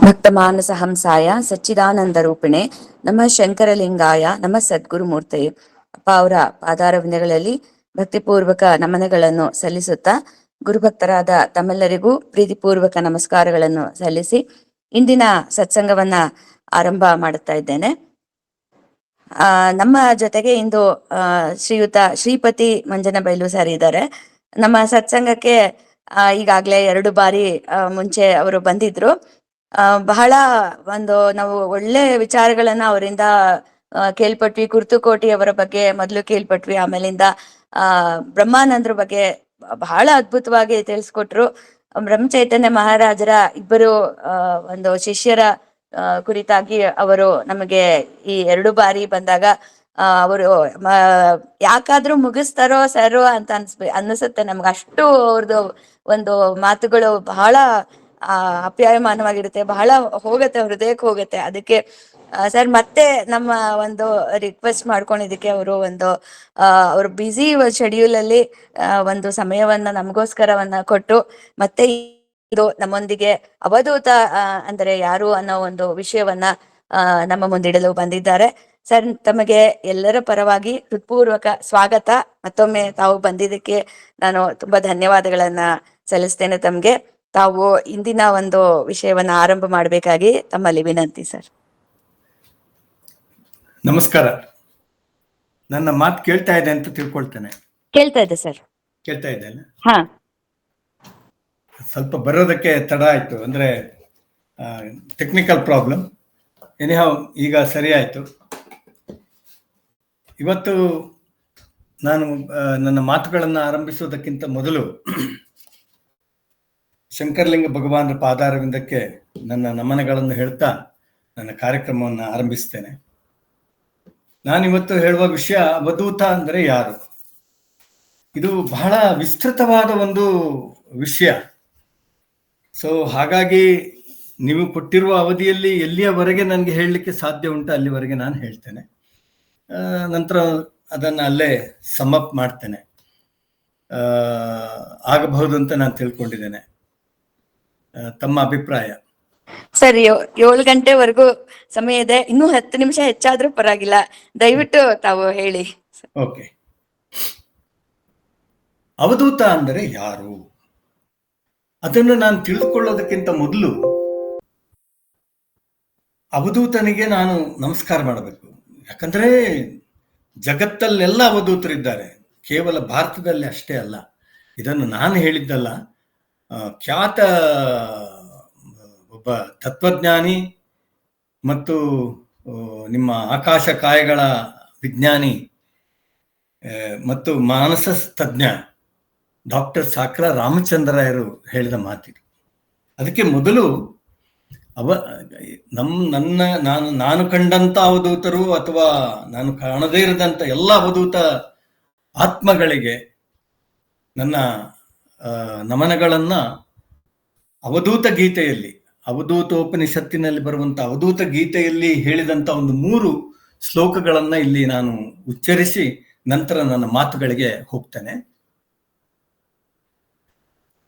ಭಕ್ತಮಾನಸ ಹಂಸಾಯ ಸಚ್ಚಿದಾನಂದ ರೂಪಿಣೆ ನಮ್ಮ ಶಂಕರಲಿಂಗಾಯ ನಮ್ಮ ಸದ್ಗುರುಮೂರ್ತಿಯೇ. ಅಪ್ಪ ಅವರ ಪಾದಾರವಿಂದಗಳಲ್ಲಿ ಭಕ್ತಿಪೂರ್ವಕ ನಮನಗಳನ್ನು ಸಲ್ಲಿಸುತ್ತಾ ಗುರುಭಕ್ತರಾದ ತಮ್ಮೆಲ್ಲರಿಗೂ ಪ್ರೀತಿಪೂರ್ವಕ ನಮಸ್ಕಾರಗಳನ್ನು ಸಲ್ಲಿಸಿ ಇಂದಿನ ಸತ್ಸಂಗವನ್ನ ಆರಂಭ ಮಾಡುತ್ತಾ ಇದ್ದೇನೆ. ನಮ್ಮ ಜೊತೆಗೆ ಇಂದು ಶ್ರೀಯುತ ಶ್ರೀಪತಿ ಮಂಜನಬೈಲು ಸರ್ ಇದ್ದಾರೆ. ನಮ್ಮ ಸತ್ಸಂಗಕ್ಕೆ ಈಗಾಗಲೇ 2 ಬಾರಿ ಮುಂಚೆ ಅವರು ಬಂದಿದ್ರು. ಬಹಳ ನಾವು ಒಳ್ಳೆ ವಿಚಾರಗಳನ್ನ ಅವರಿಂದ ಕೇಳ್ಪಟ್ವಿ. ಕುರ್ತುಕೋಟಿ ಅವರ ಬಗ್ಗೆ ಮೊದಲು ಕೇಳ್ಪಟ್ವಿ, ಆಮೇಲಿಂದ ಬ್ರಹ್ಮಾನಂದ್ರ ಬಗ್ಗೆ ಬಹಳ ಅದ್ಭುತವಾಗಿ ತಿಳಿಸ್ಕೊಟ್ರು. ಬ್ರಹ್ಮಚೈತನ್ಯ ಮಹಾರಾಜರ ಇಬ್ಬರು ಒಂದು ಶಿಷ್ಯರ ಕುರಿತಾಗಿ ಅವರು ನಮಗೆ ಈ 2 ಬಾರಿ ಬಂದಾಗ ಅವರು ಯಾಕಾದ್ರೂ ಮುಗಿಸ್ತಾರೋ ಸರೋ ಅಂತ ಅನ್ನಿಸುತ್ತೆ ನಮ್ಗೆ. ಅಷ್ಟು ಅವ್ರದ್ದು ಒಂದು ಮಾತುಗಳು ಬಹಳ ಅಪ್ಯಾಯಮಾನವಾಗಿರುತ್ತೆ, ಬಹಳ ಹೋಗುತ್ತೆ, ಹೃದಯಕ್ಕೆ ಹೋಗುತ್ತೆ. ಅದಕ್ಕೆ ಸರ್ ಮತ್ತೆ ನಮ್ಮ ಒಂದು ರಿಕ್ವೆಸ್ಟ್ ಮಾಡ್ಕೊಂಡಿದ್ದಕ್ಕೆ ಅವರು ಅವ್ರ ಬ್ಯುಸಿ ಶೆಡ್ಯೂಲ್ ಅಲ್ಲಿ ಒಂದು ಸಮಯವನ್ನ ನಮಗೋಸ್ಕರವನ್ನ ಕೊಟ್ಟು ಮತ್ತೆ ಇದು ನಮ್ಮೊಂದಿಗೆ ಅವಧೂತ ಅಂದರೆ ಯಾರು ಅನ್ನೋ ಒಂದು ವಿಷಯವನ್ನ ನಮ್ಮ ಮುಂದಿಡಲು ಬಂದಿದ್ದಾರೆ. ಸರ್, ತಮಗೆ ಎಲ್ಲರ ಪರವಾಗಿ ಹೃತ್ಪೂರ್ವಕ ಸ್ವಾಗತ. ಮತ್ತೊಮ್ಮೆ ತಾವು ಬಂದಿದ್ದಕ್ಕೆ ನಾನು ತುಂಬಾ ಧನ್ಯವಾದಗಳನ್ನ ಸಲ್ಲಿಸ್ತೇನೆ ತಮ್ಗೆ. ತಾವು ಇಂದಿನ ಒಂದು ವಿಷಯವನ್ನ ಆರಂಭ ಮಾಡಬೇಕಾಗಿ ತಮ್ಮಲ್ಲಿ ವಿನಂತಿ ಸರ್. ನಮಸ್ಕಾರ. ನನ್ನ ಮಾತು ಕೇಳ್ತಾ ಇದೆ ಅಂತ ತಿಳ್ಕೊಳ್ತೇನೆ. ಕೇಳ್ತಾ ಇದೆ ಸರ್. ಕೇಳ್ತಾ ಇದೆ? ಹಾ, ಸ್ವಲ್ಪ ಬರೋದಕ್ಕೆ ತಡ ಆಯ್ತು, ಅಂದ್ರೆ ಟೆಕ್ನಿಕಲ್ ಪ್ರಾಬ್ಲಮ್. ಎನಿಹೌ ಈಗ ಸರಿ ಆಯ್ತು. ಇವತ್ತು ನಾನು ನನ್ನ ಮಾತುಗಳನ್ನು ಆರಂಭಿಸೋದಕ್ಕಿಂತ ಮೊದಲು ಶಂಕರಲಿಂಗ ಭಗವಾನರ ಪಾದಾರವಿಂದಕ್ಕೆ ನನ್ನ ನಮನಗಳನ್ನು ಹೇಳ್ತಾ ನನ್ನ ಕಾರ್ಯಕ್ರಮವನ್ನು ಆರಂಭಿಸ್ತೇನೆ. ನಾನಿವತ್ತು ಹೇಳುವ ವಿಷಯ ಅವಧೂತ ಅಂದರೆ ಯಾರು. ಇದು ಬಹಳ ವಿಸ್ತೃತವಾದ ಒಂದು ವಿಷಯ. ಸೊ ಹಾಗಾಗಿ ನೀವು ಕೊಟ್ಟಿರುವ ಅವಧಿಯಲ್ಲಿ ಎಲ್ಲಿಯವರೆಗೆ ನನಗೆ ಹೇಳಲಿಕ್ಕೆ ಸಾಧ್ಯ ಉಂಟು ಅಲ್ಲಿವರೆಗೆ ನಾನು ಹೇಳ್ತೇನೆ. ನಂತರ ಅದನ್ನು ಅಲ್ಲೇ ಸಮಪ್ ಮಾಡ್ತೇನೆ. ಆಗಬಹುದು ಅಂತ ನಾನು ತಿಳ್ಕೊಂಡಿದ್ದೇನೆ. ತಮ್ಮ ಅಭಿಪ್ರಾಯ? ಸರಿ, 7 ಗಂಟೆವರೆಗೂ ಸಮಯ ಇದೆ. ಇನ್ನೂ 10 ನಿಮಿಷ ಹೆಚ್ಚಾದ್ರೂ ಪರವಾಗಿಲ್ಲ, ದಯವಿಟ್ಟು ತಾವು ಹೇಳಿ. ಓಕೆ. ಅವಧೂತ ಅಂದರೆ ಯಾರು ಅದನ್ನು ನಾನು ತಿಳಿದುಕೊಳ್ಳೋದಕ್ಕಿಂತ ಮೊದಲು ಅವಧೂತನಿಗೆ ನಾನು ನಮಸ್ಕಾರ ಮಾಡಬೇಕು. ಯಾಕಂದ್ರೆ ಜಗತ್ತಲ್ಲೆಲ್ಲ ಅವಧೂತರಿದ್ದಾರೆ, ಕೇವಲ ಭಾರತದಲ್ಲಿ ಅಷ್ಟೇ ಅಲ್ಲ. ಇದನ್ನು ನಾನು ಹೇಳಿದ್ದಲ್ಲ, ಖ್ಯಾತ ಒಬ್ಬ ತತ್ವಜ್ಞಾನಿ ಮತ್ತು ನಿಮ್ಮ ಆಕಾಶ ಕಾಯಗಳ ವಿಜ್ಞಾನಿ ಮತ್ತು ಮಾನಸ ತಜ್ಞ ಡಾಕ್ಟರ್ ಸಾಕ್ರ ರಾಮಚಂದ್ರಾಯರು ಹೇಳಿದ ಮಾತಿದು. ಅದಕ್ಕೆ ಮೊದಲು ನಾನು ಕಂಡಂತ ಅವಧೂತರು ಅಥವಾ ನಾನು ಕಾಣದೇ ಇರದಂತ ಎಲ್ಲ ಅವಧೂತ ಆತ್ಮಗಳಿಗೆ ನನ್ನ ನಮನಗಳನ್ನ ಅವಧೂತ ಗೀತೆಯಲ್ಲಿ, ಅವಧೂತೋಪನಿಷತ್ತಿನಲ್ಲಿ ಬರುವಂತ ಅವಧೂತ ಗೀತೆಯಲ್ಲಿ ಹೇಳಿದಂತ ಒಂದು 3 ಶ್ಲೋಕಗಳನ್ನ ಇಲ್ಲಿ ನಾನು ಉಚ್ಚರಿಸಿ ನಂತರ ನನ್ನ ಮಾತುಗಳಿಗೆ ಹೋಗ್ತೇನೆ.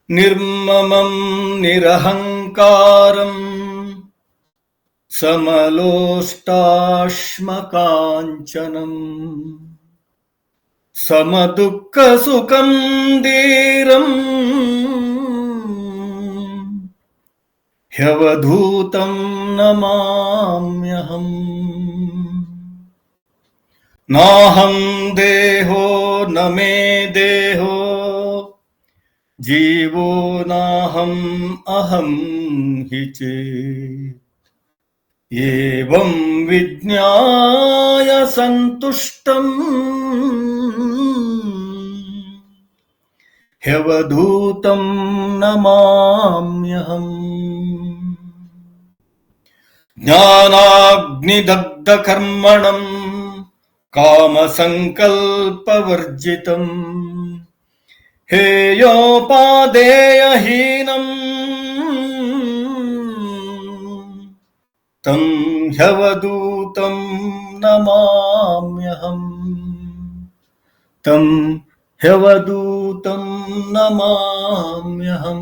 ನಿರ್ಮಮಂ ನಿರಹಂಕಾರಂ ಸಮಲೋಷ್ಟಾಶ್ಮಕಾಂಚನಂ ಸಮದುಃಖ ಸುಖಂ ಧೀರಂ ಹ್ಯವಧೂತಂ ನಮಾಮ್ಯಹಂ. ನಾಹಂ ದೇಹೋ ನ ಮೇ ದೇಹೋ ಜೀವೋ ನಾಹಂ ಅಹಂ ಹಿ ಚೇತ್ ಏವಂ ವಿಜ್ಞಾಯ ಸಂತುಷ್ಟಂ ಹ್ಯವಧೂತಂ ನಮಾಮ್ಯಹಂ. ಜ್ಞಾನಾಗ್ನಿದಗ್ಧ ಕರ್ಮಣಂ ಕಾಮ ಸಂಕಲ್ಪವರ್ಜಿತಂ ಹೇಯೋಪಾದೇಯಹೀನಂ ತಂ ಹ್ಯವಧೂತಂ ನಮಾಮ್ಯಹಂ. ತಂ ಹ್ಯವಧೂತಂ ನಮಾಮ್ಯಹಂ.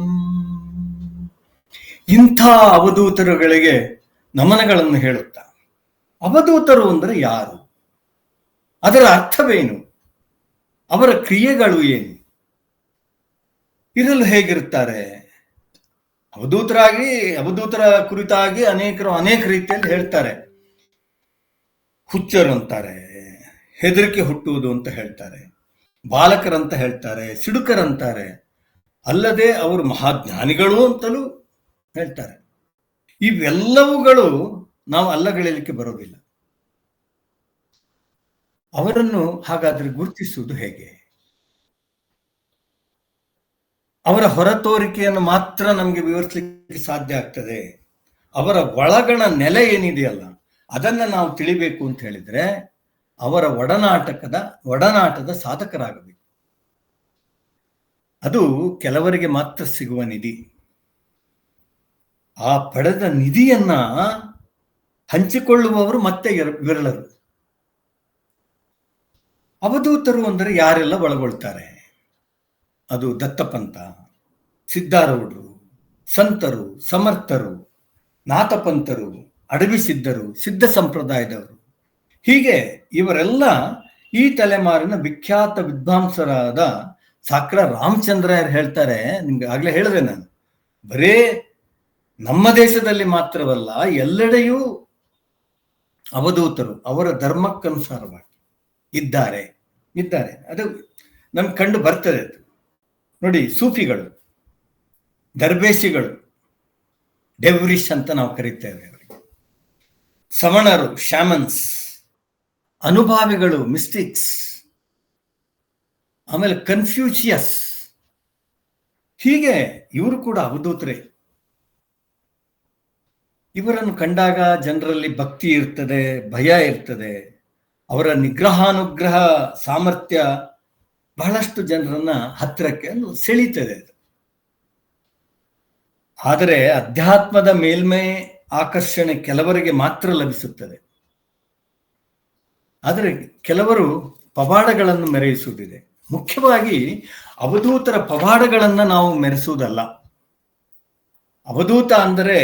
ಇಂಥ ಅವಧೂತರುಗಳಿಗೆ ನಮನಗಳನ್ನು ಹೇಳುತ್ತಾ, ಅವಧೂತರು ಅಂದರೆ ಯಾರು, ಅದರ ಅರ್ಥವೇನು, ಅವರ ಕ್ರಿಯೆಗಳು ಏನು, ಇರಲು ಹೇಗಿರುತ್ತಾರೆ? ಅವಧೂತರ ಕುರಿತಾಗಿ ಅನೇಕರು ಅನೇಕ ರೀತಿಯಲ್ಲಿ ಹೇಳ್ತಾರೆ. ಹುಚ್ಚರು ಅಂತಾರೆ, ಹೆದರಿಕೆ ಹುಟ್ಟುವುದು ಅಂತ ಹೇಳ್ತಾರೆ, ಬಾಲಕರಂತ ಹೇಳ್ತಾರೆ, ಸಿಡುಕರಂತಾರೆ, ಅಲ್ಲದೆ ಅವರು ಮಹಾಜ್ಞಾನಿಗಳು ಅಂತಲೂ ಹೇಳ್ತಾರೆ. ಇವೆಲ್ಲವುಗಳು ನಾವು ಅಲ್ಲಗಳೆಯಲಿಕ್ಕೆ ಬರೋದಿಲ್ಲ. ಅವರನ್ನು ಹಾಗಾದ್ರೆ ಗುರುತಿಸುವುದು ಹೇಗೆ? ಅವರ ಹೊರತೋರಿಕೆಯನ್ನು ಮಾತ್ರ ನಮಗೆ ವಿವರಿಸಲಿಕ್ಕೆ ಸಾಧ್ಯ ಆಗ್ತದೆ. ಅವರ ಒಳಗಣ ನೆಲೆ ಏನಿದೆಯಲ್ಲ ಅದನ್ನ ನಾವು ತಿಳಿಬೇಕು ಅಂತ ಹೇಳಿದ್ರೆ ಅವರ ಒಡನಾಟದ ಸಾಧಕರಾಗಬೇಕು. ಅದು ಕೆಲವರಿಗೆ ಮಾತ್ರ ಸಿಗುವ ನಿಧಿ. ಆ ಪಡೆದ ನಿಧಿಯನ್ನ ಹಂಚಿಕೊಳ್ಳುವವರು ಮತ್ತೆ ವಿರಳರು. ಅವಧೂತರು ಅಂದರೆ ಯಾರೆಲ್ಲ ಒಳಗೊಳ್ತಾರೆ? ಅದು ದತ್ತಪಂಥ, ಸಿದ್ಧಾರೂಢರು, ಸಂತರು, ಸಮರ್ಥರು, ನಾಥಪಂಥರು, ಅಡವಿ ಸಿದ್ಧರು, ಸಿದ್ಧ ಸಂಪ್ರದಾಯದವರು, ಹೀಗೆ ಇವರೆಲ್ಲ ಈ ತಲೆಮಾರಿನ ವಿಖ್ಯಾತ ವಿದ್ವಾಂಸರಾದ ಸಾಕ್ರ ರಾಮಚಂದ್ರಾಯರು ಹೇಳ್ತಾರೆ. ನಿಮ್ಗೆ ಆಗ್ಲೇ ಹೇಳಿದೆ ನಾನು, ಬರೇ ನಮ್ಮ ದೇಶದಲ್ಲಿ ಮಾತ್ರವಲ್ಲ ಎಲ್ಲೆಡೆಯೂ ಅವಧೂತರು ಅವರ ಧರ್ಮಕ್ಕನುಸಾರವಾಗಿ ಇದ್ದಾರೆ. ಅದು ನಮ್ಗೆ ಕಂಡು ಬರ್ತದೆ. ಅದು ನೋಡಿ, ಸೂಫಿಗಳು, ದರ್ಬೇಸಿಗಳು, ಡೆವ್ರಿಶ್ ಅಂತ ನಾವು ಕರೀತೇವೆ ಅವರಿಗೆ, ಸಮಣರು, ಶಾಮನ್ಸ್, ಅನುಭಾವಿಗಳು, ಮಿಸ್ಟಿಕ್ಸ್, ಆಮೇಲೆ ಕನ್ಫ್ಯೂಷಿಯಸ್, ಹೀಗೆ ಇವರು ಕೂಡ ಅವಧೂತರೇ. ಇವರನ್ನು ಕಂಡಾಗ ಜನರಲ್ಲಿ ಭಕ್ತಿ ಇರ್ತದೆ, ಭಯ ಇರ್ತದೆ. ಅವರ ನಿಗ್ರಹಾನುಗ್ರಹ ಸಾಮರ್ಥ್ಯ ಬಹಳಷ್ಟು ಜನರನ್ನ ಹತ್ತಿರಕ್ಕೆ ಸೆಳೀತದೆ. ಆದರೆ ಅಧ್ಯಾತ್ಮದ ಮೇಲ್ಮೈ ಆಕರ್ಷಣೆ ಕೆಲವರಿಗೆ ಮಾತ್ರ ಲಭಿಸುತ್ತದೆ. ಆದರೆ ಕೆಲವರು ಪವಾಡಗಳನ್ನು ಮೆರೆಯಿಸುವುದಿದೆ. ಮುಖ್ಯವಾಗಿ ಅವಧೂತರ ಪವಾಡಗಳನ್ನ ನಾವು ಮೆರೆಸುವುದಲ್ಲ. ಅವಧೂತ ಅಂದರೆ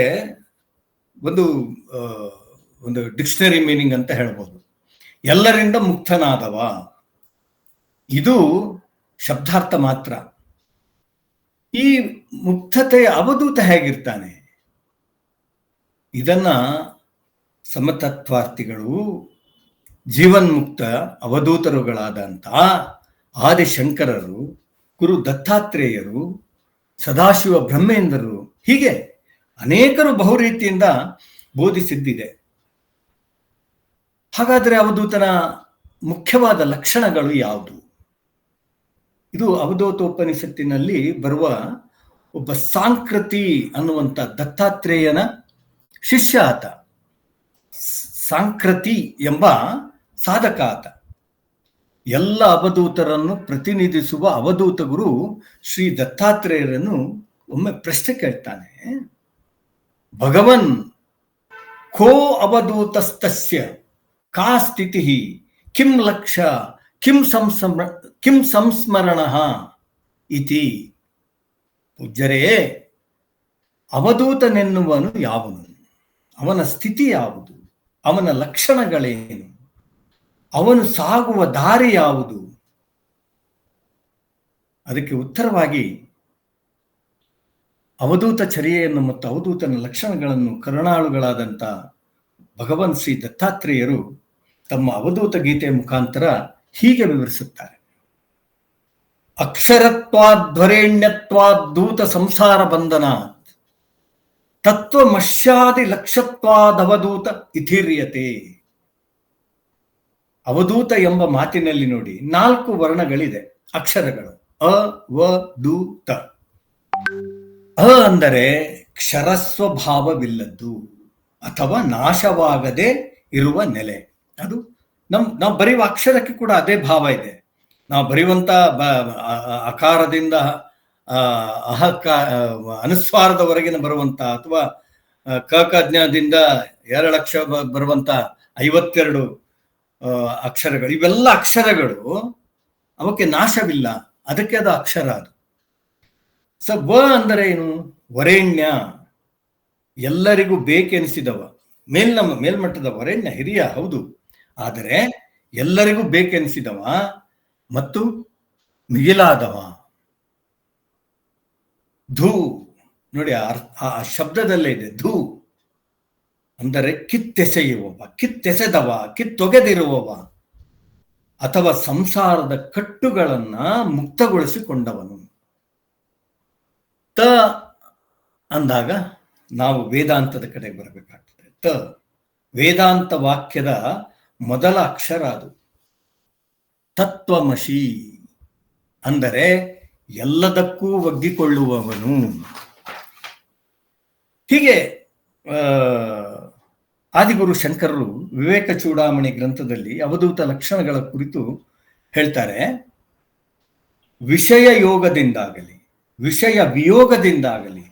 ಒಂದು ಡಿಕ್ಷನರಿ ಮೀನಿಂಗ್ ಅಂತ ಹೇಳ್ಬೋದು, ಎಲ್ಲರಿಂದ ಮುಕ್ತನಾದವ. ಇದು ಶಬ್ದಾರ್ಥ ಮಾತ್ರ. ಈ ಮುಕ್ತತೆಯ ಅವಧೂತ ಹೇಗಿರ್ತಾನೆ? ಇದನ್ನ ಸಮತತ್ವಾರ್ಥಿಗಳು, ಜೀವನ್ಮುಕ್ತ ಅವಧೂತರುಗಳಾದಂಥ ಆದಿಶಂಕರರು, ಗುರು ದತ್ತಾತ್ರೇಯರು, ಸದಾಶಿವ ಬ್ರಹ್ಮೇಂದ್ರರು, ಹೀಗೆ ಅನೇಕರು ಬಹುರೀತಿಯಿಂದ ಬೋಧಿಸಿದ್ದಿದೆ. ಹಾಗಾದರೆ ಅವಧೂತನ ಮುಖ್ಯವಾದ ಲಕ್ಷಣಗಳು ಯಾವುದು? ಇದು ಅವಧೂತೋಪನಿಷತ್ತಿನಲ್ಲಿ ಬರುವ ಒಬ್ಬ ಸಾಂಕ್ರತಿ ಅನ್ನುವಂಥ ದತ್ತಾತ್ರೇಯನ ಶಿಷ್ಯ ಆತ. ಸಾಂಕ್ರತಿ ಎಂಬ ಸಾಧಕ ಆತ. ಎಲ್ಲ ಅವಧೂತರನ್ನು ಪ್ರತಿನಿಧಿಸುವ ಅವಧೂತ ಗುರು ಶ್ರೀ ದತ್ತಾತ್ರೇಯರನ್ನು ಒಮ್ಮೆ ಪ್ರಶ್ನೆ ಕೇಳ್ತಾನೆ. ಭಗವನ್ ಕೋ ಅವಧೂತಸ್ತಸ್ಯ ಕಾ ಸ್ಥಿತಿ ಕಿಂ ಲಕ್ಷ್ಯ ಕಿಂ ಸಂಸ್ಮರಣ ಇತಿ. ಪೂಜ್ಯರೇ, ಅವಧೂತನೆನ್ನುವನು ಯಾವನು? ಅವನ ಸ್ಥಿತಿ ಯಾವುದು? ಅವನ ಲಕ್ಷಣಗಳೇನು? ಅವನು ಸಾಗುವ ದಾರಿ ಯಾವುದು? ಅದಕ್ಕೆ ಉತ್ತರವಾಗಿ ಅವಧೂತ ಚರ್ಯೆಯನ್ನು ಮತ್ತು ಅವಧೂತನ ಲಕ್ಷಣಗಳನ್ನು ಕರುಣಾಳುಗಳಾದಂಥ ಭಗವಾನ್ ಶ್ರೀ ದತ್ತಾತ್ರೇಯರು ತಮ್ಮ ಅವಧೂತ ಗೀತೆಯ ಮುಖಾಂತರ ಹೀಗೆ ವಿವರಿಸುತ್ತಾರೆ. ಅಕ್ಷರತ್ವಾಧ್ವರೇಣ್ಯತ್ವಾದ್ದೂತ ಸಂಸಾರ ಬಂಧನಾತ್ ತತ್ವಮಶ್ಯಾದಿ ಲಕ್ಷ್ಯತ್ವಾದವಧೂತ ಇಥಿರ್ಯತೆ. ಅವಧೂತ ಎಂಬ ಮಾತಿನಲ್ಲಿ ನೋಡಿ 4 ವರ್ಣಗಳಿದೆ, ಅಕ್ಷರಗಳು. ಅ, ವ, ದು, ತ. ಅ ಅಂದರೆ ಕ್ಷರಸ್ವಭಾವವಿಲ್ಲದ್ದು ಅಥವಾ ನಾಶವಾಗದೆ ಇರುವ ನೆಲೆ. ಅದು ನಾವು ಬರೆಯುವ ಅಕ್ಷರಕ್ಕೆ ಕೂಡ ಅದೇ ಭಾವ ಇದೆ. ನಾವು ಬರೆಯುವಂತ ಅಕಾರದಿಂದ ಅನುಸ್ವಾರದವರೆಗಿನ ಬರುವಂತ ಅಥವಾ ಕಜ್ಞದಿಂದ 2 ಅಕ್ಷರ ಬರುವಂತ 52 ಅಕ್ಷರಗಳು, ಇವೆಲ್ಲ ಅಕ್ಷರಗಳು ಅವಕ್ಕೆ ನಾಶವಿಲ್ಲ, ಅದಕ್ಕೆ ಅದು ಅಕ್ಷರ. ಅದು ವ ಅಂದರೆ ಏನು? ವರೇಣ್ಯ, ಎಲ್ಲರಿಗೂ ಬೇಕೆನಿಸಿದವ, ಮೇಲ್ಮಟ್ಟದ ವರೆಣ್ಯ ಹಿರಿಯ ಹೌದು, ಆದರೆ ಎಲ್ಲರಿಗೂ ಬೇಕೆನಿಸಿದವ ಮತ್ತು ಮಿಗಿಲಾದವ. ಧೂ ನೋಡಿ, ಆ ಶಬ್ದದಲ್ಲೇ ಇದೆ ಧೂ ಅಂದರೆ ಕಿತ್ತೆಸೆಯುವವ, ಕಿತ್ತೆಸೆದವ, ಕಿತ್ತೊಗೆದಿರುವವ, ಅಥವಾ ಸಂಸಾರದ ಕಟ್ಟುಗಳನ್ನ ಮುಕ್ತಗೊಳಿಸಿಕೊಂಡವನು. ತ ಅಂದಾಗ ನಾವು ವೇದಾಂತದ ಕಡೆ ಬರಬೇಕಾಗ್ತದೆ. ವೇದಾಂತ ವಾಕ್ಯದ ಮೊದಲ ಅಕ್ಷರ ಅದು. ತತ್ವಮಸಿ ಅಂದರೆ ಎಲ್ಲದಕ್ಕೂ ಒಗ್ಗಿಕೊಳ್ಳುವವನು. ಹೀಗೆ ಆದಿಗುರು ಶಂಕರರು ವಿವೇಕ ಚೂಡಾಮಣಿ ಗ್ರಂಥದಲ್ಲಿ ಅವಧೂತ ಲಕ್ಷಣಗಳ ಕುರಿತು ಹೇಳ್ತಾರೆ. ವಿಷಯ ಯೋಗದಿಂದಾಗಲಿ ವಿಷಯ ವಿಯೋಗದಿಂದಾಗಲಿ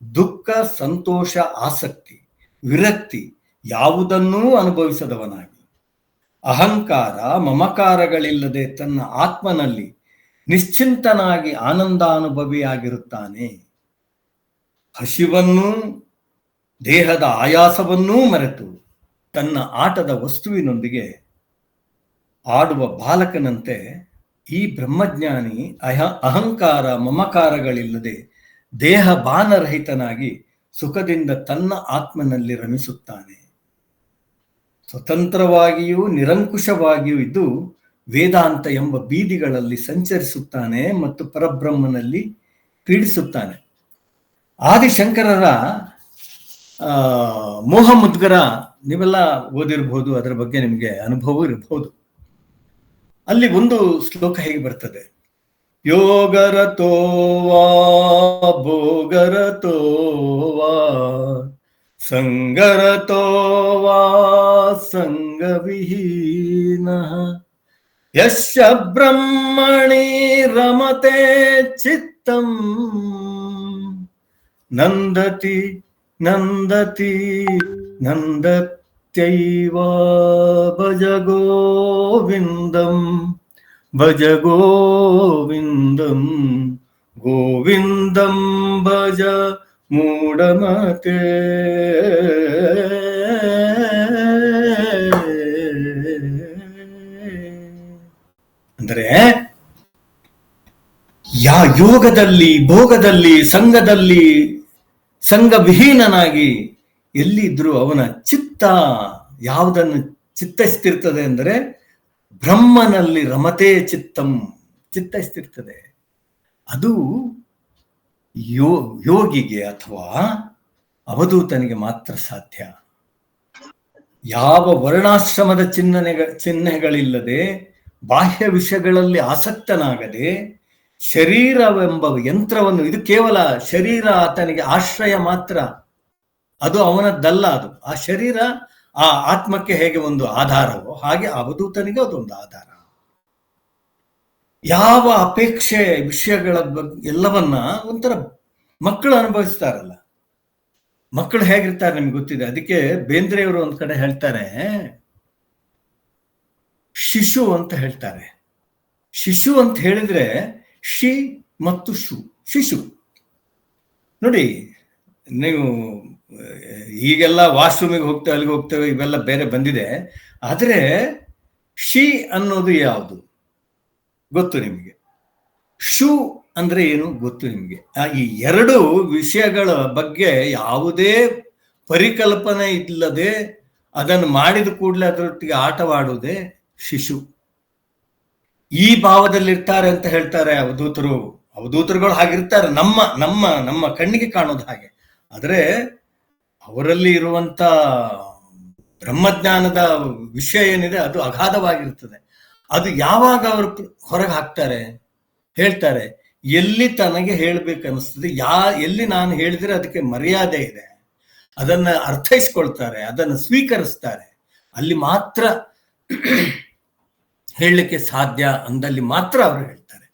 ದುಃಖ, ಸಂತೋಷ, ಆಸಕ್ತಿ, ವಿರಕ್ತಿ ಯಾವುದನ್ನೂ ಅನುಭವಿಸದವನಾಗಿ ಅಹಂಕಾರ ಮಮಕಾರಗಳಿಲ್ಲದೆ ತನ್ನ ಆತ್ಮನಲ್ಲಿ ನಿಶ್ಚಿಂತನಾಗಿ ಆನಂದಾನುಭವಿಯಾಗಿರುತ್ತಾನೆ. ಹಸಿವನ್ನೂ ದೇಹದ ಆಯಾಸವನ್ನೂ ಮರೆತು ತನ್ನ ಆಟದ ವಸ್ತುವಿನೊಂದಿಗೆ ಆಡುವ ಬಾಲಕನಂತೆ ಈ ಬ್ರಹ್ಮಜ್ಞಾನಿ ಅಹಂಕಾರ ಮಮಕಾರಗಳಿಲ್ಲದೆ ದೇಹ ಬಾನರಹಿತನಾಗಿ ಸುಖದಿಂದ ತನ್ನ ಆತ್ಮನಲ್ಲಿ ರಮಿಸುತ್ತಾನೆ. ಸ್ವತಂತ್ರವಾಗಿಯೂ ನಿರಂಕುಶವಾಗಿಯೂ ಇದ್ದು ವೇದಾಂತ ಎಂಬ ಬೀದಿಗಳಲ್ಲಿ ಸಂಚರಿಸುತ್ತಾನೆ ಮತ್ತು ಪರಬ್ರಹ್ಮನಲ್ಲಿ ಕ್ರೀಡಿಸುತ್ತಾನೆ. ಆದಿಶಂಕರರ ಮೋಹ ಮುದ್ಗರ ನೀವೆಲ್ಲ ಓದಿರಬಹುದು, ಅದರ ಬಗ್ಗೆ ನಿಮಗೆ ಅನುಭವ ಇರಬಹುದು. ಅಲ್ಲಿ ಒಂದು ಶ್ಲೋಕ ಹೇಗೆ ಬರ್ತದೆ, ಯೋಗರತೋವಾ ಭೋಗರತೋವಾ ಸಂಗರತೋವಾ ಸಂಗವಿಹೀನಃ ಯಶ್ಚ ಬ್ರಹ್ಮಣಿ ರಮತೆ ಚಿತ್ತಂ ನಂದತಿ ನಂದತಿ ನಂದತ್ಯೈವ ಭಜ ಗೋವಿಂದಂ ಭಜ ಗೋವಿಂದಂ ಗೋವಿಂದಂ ಭಜ ಮೂಢಮತೆ. ಅಂದರೆ ಯೋಗದಲ್ಲಿ ಭೋಗದಲ್ಲಿ ಸಂಘದಲ್ಲಿ ಸಂಘವಿಹೀನನಾಗಿ ಎಲ್ಲಿದ್ರೂ ಅವನ ಚಿತ್ತ ಯಾವುದನ್ನು ಚಿತ್ತೈಸ್ತಿರ್ತದೆ ಅಂದರೆ ಬ್ರಹ್ಮನಲ್ಲಿ ರಮತೆ ಚಿತ್ತಂ ಚಿತ್ತೈಸ್ತಿರ್ತದೆ. ಅದು ಯೋಗಿಗೆ ಅಥವಾ ಅವಧೂತನಿಗೆ ಮಾತ್ರ ಸಾಧ್ಯ. ಯಾವ ವರ್ಣಾಶ್ರಮದ ಚಿಹ್ನೆಗಳಿಲ್ಲದೆ ಬಾಹ್ಯ ವಿಷಯಗಳಲ್ಲಿ ಆಸಕ್ತನಾಗದೆ ಶರೀರವೆಂಬ ಯಂತ್ರವನ್ನು, ಇದು ಕೇವಲ ಶರೀರ ಆತನಿಗೆ ಆಶ್ರಯ ಮಾತ್ರ, ಅದು ಅವನದ್ದಲ್ಲ. ಅದು ಆ ಶರೀರ ಆ ಆತ್ಮಕ್ಕೆ ಹೇಗೆ ಒಂದು ಆಧಾರವೋ ಹಾಗೆ ಅವಧೂತನಿಗೆ ಅದೊಂದು ಆಧಾರ. ಯಾವ ಅಪೇಕ್ಷೆ ವಿಷಯಗಳ ಬಗ್ಗೆ ಎಲ್ಲವನ್ನ ಒಂಥರ ಮಕ್ಕಳು ಅನುಭವಿಸ್ತಾರಲ್ಲ, ಮಕ್ಕಳು ಹೇಗಿರ್ತಾರೆ ನಿಮ್ಗೆ ಗೊತ್ತಿದೆ. ಅದಕ್ಕೆ ಬೇಂದ್ರೆಯವರು ಒಂದ್ ಕಡೆ ಹೇಳ್ತಾರೆ, ಶಿಶು ಅಂತ ಹೇಳ್ತಾರೆ. ಶಿಶು ಅಂತ ಹೇಳಿದ್ರೆ ಶಿ ಮತ್ತು ಶು, ಶಿಶು. ನೋಡಿ, ನೀವು ಈಗೆಲ್ಲ ವಾಶ್ರೂಮಿಗೆ ಹೋಗ್ತೇವೆ, ಅಲ್ಲಿಗೆ ಹೋಗ್ತೇವೆ, ಇವೆಲ್ಲ ಬೇರೆ ಬಂದಿದೆ. ಆದ್ರೆ ಶಿ ಅನ್ನೋದು ಯಾವುದು ಗೊತ್ತು ನಿಮಗೆ? ಶು ಅಂದ್ರೆ ಏನು ಗೊತ್ತು ನಿಮಗೆ? ಈ ಎರಡು ವಿಷಯಗಳ ಬಗ್ಗೆ ಯಾವುದೇ ಪರಿಕಲ್ಪನೆ ಇಲ್ಲದೆ ಅದನ್ನು ಮಾಡಿದ ಕೂಡಲೇ ಅದರೊಟ್ಟಿಗೆ ಆಟವಾಡುವುದೇ ಶಿಶು. ಈ ಭಾವದಲ್ಲಿರ್ತಾರೆ ಅಂತ ಹೇಳ್ತಾರೆ ಅವಧೂತರು. ಅವಧೂತರುಗಳು ಹಾಗಿರ್ತಾರೆ, ನಮ್ಮ ನಮ್ಮ ನಮ್ಮ ಕಣ್ಣಿಗೆ ಕಾಣೋದು ಹಾಗೆ. ಆದರೆ ಅವರಲ್ಲಿ ಇರುವಂತ ಬ್ರಹ್ಮಜ್ಞಾನದ ವಿಷಯ ಏನಿದೆ ಅದು ಅಗಾಧವಾಗಿರ್ತದೆ. ಅದು ಯಾವಾಗ ಅವರು ಹೊರಗೆ ಹಾಕ್ತಾರೆ, ಹೇಳ್ತಾರೆ, ಎಲ್ಲಿ ತನಗೆ ಹೇಳ್ಬೇಕನ್ನಿಸ್ತದೆ, ಎಲ್ಲಿ ನಾನು ಹೇಳಿದ್ರೆ ಅದಕ್ಕೆ ಮರ್ಯಾದೆ ಇದೆ, ಅದನ್ನ ಅರ್ಥೈಸ್ಕೊಳ್ತಾರೆ, ಅದನ್ನು ಸ್ವೀಕರಿಸ್ತಾರೆ, ಅಲ್ಲಿ ಮಾತ್ರ ಹೇಳಲಿಕ್ಕೆ ಸಾಧ್ಯ. ಅಂದಲ್ಲಿ ಮಾತ್ರ ಅವರು ಹೇಳ್ತಾರೆ.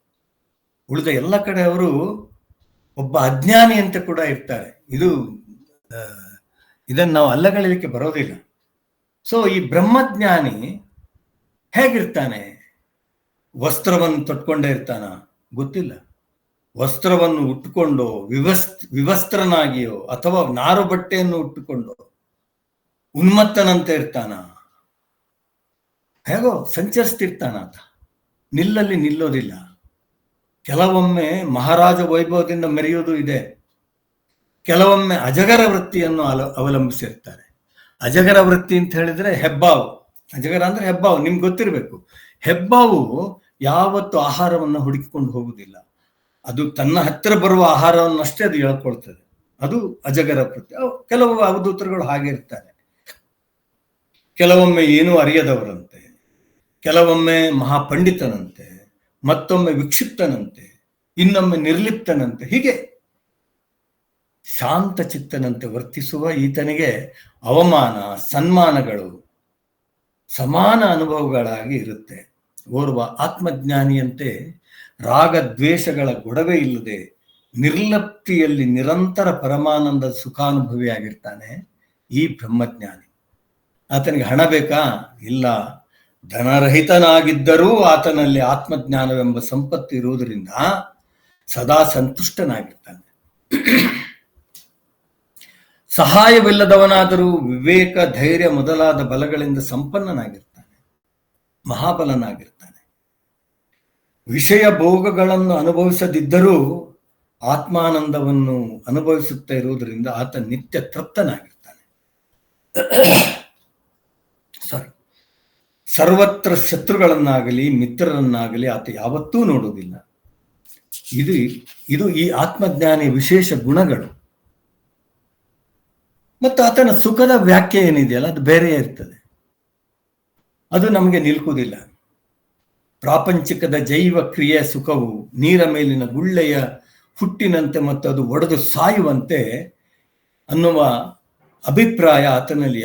ಉಳಿದ ಎಲ್ಲ ಕಡೆ ಅವರು ಒಬ್ಬ ಅಜ್ಞಾನಿ ಅಂತ ಕೂಡ ಇರ್ತಾರೆ. ಇದನ್ನು ನಾವು ಅಲ್ಲಗಲಿಕ್ಕೆ ಬರೋದಿಲ್ಲ. ಸೊ ಈ ಬ್ರಹ್ಮಜ್ಞಾನಿ ಹೇಗಿರ್ತಾನೆ? ವಸ್ತ್ರವನ್ನು ತೊಟ್ಕೊಂಡೇ ಇರ್ತಾನ? ಗೊತ್ತಿಲ್ಲ. ವಸ್ತ್ರವನ್ನು ಉಟ್ಟುಕೊಂಡು ವಿವಸ್ತ್ರನಾಗಿಯೋ ಅಥವಾ ನಾರು ಬಟ್ಟೆಯನ್ನು ಉಟ್ಟುಕೊಂಡು ಉನ್ಮತ್ತನಂತೆ ಇರ್ತಾನ? ಹೇಗೋ ಸಂಚರಿಸ್ತಿರ್ತಾನ ಆತ, ನಿಲ್ಲಲ್ಲಿ ನಿಲ್ಲೋದಿಲ್ಲ. ಕೆಲವೊಮ್ಮೆ ಮಹಾರಾಜ ವೈಭವದಿಂದ ಮೆರೆಯುವುದು ಇದೆ, ಕೆಲವೊಮ್ಮೆ ಅಜಗರ ವೃತ್ತಿಯನ್ನು ಅವಲಂಬಿಸಿರ್ತಾರೆ. ಅಜಗರ ವೃತ್ತಿ ಅಂತ ಹೇಳಿದ್ರೆ ಹೆಬ್ಬಾವು. ಅಜಗರ ಅಂದ್ರೆ ಹೆಬ್ಬಾವು, ನಿಮ್ಗೆ ಗೊತ್ತಿರಬೇಕು. ಹೆಬ್ಬಾವು ಯಾವತ್ತು ಆಹಾರವನ್ನು ಹುಡುಕಿಕೊಂಡು ಹೋಗುವುದಿಲ್ಲ, ಅದು ತನ್ನ ಹತ್ತಿರ ಬರುವ ಆಹಾರವನ್ನಷ್ಟೇ ಅದು ಹೇಳ್ಕೊಳ್ತದೆ. ಅದು ಅಜಗರ ವೃತ್ತಿ. ಕೆಲವು ಅವಧೂತರುಗಳು ಹಾಗೆ ಇರ್ತಾರೆ. ಕೆಲವೊಮ್ಮೆ ಏನೂ ಅರಿಯದವರಂತೆ, ಕೆಲವೊಮ್ಮೆ ಮಹಾಪಂಡಿತನಂತೆ, ಮತ್ತೊಮ್ಮೆ ವಿಕ್ಷಿಪ್ತನಂತೆ, ಇನ್ನೊಮ್ಮೆ ನಿರ್ಲಿಪ್ತನಂತೆ, ಹೀಗೆ ಶಾಂತ ಚಿತ್ತನಂತೆ ವರ್ತಿಸುವ ಈತನಿಗೆ ಅವಮಾನ ಸನ್ಮಾನಗಳು ಸಮಾನ ಅನುಭವಗಳಾಗಿ ಇರುತ್ತೆ. ಓರ್ವ ಆತ್ಮಜ್ಞಾನಿಯಂತೆ ರಾಗದ್ವೇಷಗಳ ಗೊಡವೆ ಇಲ್ಲದೆ ನಿರ್ಲಿಪ್ತಿಯಲ್ಲಿ ನಿರಂತರ ಪರಮಾನಂದ ಸುಖಾನುಭವಿಯಾಗಿರ್ತಾನೆ ಈ ಬ್ರಹ್ಮಜ್ಞಾನಿ. ಆತನಿಗೆ ಹಣ ಬೇಕಾ? ಇಲ್ಲ. ಧನರಹಿತನಾಗಿದ್ದರೂ ಆತನಲ್ಲಿ ಆತ್ಮಜ್ಞಾನವೆಂಬ ಸಂಪತ್ತು ಇರುವುದರಿಂದ ಸದಾ ಸಂತುಷ್ಟನಾಗಿರ್ತಾನೆ. ಸಹಾಯವಿಲ್ಲದವನಾದರೂ ವಿವೇಕ ಧೈರ್ಯ ಮೊದಲಾದ ಬಲಗಳಿಂದ ಸಂಪನ್ನನಾಗಿರ್ತಾನೆ, ಮಹಾಬಲನಾಗಿರ್ತಾನೆ. ವಿಷಯ ಭೋಗಗಳನ್ನು ಅನುಭವಿಸದಿದ್ದರೂ ಆತ್ಮಾನಂದವನ್ನು ಅನುಭವಿಸುತ್ತಾ ಇರುವುದರಿಂದ ಆತ ನಿತ್ಯ ತೃಪ್ತನಾಗಿರ್ತಾನೆ. ಸರ್ವತ್ರ ಶತ್ರುಗಳನ್ನಾಗಲಿ ಮಿತ್ರರನ್ನಾಗಲಿ ಆತ ಯಾವತ್ತೂ ನೋಡುವುದಿಲ್ಲ. ಇದು ಈ ಆತ್ಮಜ್ಞಾನಿ ವಿಶೇಷ ಗುಣಗಳು. ಮತ್ತು ಆತನ ಸುಖದ ವ್ಯಾಖ್ಯೆ ಏನಿದೆಯಲ್ಲ, ಅದು ಬೇರೆ ಇರ್ತದೆ, ಅದು ನಮಗೆ ನಿಲ್ಕುವುದಿಲ್ಲ. ಪ್ರಾಪಂಚಿಕದ ಜೈವ ಕ್ರಿಯೆಯ ಸುಖವು ನೀರ ಮೇಲಿನ ಗುಳ್ಳೆಯ ಹುಟ್ಟಿನಂತೆ ಮತ್ತು ಅದು ಒಡೆದು ಸಾಯುವಂತೆ ಅನ್ನುವ ಅಭಿಪ್ರಾಯ ಆತನಲ್ಲಿ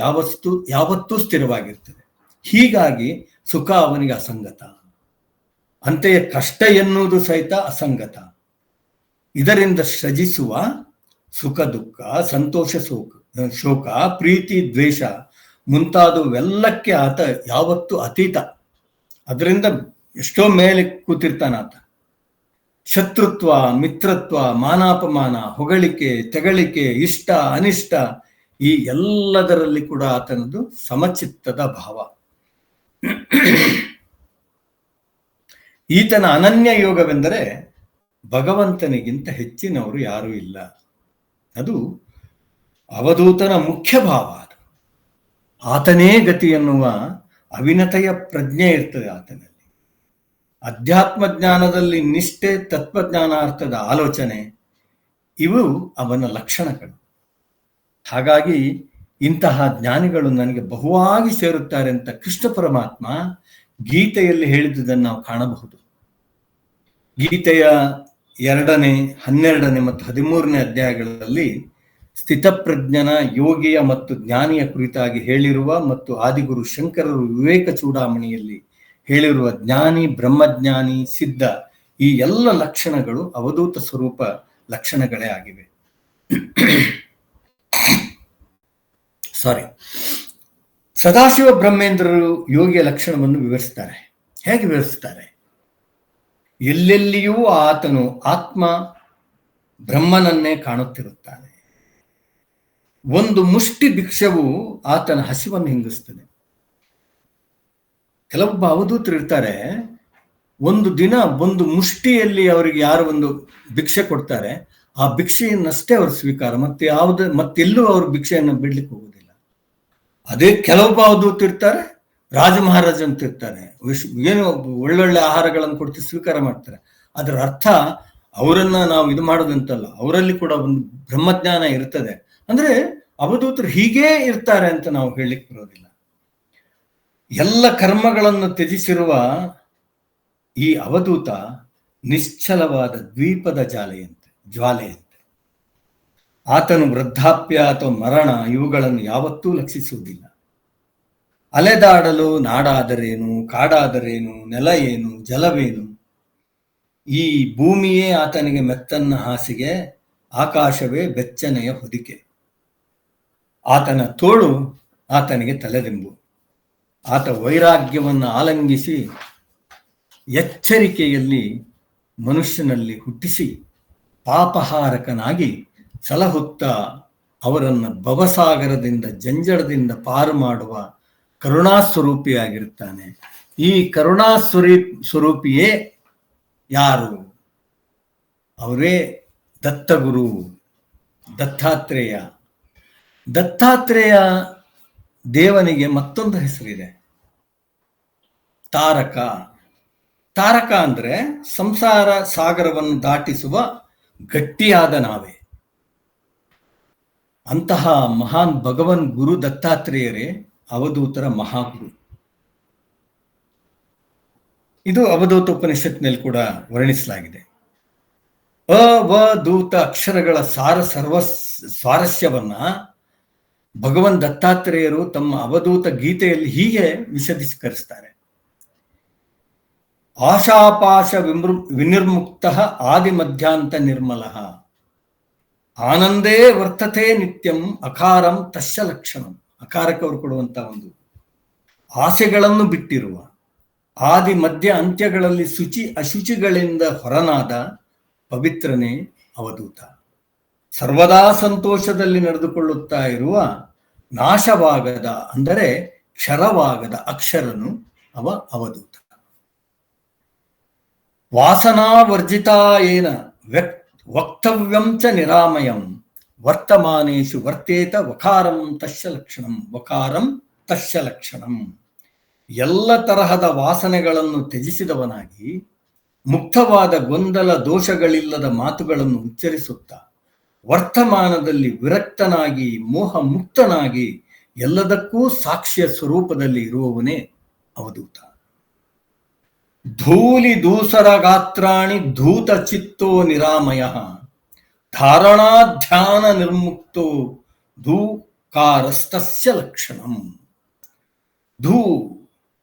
ಯಾವತ್ತೂ ಸ್ಥಿರವಾಗಿರ್ತದೆ. ಹೀಗಾಗಿ ಸುಖ ಅವನಿಗೆ ಅಸಂಗತ, ಅಂತೆಯೇ ಕಷ್ಟ ಎನ್ನುವುದು ಸಹಿತ ಅಸಂಗತ. ಇದರಿಂದ ಸೃಜಿಸುವ ಸುಖ ದುಃಖ ಸಂತೋಷ ಶೋಕ ಪ್ರೀತಿ ದ್ವೇಷ ಮುಂತಾದವೆಲ್ಲಕ್ಕೆ ಆತ ಯಾವತ್ತೂ ಅತೀತ. ಅದರಿಂದ ಎಷ್ಟೋ ಮೇಲೆ ಕೂತಿರ್ತಾನ ಆತ. ಶತ್ರುತ್ವ ಮಿತ್ರತ್ವ ಮಾನಾಪಮಾನ ಹೊಗಳಿಕೆ ತೆಗಳಿಕೆ ಇಷ್ಟ ಅನಿಷ್ಟ ಈ ಎಲ್ಲದರಲ್ಲಿ ಕೂಡ ಆತನದು ಸಮಚಿತ್ತದ ಭಾವ. ಈತನ ಅನನ್ಯ ಯೋಗವೆಂದರೆ ಭಗವಂತನಿಗಿಂತ ಹೆಚ್ಚಿನವರು ಯಾರೂ ಇಲ್ಲ. ಅದು ಅವಧೂತನ ಮುಖ್ಯ ಭಾವ. ಅದು ಆತನೇ ಗತಿ ಎನ್ನುವ ಅವಿನತೆಯ ಪ್ರಜ್ಞೆ ಇರ್ತದೆ ಆತನಲ್ಲಿ. ಅಧ್ಯಾತ್ಮ ಜ್ಞಾನದಲ್ಲಿ ನಿಷ್ಠೆ, ತತ್ವಜ್ಞಾನಾರ್ಥದ ಆಲೋಚನೆ ಇವು ಅವನ ಲಕ್ಷಣಗಳು. ಹಾಗಾಗಿ ಇಂತಹ ಜ್ಞಾನಿಗಳು ನನಗೆ ಬಹುವಾಗಿ ಸೇರುತ್ತಾರೆ ಅಂತ ಕೃಷ್ಣ ಪರಮಾತ್ಮ ಗೀತೆಯಲ್ಲಿ ಹೇಳಿದುದನ್ನು ನಾವು ಕಾಣಬಹುದು. ಗೀತೆಯ 2ನೇ 12ನೇ ಮತ್ತು 13ನೇ ಅಧ್ಯಾಯಗಳಲ್ಲಿ ಸ್ಥಿತಪ್ರಜ್ಞನ ಯೋಗಿಯ ಮತ್ತು ಜ್ಞಾನಿಯ ಕುರಿತಾಗಿ ಹೇಳಿರುವ ಮತ್ತು ಆದಿಗುರು ಶಂಕರರು ವಿವೇಕ ಚೂಡಾಮಣಿಯಲ್ಲಿ ಹೇಳಿರುವ ಜ್ಞಾನಿ ಬ್ರಹ್ಮಜ್ಞಾನಿ ಸಿದ್ಧ ಈ ಎಲ್ಲ ಲಕ್ಷಣಗಳು ಅವಧೂತ ಸ್ವರೂಪ ಲಕ್ಷಣಗಳೇ ಆಗಿವೆ. ಸದಾಶಿವ ಬ್ರಹ್ಮೇಂದ್ರರು ಯೋಗಿಯ ಲಕ್ಷಣವನ್ನು ವಿವರಿಸ್ತಾರೆ. ಹೇಗೆ ವಿವರಿಸ್ತಾರೆ? ಎಲ್ಲೆಲ್ಲಿಯೂ ಆತನು ಆತ್ಮ ಬ್ರಹ್ಮನನ್ನೇ ಕಾಣುತ್ತಿರುತ್ತಾನೆ. ಒಂದು ಮುಷ್ಟಿ ಭಿಕ್ಷವು ಆತನ ಹಸಿವನ್ನು ಹಿಂಗಿಸ್ತದೆ. ಕೆಲವೊಬ್ಬ ಅವಧೂತರು ಇರ್ತಾರೆ, ಒಂದು ದಿನ ಒಂದು ಮುಷ್ಟಿಯಲ್ಲಿ ಅವರಿಗೆ ಯಾರು ಒಂದು ಭಿಕ್ಷೆ ಕೊಡ್ತಾರೆ, ಆ ಭಿಕ್ಷೆಯನ್ನಷ್ಟೇ ಅವರು ಸ್ವೀಕಾರ, ಮತ್ತೆಲ್ಲೂ ಅವರು ಭಿಕ್ಷೆಯನ್ನು ಬಿಡ್ಲಿಕ್ಕೆ ಹೋಗುದಿಲ್ಲ. ಅದೇ ಕೆಲವೊಬ್ಬ ಅವಧೂತರು ಇರ್ತಾರೆ, ರಾಜ ಮಹಾರಾಜ ಅಂತ ಇರ್ತಾರೆ, ಏನು ಒಳ್ಳೊಳ್ಳೆ ಆಹಾರಗಳನ್ನು ಕೊಡ್ತಿ ಸ್ವೀಕಾರ ಮಾಡ್ತಾರೆ. ಅದರ ಅರ್ಥ ಅವರನ್ನ ನಾವು ಇದು ಮಾಡೋದಂತಲ್ಲ, ಅವರಲ್ಲಿ ಕೂಡ ಒಂದು ಬ್ರಹ್ಮಜ್ಞಾನ ಇರ್ತದೆ. ಅಂದ್ರೆ ಅವಧೂತರು ಹೀಗೇ ಇರ್ತಾರೆ ಅಂತ ನಾವು ಹೇಳಲಿಕ್ಕೆ ಬರೋದಿಲ್ಲ. ಎಲ್ಲ ಕರ್ಮಗಳನ್ನು ತ್ಯಜಿಸಿರುವ ಈ ಅವಧೂತ ನಿಶ್ಚಲವಾದ ದ್ವೀಪದ ಜ್ವಾಲೆಯಂತೆ. ಆತನು ವೃದ್ಧಾಪ್ಯ ಅಥವಾ ಮರಣ ಇವುಗಳನ್ನು ಯಾವತ್ತೂ ಲಕ್ಷಿಸುವುದಿಲ್ಲ. ಅಲೆದಾಡಲು ನಾಡಾದರೇನು, ಕಾಡಾದರೇನು, ನೆಲ ಏನು, ಜಲವೇನು, ಈ ಭೂಮಿಯೇ ಆತನಿಗೆ ಮೆತ್ತನ್ನ ಹಾಸಿಗೆ, ಆಕಾಶವೇ ಬೆಚ್ಚನೆಯ ಹೊದಿಕೆ. ಆತನ ತೋಳು ಆತನಿಗೆ ತಲೆದಿಂಬು. ಆತ ವೈರಾಗ್ಯವನ್ನು ಆಲಂಗಿಸಿ ಎಚ್ಚರಿಕೆಯಲ್ಲಿ ಮನುಷ್ಯನಲ್ಲಿ ಹುಟ್ಟಿಸಿ ಪಾಪಹಾರಕನಾಗಿ ಸಲಹುತ್ತಾ ಅವರನ್ನು ಭವಸಾಗರದಿಂದ ಜಂಜಡದಿಂದ ಪಾರು ಮಾಡುವ ಕರುಣಾಸ್ವರೂಪಿಯಾಗಿರುತ್ತಾನೆ. ಈ ಸ್ವರೂಪಿಯೇ ಯಾರು? ಅವರೇ ದತ್ತಗುರು ದತ್ತಾತ್ರೇಯ. ದತ್ತಾತ್ರೇಯ ದೇವನಿಗೆ ಮತ್ತೊಂದು ಹೆಸರಿದೆ, ತಾರಕ. ತಾರಕ ಅಂದ್ರೆ ಸಂಸಾರ ಸಾಗರವನ್ನು ದಾಟಿಸುವ ಗಟ್ಟಿಯಾದ ನಾವೆ. ಅಂತಹ ಮಹಾನ್ ಭಗವನ್ ಗುರು ದತ್ತಾತ್ರೇಯರೇ ಅವಧೂತರ ಮಹಾಗುರು. ಇದು ಅವಧೂತ ಉಪನಿಷತ್ನಲ್ಲಿ ಕೂಡ ವರ್ಣಿಸಲಾಗಿದೆ. ಅವಧೂತ ಅಕ್ಷರಗಳ ಸ್ವಾರಸ್ಯವನ್ನ ಭಗವನ್ ದತ್ತಾತ್ರೇಯರು ತಮ್ಮ ಅವಧೂತ ಗೀತೆಯಲ್ಲಿ ಹೀಗೆ ವಿಶದೀಕರಿಸ್ತಾರೆ. ಆಶಾಪಾಶ ವಿನಿರ್ಮುಕ್ತ ಆದಿ ಮಧ್ಯಾಂತ ನಿರ್ಮಲ ಆನಂದೇ ವರ್ತತೆ ನಿತ್ಯಂ ಅಕಾರಂ ತಸ್ಯ ಲಕ್ಷಣಂ. ಅಕಾರಕ್ಕೆ ಅವರು ಕೊಡುವಂತ ಒಂದು ಆಸೆಗಳನ್ನು ಬಿಟ್ಟಿರುವ, ಆದಿ ಮಧ್ಯ ಅಂತ್ಯಗಳಲ್ಲಿ ಶುಚಿ ಅಶುಚಿಗಳಿಂದ ಹೊರನಾದ ಪವಿತ್ರನೇ ಅವಧೂತ. ಸರ್ವದಾ ಸಂತೋಷದಲ್ಲಿ ನಡೆದುಕೊಳ್ಳುತ್ತಾ ಇರುವ ನಾಶವಾಗದ ಅಂದರೆ ಕ್ಷರವಾಗದ ಅಕ್ಷರನು ಅವಧೂತ. ವಾಸನಾವರ್ಜಿತಾಯೇನ ವಕ್ತವ್ಯಂ ಚ ನಿರಾಮಯಂ ವರ್ತಮಾನೇಶು ವರ್ತೇತ ವಕಾರಂ ತಸ್ಯ ಲಕ್ಷಣಂ. ವಕಾರಂ ತಸ್ಯ ಲಕ್ಷಣಂ. ಎಲ್ಲ ತರಹದ ವಾಸನೆಗಳನ್ನು ತ್ಯಜಿಸಿದವನಾಗಿ ಮುಕ್ತವಾದ ಗೊಂದಲ ದೋಷಗಳಿಲ್ಲದ ಮಾತುಗಳನ್ನು ಉಚ್ಚರಿಸುತ್ತಾ ವರ್ತಮಾನದಲ್ಲಿ ವಿರಕ್ತನಾಗಿ ಮೋಹ ಮುಕ್ತನಾಗಿ ಎಲ್ಲದಕ್ಕೂ ಸಾಕ್ಷ್ಯ ಸ್ವರೂಪದಲ್ಲಿ ಇರುವವನೇ ಅವಧೂತ. ಧೂಲಿ ದೂಸರ ಗಾತ್ರಾಣಿ ಧೂತ ಚಿತ್ತೋ ನಿರಾಮಯ ಧಾರಣಾಧ್ಯಾನ ನಿರ್ಮುಕ್ತೋ ಧೂಕಾರಸ್ತಸ್ಯ ಲಕ್ಷಣಂ.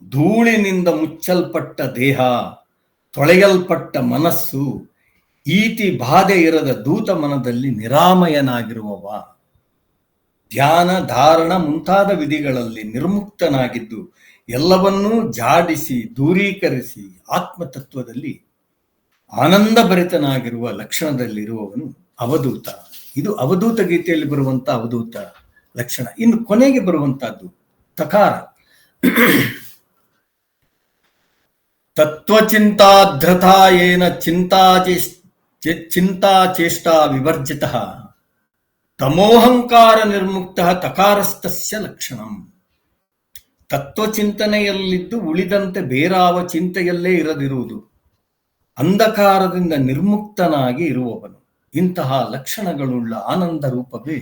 ಧೂಳಿನಿಂದ ಮುಚ್ಚಲ್ಪಟ್ಟ ದೇಹ, ತೊಳೆಯಲ್ಪಟ್ಟ ಮನಸ್ಸು, ಈತಿ ಬಾಧೆ ಇರದ ದೂತ ಮನದಲ್ಲಿ ನಿರಾಮಯನಾಗಿರುವವ, ಧ್ಯಾನ ಧಾರಣ ಮುಂತಾದ ವಿಧಿಗಳಲ್ಲಿ ನಿರ್ಮುಕ್ತನಾಗಿದ್ದು ಎಲ್ಲವನ್ನೂ ಜಾಡಿಸಿ ದೂರೀಕರಿಸಿ ಆತ್ಮತತ್ವದಲ್ಲಿ ಆನಂದಭರಿತನಾಗಿರುವ ಲಕ್ಷಣದಲ್ಲಿರುವವನು ಅವಧೂತ. ಇದು ಅವಧೂತ ಗೀತೆಯಲ್ಲಿ ಬರುವಂತ ಅವಧೂತ ಲಕ್ಷಣ. ಇನ್ನು ಕೊನೆಗೆ ಬರುವಂತಹದ್ದು ತಕಾರ. ತತ್ವಚಿಂತಾಧ್ರತಾಯೇನ ಚಿಂತಾ ಚೇಷ್ಟಾ ವಿವರ್ಜಿತ ತಮೋಹಂಕಾರ ನಿರ್ಮುಕ್ತ ತಕಾರಸ್ತಸ್ಯ ಲಕ್ಷಣಂ. ತತ್ವಚಿಂತನೆಯಲ್ಲಿದ್ದು ಉಳಿದಂತೆ ಬೇರಾವ ಚಿಂತೆಯಲ್ಲೇ ಇರದಿರುವುದು, ಅಂಧಕಾರದಿಂದ ನಿರ್ಮುಕ್ತನಾಗಿ ಇರುವವನು. ಇಂತಹ ಲಕ್ಷಣಗಳುಳ್ಳ ಆನಂದ ರೂಪವೇ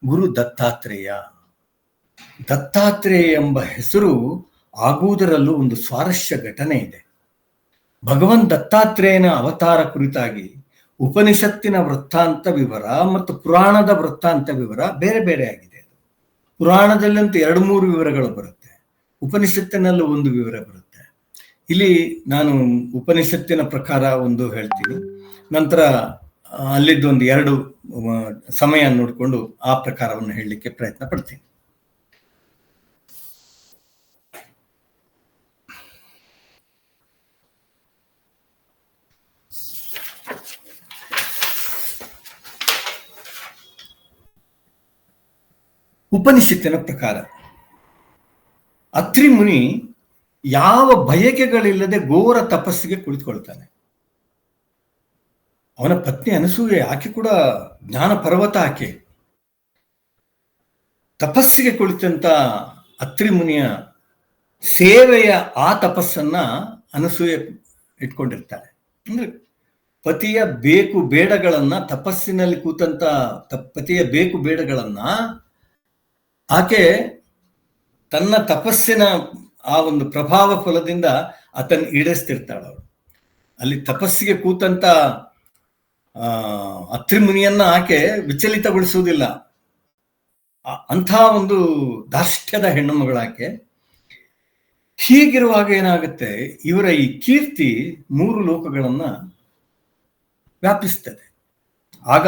ಗುರು ದತ್ತಾತ್ರೇಯ. ದತ್ತಾತ್ರೇಯ ಎಂಬ ಹೆಸರು ಆಗುವುದರಲ್ಲೂ ಒಂದು ಸ್ವಾರಸ್ಯ ಘಟನೆ ಇದೆ. ಭಗವನ್ ದತ್ತಾತ್ರೇಯನ ಅವತಾರ ಕುರಿತಾಗಿ ಉಪನಿಷತ್ತಿನ ವೃತ್ತಾಂತ ವಿವರ ಮತ್ತು ಪುರಾಣದ ವೃತ್ತಾಂತ ವಿವರ ಬೇರೆ ಬೇರೆ ಆಗಿದೆ. ಪುರಾಣದಲ್ಲಂತೂ 2-3 ವಿವರಗಳು ಬರುತ್ತೆ, ಉಪನಿಷತ್ತಿನಲ್ಲೂ ಒಂದು ವಿವರ ಬರುತ್ತೆ. ಇಲ್ಲಿ ನಾನು ಉಪನಿಷತ್ತಿನ ಪ್ರಕಾರ ಒಂದು ಹೇಳ್ತೀನಿ, ನಂತರ ಅಲ್ಲಿದ್ದೊಂದು 2 ಸಮಯ ನೋಡಿಕೊಂಡು ಆ ಪ್ರಕಾರವನ್ನು ಹೇಳಲಿಕ್ಕೆ ಪ್ರಯತ್ನ ಪಡ್ತೀನಿ. ಉಪನಿಷತ್ತಿನ ಪ್ರಕಾರ ಅತ್ರಿ ಮುನಿ ಯಾವ ಬಯಕೆಗಳಿಲ್ಲದೆ ಘೋರ ತಪಸ್ಸಿಗೆ ಕುಳಿತುಕೊಳ್ತಾನೆ. ಅವನ ಪತ್ನಿ ಅನಸೂಯೆ, ಆಕೆ ಕೂಡ ಜ್ಞಾನ ಪರ್ವತ. ಆಕೆ ತಪಸ್ಸಿಗೆ ಕುಳಿತಂತ ಅತ್ರಿ ಮುನಿಯ ಸೇವೆಯ ಆ ತಪಸ್ಸನ್ನ ಅನಸೂಯೆ ಇಟ್ಕೊಂಡಿರ್ತಾರೆ. ಅಂದ್ರೆ ಪತಿಯ ಬೇಕು ಬೇಡಗಳನ್ನ, ತಪಸ್ಸಿನಲ್ಲಿ ಕೂತಂತ ಪತಿಯ ಬೇಕು ಬೇಡಗಳನ್ನ ಆಕೆ ತನ್ನ ತಪಸ್ಸಿನ ಆ ಒಂದು ಪ್ರಭಾವ ಫಲದಿಂದ ಆತನ ಈಡೇರಿಸ್ತಿರ್ತಾಳ. ಅವಳು ಅಲ್ಲಿ ತಪಸ್ಸಿಗೆ ಕೂತಂತ ಅತ್ರಿ ಮುನಿಯನ್ನ ಆಕೆ ವಿಚಲಿತಗೊಳಿಸುವುದಿಲ್ಲ. ಅಂಥ ಒಂದು ದಾರ್ಷ್ಟ್ಯದ ಹೆಣ್ಣು ಮಗಳಾಕೆ. ಹೀಗಿರುವಾಗ ಏನಾಗುತ್ತೆ, ಇವರ ಈ ಕೀರ್ತಿ 3 ಲೋಕಗಳನ್ನ ವ್ಯಾಪಿಸ್ತದೆ. ಆಗ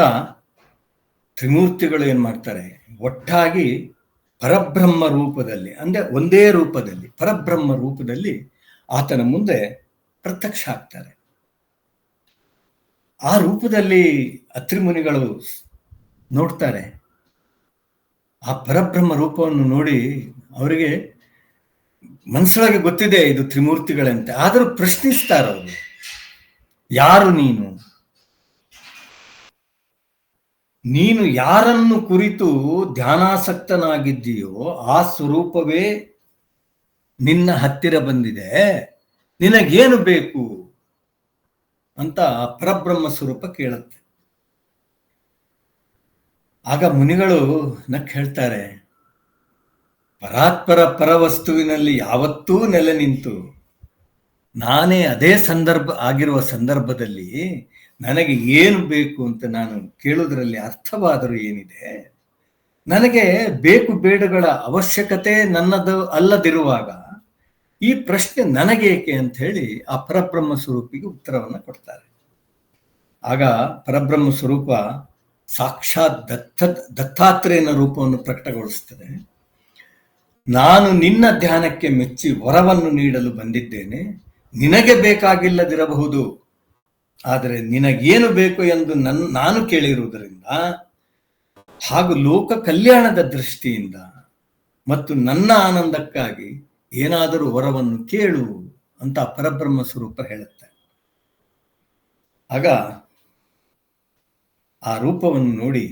ತ್ರಿಮೂರ್ತಿಗಳು ಏನ್ ಮಾಡ್ತಾರೆ, ಒಟ್ಟಾಗಿ ಪರಬ್ರಹ್ಮ ರೂಪದಲ್ಲಿ, ಅಂದ್ರೆ ಒಂದೇ ರೂಪದಲ್ಲಿ ಪರಬ್ರಹ್ಮ ರೂಪದಲ್ಲಿ ಆತನ ಮುಂದೆ ಪ್ರತ್ಯಕ್ಷ ಆಗ್ತಾರೆ. ಆ ರೂಪದಲ್ಲಿ ಅತ್ರಿ ಮುನಿಗಳು ನೋಡ್ತಾರೆ. ಆ ಪರಬ್ರಹ್ಮ ರೂಪವನ್ನು ನೋಡಿ ಅವರಿಗೆ ಮನಸ್ಸೊಳಗೆ ಗೊತ್ತಿದೆ ಇದು ತ್ರಿಮೂರ್ತಿಗಳಂತೆ, ಆದರೂ ಪ್ರಶ್ನಿಸ್ತಾರ ಅವರು. ಯಾರು ನೀನು? ನೀನು ಯಾರನ್ನು ಕುರಿತು ಧ್ಯಾನಾಸಕ್ತನಾಗಿದ್ದೀಯೋ ಆ ಸ್ವರೂಪವೇ ನಿನ್ನ ಹತ್ತಿರ ಬಂದಿದೆ, ನಿನಗೇನು ಬೇಕು ಅಂತ ಪರಬ್ರಹ್ಮ ಸ್ವರೂಪ ಕೇಳುತ್ತೆ. ಆಗ ಮುನಿಗಳು ನಕ್ ಹೇಳ್ತಾರೆ, ಪರಾತ್ಪರ ಪರವಸ್ತುವಿನಲ್ಲಿ ಯಾವತ್ತೂ ನೆಲೆ ನಿಂತು ನಾನೇ ಅದೇ ಆಗಿರುವ ಸಂದರ್ಭದಲ್ಲಿ ನನಗೆ ಏನು ಬೇಕು ಅಂತ ನಾನು ಕೇಳುವುದರಲ್ಲಿ ಅರ್ಥವಾದರೂ ಏನಿದೆ? ನನಗೆ ಬೇಕು ಬೇಡಗಳ ಅವಶ್ಯಕತೆ ನನ್ನದು ಅಲ್ಲದಿರುವಾಗ ಈ ಪ್ರಶ್ನೆ ನನಗೇಕೆ ಅಂತ ಹೇಳಿ ಆ ಪರಬ್ರಹ್ಮ ಸ್ವರೂಪಿಗೆ ಉತ್ತರವನ್ನು ಕೊಡ್ತಾರೆ. ಆಗ ಪರಬ್ರಹ್ಮ ಸ್ವರೂಪ ಸಾಕ್ಷಾತ್ ದತ್ತಾತ್ರೇಯನ ರೂಪವನ್ನು ಪ್ರಕಟಗೊಳಿಸುತ್ತದೆ. ನಾನು ನಿನ್ನ ಧ್ಯಾನಕ್ಕೆ ಮೆಚ್ಚಿ ವರವನ್ನು ನೀಡಲು ಬಂದಿದ್ದೇನೆ. ನಿನಗೆ ಬೇಕಾಗಿಲ್ಲದಿರಬಹುದು, ಆದರೆ ನಿನಗೇನು ಬೇಕು ಎಂದು ನಾನು ಕೇಳಿರುವುದರಿಂದ ಹಾಗೂ ಲೋಕ ಕಲ್ಯಾಣದ ದೃಷ್ಟಿಯಿಂದ ಮತ್ತು ನನ್ನ ಆನಂದಕ್ಕಾಗಿ ಏನಾದರೂ ವರವನ್ನು ಕೇಳು ಅಂತ ಪರಬ್ರಹ್ಮ ಸ್ವರೂಪ ಹೇಳುತ್ತೆ. ಆಗ ಆ ರೂಪವನ್ನು ನೋಡಿ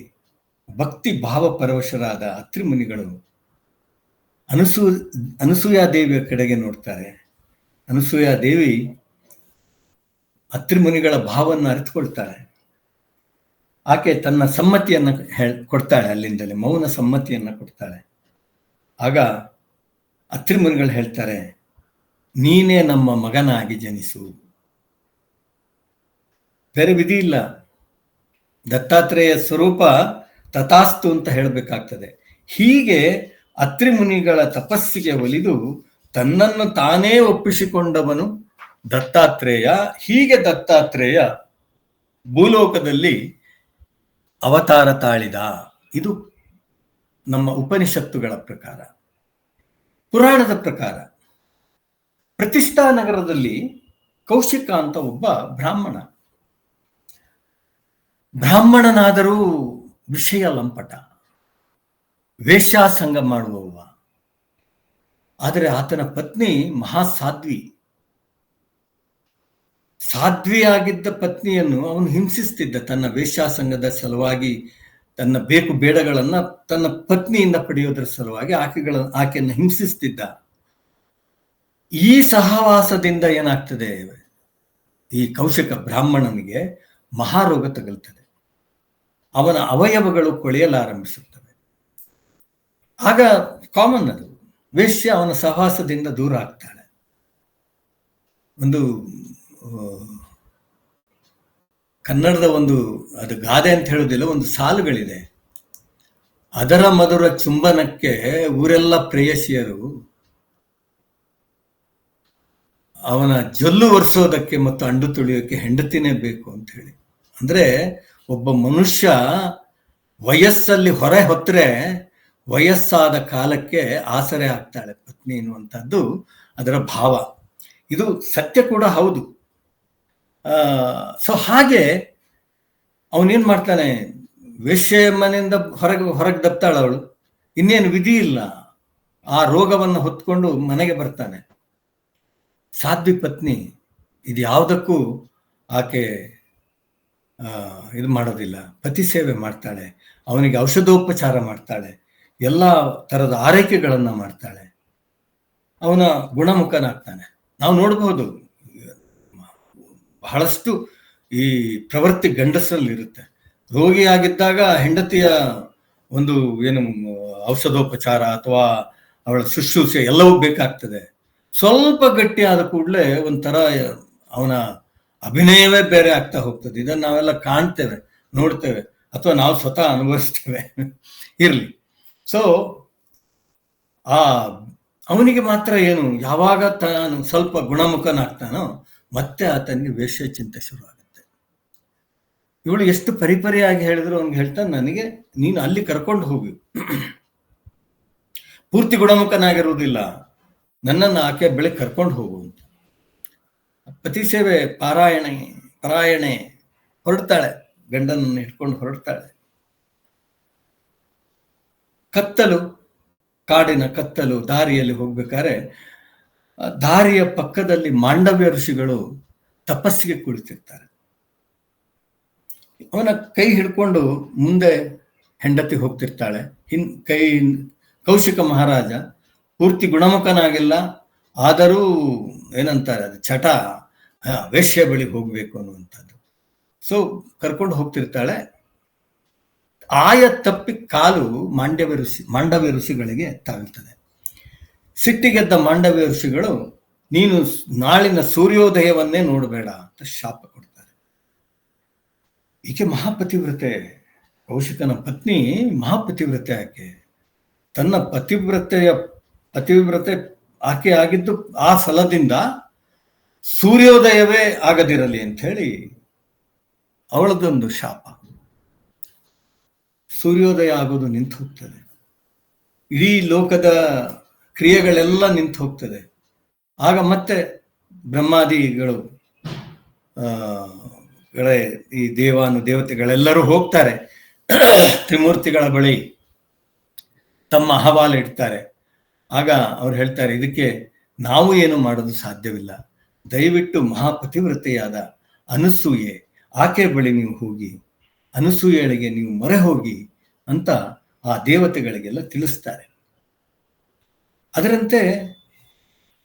ಭಕ್ತಿ ಭಾವ ಪರವಶರಾದ ಅತ್ರಿ ಮುನಿಗಳು ಅನಸೂಯಾದೇವಿಯ ಕಡೆಗೆ ನೋಡ್ತಾರೆ. ಅನಸೂಯಾದೇವಿ ಅತ್ರಿ ಮುನಿಗಳ ಭಾವವನ್ನು ಅರಿತುಕೊಳ್ತಾಳೆ. ಆಕೆ ತನ್ನ ಸಮ್ಮತಿಯನ್ನು ಕೊಡ್ತಾಳೆ, ಅಲ್ಲಿಂದಲೇ ಮೌನ ಸಮ್ಮತಿಯನ್ನು ಕೊಡ್ತಾಳೆ. ಆಗ ಅತ್ರಿ ಮುನಿಗಳು ಹೇಳ್ತಾರೆ, ನೀನೇ ನಮ್ಮ ಮಗನಾಗಿ ಜನಿಸು. ಬೇರೆ ವಿಧಿ ಇಲ್ಲ, ದತ್ತಾತ್ರೇಯ ಸ್ವರೂಪ ತಥಾಸ್ತು ಅಂತ ಹೇಳಬೇಕಾಗ್ತದೆ. ಹೀಗೆ ಅತ್ರಿ ಮುನಿಗಳ ತಪಸ್ಸಿಗೆ ಒಲಿದು ತನ್ನನ್ನು ತಾನೇ ಒಪ್ಪಿಸಿಕೊಂಡವನು ದತ್ತಾತ್ರೇಯ. ಹೀಗೆ ದತ್ತಾತ್ರೇಯ ಭೂಲೋಕದಲ್ಲಿ ಅವತಾರ ತಾಳಿದ. ಇದು ನಮ್ಮ ಉಪನಿಷತ್ತುಗಳ ಪ್ರಕಾರ. ಪುರಾಣದ ಪ್ರಕಾರ ಪ್ರತಿಷ್ಠಾ ನಗರದಲ್ಲಿ ಕೌಶಿಕ ಅಂತ ಒಬ್ಬ ಬ್ರಾಹ್ಮಣನಾದರೂ ವಿಷಯ ಲಂಪಟ, ವೇಶ್ಯಾಸಂಗ ಮಾಡುವವ. ಆದರೆ ಆತನ ಪತ್ನಿ ಸಾಧ್ವಿಯಾಗಿದ್ದ ಪತ್ನಿಯನ್ನು ಅವನು ಹಿಂಸಿಸ್ತಿದ್ದ. ತನ್ನ ವೇಶ್ಯಾಸಂಗದ ಸಲುವಾಗಿ ತನ್ನ ಬೇಕು ಬೇಡಗಳನ್ನ ತನ್ನ ಪತ್ನಿಯಿಂದ ಪಡೆಯೋದ್ರ ಸಲುವಾಗಿ ಆಕೆಯನ್ನು ಹಿಂಸಿಸ್ತಿದ್ದ. ಈ ಸಹವಾಸದಿಂದ ಏನಾಗ್ತದೆ, ಈ ಕೌಶಿಕ ಬ್ರಾಹ್ಮಣನಿಗೆ ಮಹಾರೋಗ ತಗುಲ್ತದೆ. ಅವನ ಅವಯವಗಳು ಕೊಳೆಯಲಾರಂಭಿಸುತ್ತವೆ. ಆಗ ಕಾಮನ್ ಅದು, ವೇಶ್ಯ ಅವನ ಸಹವಾಸದಿಂದ ದೂರ ಆಗ್ತಾಳೆ. ಒಂದು ಕನ್ನಡದ ಅದು ಗಾದೆ ಅಂತ ಹೇಳೋದಿಲ್ಲ, ಒಂದು ಸಾಲುಗಳಿದೆ. ಅದರ ಮಧುರ ಚುಂಬನಕ್ಕೆ ಊರೆಲ್ಲ ಪ್ರೇಯಸಿಯರು, ಅವನ ಜೊಲ್ಲು ಒರೆಸೋದಕ್ಕೆ ಮತ್ತು ಅಂಡು ತುಳಿಯೋಕೆ ಹೆಂಡತಿನೇ ಬೇಕು ಅಂತ ಹೇಳಿ. ಅಂದ್ರೆ ಒಬ್ಬ ಮನುಷ್ಯ ವಯಸ್ಸಲ್ಲಿ ಹೊರೆ ಹೊತ್ತರೆ ವಯಸ್ಸಾದ ಕಾಲಕ್ಕೆ ಆಸರೆ ಆಗ್ತಾಳೆ ಪತ್ನಿ ಎನ್ನುವಂಥದ್ದು ಅದರ ಭಾವ. ಇದು ಸತ್ಯ ಕೂಡ ಹೌದು. ಸೊ ಹಾಗೆ ಅವನೇನ್ ಮಾಡ್ತಾನೆ, ವೇಶ್ಯೆ ಮನೆಯಿಂದ ಹೊರಗೆ ದಪ್ತಾಳ ಅವಳು, ಇನ್ನೇನು ವಿಧಿ ಇಲ್ಲ, ಆ ರೋಗವನ್ನು ಹೊತ್ಕೊಂಡು ಮನೆಗೆ ಬರ್ತಾನೆ. ಸಾಧ್ವಿ ಪತ್ನಿ ಇದು ಯಾವುದಕ್ಕೂ ಆಕೆ ಇದು ಮಾಡೋದಿಲ್ಲ, ಪತಿ ಸೇವೆ ಮಾಡ್ತಾಳೆ, ಅವನಿಗೆ ಔಷಧೋಪಚಾರ ಮಾಡ್ತಾಳೆ, ಎಲ್ಲ ತರದ ಆರೈಕೆಗಳನ್ನ ಮಾಡ್ತಾಳೆ, ಅವನ ಗುಣಮುಖನಾಗ್ತಾನೆ. ನಾವು ನೋಡಬಹುದು ಬಹಳಷ್ಟು ಈ ಪ್ರವೃತ್ತಿ ಗಂಡಸರಲ್ಲಿ ಇರುತ್ತೆ. ರೋಗಿಯಾಗಿದ್ದಾಗ ಹೆಂಡತಿಯ ಒಂದು ಔಷಧೋಪಚಾರ ಅಥವಾ ಅವಳ ಶುಶ್ರೂಷೆ ಎಲ್ಲವೂ ಬೇಕಾಗ್ತದೆ. ಸ್ವಲ್ಪ ಗಟ್ಟಿ ಆದ ಕೂಡಲೇ ಒಂಥರ ಅವನ ಅಭಿನಯವೇ ಬೇರೆ ಆಗ್ತಾ ಹೋಗ್ತದೆ. ಇದನ್ನು ನಾವೆಲ್ಲ ಕಾಣ್ತೇವೆ, ನೋಡ್ತೇವೆ, ಅಥವಾ ನಾವು ಸ್ವತಃ ಅನುಭವಿಸ್ತೇವೆ. ಇರ್ಲಿ. ಸೊ ಅವನಿಗೆ ಮಾತ್ರ ಯಾವಾಗ ತಾನು ಸ್ವಲ್ಪ ಗುಣಮುಖನಾಗ್ತಾನೋ ಮತ್ತೆ ಆತನಿಗೆ ವೇಶ್ಯ ಚಿಂತೆ ಶುರು ಆಗುತ್ತೆ. ಇವಳು ಎಷ್ಟು ಪರಿಪರಿಯಾಗಿ ಹೇಳಿದ್ರು ಅವ್ನಿಗೆ ಹೇಳ್ತಾನೆ, ನನಗೆ ನೀನು ಅಲ್ಲಿ ಕರ್ಕೊಂಡು ಹೋಗಿ, ಪೂರ್ತಿ ಗುಣಮುಖನಾಗಿರುವುದಿಲ್ಲ, ನನ್ನನ್ನು ಆಕೆ ಬೆಳಗ್ಗೆ ಕರ್ಕೊಂಡು ಹೋಗು ಅಂತ. ಪತಿ ಸೇವೆ ಪಾರಾಯಣೆ ಹೊರಡ್ತಾಳೆ, ಗಂಡನನ್ನು ಇಟ್ಕೊಂಡು ಹೊರಡ್ತಾಳೆ. ಕತ್ತಲು, ಕಾಡಿನ ಕತ್ತಲು, ದಾರಿಯಲ್ಲಿ ಹೋಗ್ಬೇಕಾದ್ರೆ ದಾರಿಯ ಪಕ್ಕದಲ್ಲಿ ಮಾಂಡವ್ಯ ಋಷಿಗಳು ತಪಸ್ಸಿಗೆ ಕುಳಿತಿರ್ತಾರೆ. ಅವನ ಕೈ ಹಿಡ್ಕೊಂಡು ಮುಂದೆ ಹೆಂಡತಿ ಹೋಗ್ತಿರ್ತಾಳೆ. ಕೌಶಿಕ ಮಹಾರಾಜ ಪೂರ್ತಿ ಗುಣಮುಖನಾಗಿಲ್ಲ, ಆದರೂ ಏನಂತಾರೆ ಅದು ಚಟ, ವೇಶ್ಯ ಬಳಿ ಹೋಗ್ಬೇಕು ಅನ್ನುವಂಥದ್ದು. ಸೊ ಕರ್ಕೊಂಡು ಹೋಗ್ತಿರ್ತಾಳೆ. ಆಯ ತಪ್ಪಿ ಕಾಲು ಮಾಂಡವ್ಯ ಋಷಿಗಳಿಗೆ ತಾಗುತ್ತದೆ. ಸಿಟ್ಟಿಗೆದ್ದ ಮಾಂಡವ್ಯ ಋಷಿಗಳು, ನೀನು ನಾಳಿನ ಸೂರ್ಯೋದಯವನ್ನೇ ನೋಡಬೇಡ ಅಂತ ಶಾಪ ಕೊಡ್ತಾರೆ. ಈಕೆ ಮಹಾಪತಿವ್ರತೆ, ಕೌಶಿಕನ ಪತ್ನಿ ಮಹಾಪತಿವ್ರತೆ. ಆಕೆ ತನ್ನ ಪತಿವ್ರತೆ ಆಕೆ ಆಗಿದ್ದು ಆ ಫಲದಿಂದ ಸೂರ್ಯೋದಯವೇ ಆಗದಿರಲಿ ಅಂತ ಹೇಳಿ ಅವಳದೊಂದು ಶಾಪ. ಸೂರ್ಯೋದಯ ಆಗೋದು ನಿಂತು ಹೋಗ್ತದೆ, ಇಡೀ ಲೋಕದ ಕ್ರಿಯೆಗಳೆಲ್ಲ ನಿಂತು ಹೋಗ್ತದೆ. ಆಗ ಮತ್ತೆ ಬ್ರಹ್ಮಾದಿಗಳು, ಈ ದೇವತೆಗಳೆಲ್ಲರೂ ಹೋಗ್ತಾರೆ ತ್ರಿಮೂರ್ತಿಗಳ ಬಳಿ, ತಮ್ಮ ಅಹವಾಲು ಇಡ್ತಾರೆ. ಆಗ ಅವ್ರು ಹೇಳ್ತಾರೆ, ಇದಕ್ಕೆ ನಾವು ಏನು ಮಾಡೋದು ಸಾಧ್ಯವಿಲ್ಲ, ದಯವಿಟ್ಟು ಮಹಾಪತಿವ್ರತೆಯಾದ ಅನಸೂಯೆ, ಆಕೆ ಬಳಿ ನೀವು ಹೋಗಿ, ಅನಸೂಯೆಗಳಿಗೆ ನೀವು ಮೊರೆ ಹೋಗಿ ಅಂತ ಆ ದೇವತೆಗಳಿಗೆಲ್ಲ ತಿಳಿಸ್ತಾರೆ. ಅದರಂತೆ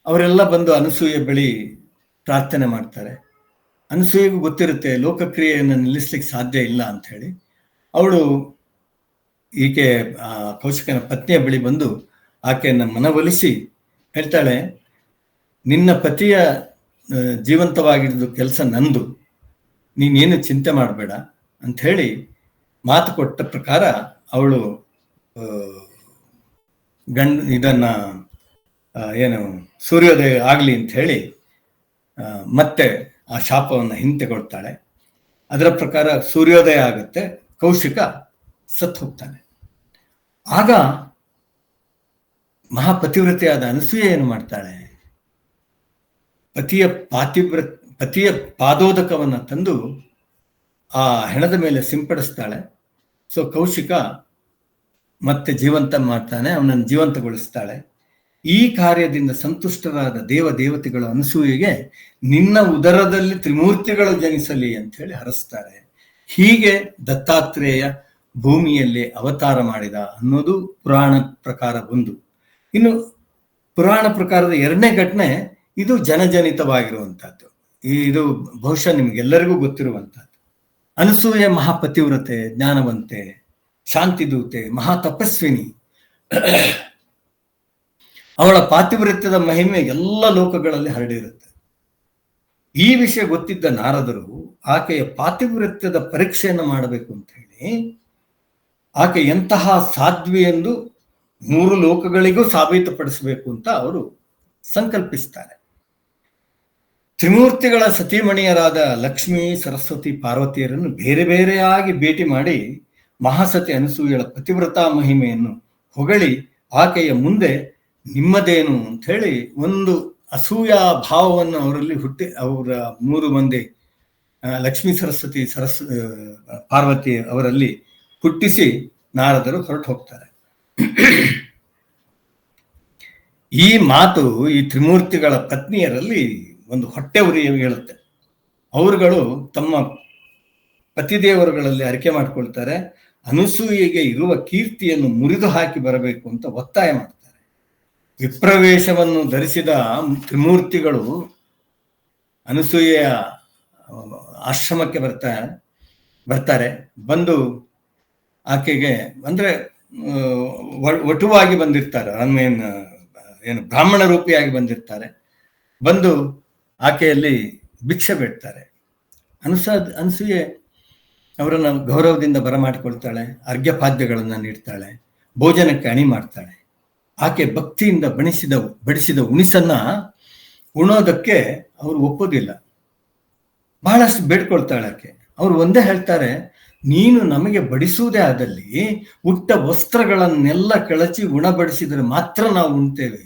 ಅವರೆಲ್ಲ ಬಂದು ಅನಸೂಯೆ ಬಳಿ ಪ್ರಾರ್ಥನೆ ಮಾಡ್ತಾರೆ. ಅನಸೂಯೆಗೂ ಗೊತ್ತಿರುತ್ತೆ ಲೋಕಕ್ರಿಯೆಯನ್ನು ನಿಲ್ಲಿಸ್ಲಿಕ್ಕೆ ಸಾಧ್ಯ ಇಲ್ಲ ಅಂತ ಹೇಳಿ. ಅವಳು ಈಕೆ ಕೌಶಿಕನ ಪತ್ನಿಯ ಬಳಿ ಬಂದು ಆಕೆಯನ್ನು ಮನವೊಲಿಸಿ ಹೇಳ್ತಾಳೆ, ನಿನ್ನ ಪತಿಯ ಜೀವಂತವಾಗಿರೋದು ಕೆಲಸ ನಂದು, ನೀನೇನು ಚಿಂತೆ ಮಾಡಬೇಡ ಅಂತ ಹೇಳಿ ಮಾತು ಕೊಟ್ಟ ಪ್ರಕಾರ ಅವಳು ಇದನ್ನ ಏನು ಸೂರ್ಯೋದಯ ಆಗಲಿ ಅಂತ ಹೇಳಿ ಮತ್ತೆ ಆ ಶಾಪವನ್ನು ಹಿಂತೆಕೊಳ್ತಾಳೆ. ಅದರ ಪ್ರಕಾರ ಸೂರ್ಯೋದಯ ಆಗುತ್ತೆ, ಕೌಶಿಕ ಸತ್ತು ಹೋಗ್ತಾನೆ. ಆಗ ಮಹಾಪತಿವ್ರತೆಯಾದ ಅನಸೂಯೆ ಏನು ಮಾಡ್ತಾಳೆ, ಪತಿಯ ಪಾದೋದಕವನ್ನು ತಂದು ಆ ಹೆಣದ ಮೇಲೆ ಸಿಂಪಡಿಸ್ತಾಳೆ. ಸೊ ಕೌಶಿಕ ಮತ್ತೆ ಜೀವಂತ ಮಾಡ್ತಾನೆ, ಅವನನ್ನು ಜೀವಂತಗೊಳಿಸ್ತಾಳೆ. ಈ ಕಾರ್ಯದಿಂದ ಸಂತುಷ್ಟರಾದ ದೇವತೆಗಳು ಅನಸೂಯೆಗೆ ನಿನ್ನ ಉದರದಲ್ಲಿ ತ್ರಿಮೂರ್ತಿಗಳು ಜನಿಸಲಿ ಅಂತ ಹೇಳಿ ಹರಸ್ತಾರೆ. ಹೀಗೆ ದತ್ತಾತ್ರೇಯ ಭೂಮಿಯಲ್ಲಿ ಅವತಾರ ಮಾಡಿದ ಅನ್ನೋದು ಪುರಾಣ ಪ್ರಕಾರ ಒಂದು. ಇನ್ನು ಪುರಾಣ ಪ್ರಕಾರದ ಎರಡನೇ ಘಟನೆ ಇದು ಜನಜನಿತವಾಗಿರುವಂತಹದ್ದು. ಇದು ಬಹುಶಃ ನಿಮ್ಗೆಲ್ಲರಿಗೂ ಗೊತ್ತಿರುವಂತಹದ್ದು. ಅನಸೂಯೆ ಮಹಾಪತಿವ್ರತೆ, ಜ್ಞಾನವಂತೆ, ಶಾಂತಿದೂತೆ, ಮಹಾ ತಪಸ್ವಿನಿ. ಅವಳ ಪಾತಿವ್ರತ್ಯದ ಮಹಿಮೆ ಎಲ್ಲ ಲೋಕಗಳಲ್ಲಿ ಹರಡಿರುತ್ತೆ. ಈ ವಿಷಯ ಗೊತ್ತಿದ್ದ ನಾರದರು ಆಕೆಯ ಪಾತಿವ್ರತ್ಯದ ಪರೀಕ್ಷೆಯನ್ನು ಮಾಡಬೇಕು ಅಂತ ಹೇಳಿ ಆಕೆ ಎಂತಹ ಸಾಧ್ವಿ ಎಂದು 3 ಲೋಕಗಳಿಗೂ ಸಾಬೀತುಪಡಿಸಬೇಕು ಅಂತ ಅವರು ಸಂಕಲ್ಪಿಸ್ತಾರೆ. ತ್ರಿಮೂರ್ತಿಗಳ ಸತೀಮಣಿಯರಾದ ಲಕ್ಷ್ಮೀ, ಸರಸ್ವತಿ, ಪಾರ್ವತಿಯರನ್ನು ಬೇರೆ ಬೇರೆಯಾಗಿ ಭೇಟಿ ಮಾಡಿ ಮಹಾಸತಿ ಅನಸೂಯಳ ಪತಿವ್ರತಾ ಮಹಿಮೆಯನ್ನು ಹೊಗಳಿ ಆಕೆಯ ಮುಂದೆ ನಿಮ್ಮದೇನು ಅಂತ ಹೇಳಿ ಒಂದು ಅಸೂಯ ಭಾವವನ್ನು ಅವರಲ್ಲಿ ಅವರ 3 ಮಂದಿ ಲಕ್ಷ್ಮೀ, ಸರಸ್ವತಿ, ಪಾರ್ವತಿ ಅವರಲ್ಲಿ ಹುಟ್ಟಿಸಿ ನಾರದರು ಹೊರಟು ಹೋಗ್ತಾರೆ. ಈ ಮಾತು ಈ ತ್ರಿಮೂರ್ತಿಗಳ ಪತ್ನಿಯರಲ್ಲಿ ಒಂದು ಹೊಟ್ಟೆ ಉರಿ ಹೇಳುತ್ತೆ. ಅವರುಗಳು ತಮ್ಮ ಪತಿದೇವರುಗಳಲ್ಲಿ ಅರಿಕೆ ಮಾಡಿಕೊಳ್ತಾರೆ, ಅನಸೂಯೆಗೆ ಇರುವ ಕೀರ್ತಿಯನ್ನು ಮುರಿದು ಹಾಕಿ ಬರಬೇಕು ಅಂತ ಒತ್ತಾಯ ಮಾಡ್ತಾರೆ. ವಿಪ್ರವೇಶವನ್ನು ಧರಿಸಿದ ತ್ರಿಮೂರ್ತಿಗಳು ಅನಸೂಯೆಯ ಆಶ್ರಮಕ್ಕೆ ಬರ್ತಾರೆ. ಬಂದು ಆಕೆಗೆ ಅಂದ್ರೆ ವಟುವಾಗಿ ಬಂದಿರ್ತಾರೆ, ಏನು ಬ್ರಾಹ್ಮಣ ರೂಪಿಯಾಗಿ ಬಂದಿರ್ತಾರೆ. ಬಂದು ಆಕೆಯಲ್ಲಿ ಭಿಕ್ಷೆ ಬೇಡ್ತಾರೆ. ಅನಸೂಯೆ ಅವರನ್ನು ಗೌರವದಿಂದ ಬರಮಾಡಿಕೊಳ್ತಾಳೆ, ಅರ್ಘ್ಯಪಾದ್ಯಗಳನ್ನು ನೀಡ್ತಾಳೆ, ಭೋಜನಕ್ಕೆ ಅಣಿ ಮಾಡ್ತಾಳೆ. ಆಕೆ ಭಕ್ತಿಯಿಂದ ಬಡಿಸಿದ ಉಣಿಸನ್ನ ಉಣೋದಕ್ಕೆ ಅವರು ಒಪ್ಪೋದಿಲ್ಲ, ಬಹಳಷ್ಟು ಬೇಡ್ಕೊಳ್ತಾಳೆ ಆಕೆ. ಅವರು ಒಂದೇ ಹೇಳ್ತಾರೆ, ನೀನು ನಮಗೆ ಬಡಿಸುವುದೇ ಆದಲ್ಲಿ ಉಟ್ಟ ವಸ್ತ್ರಗಳನ್ನೆಲ್ಲ ಕಳಚಿ ಉಣಬಡಿಸಿದರೆ ಮಾತ್ರ ನಾವು ಉಣ್ತೇವೆ.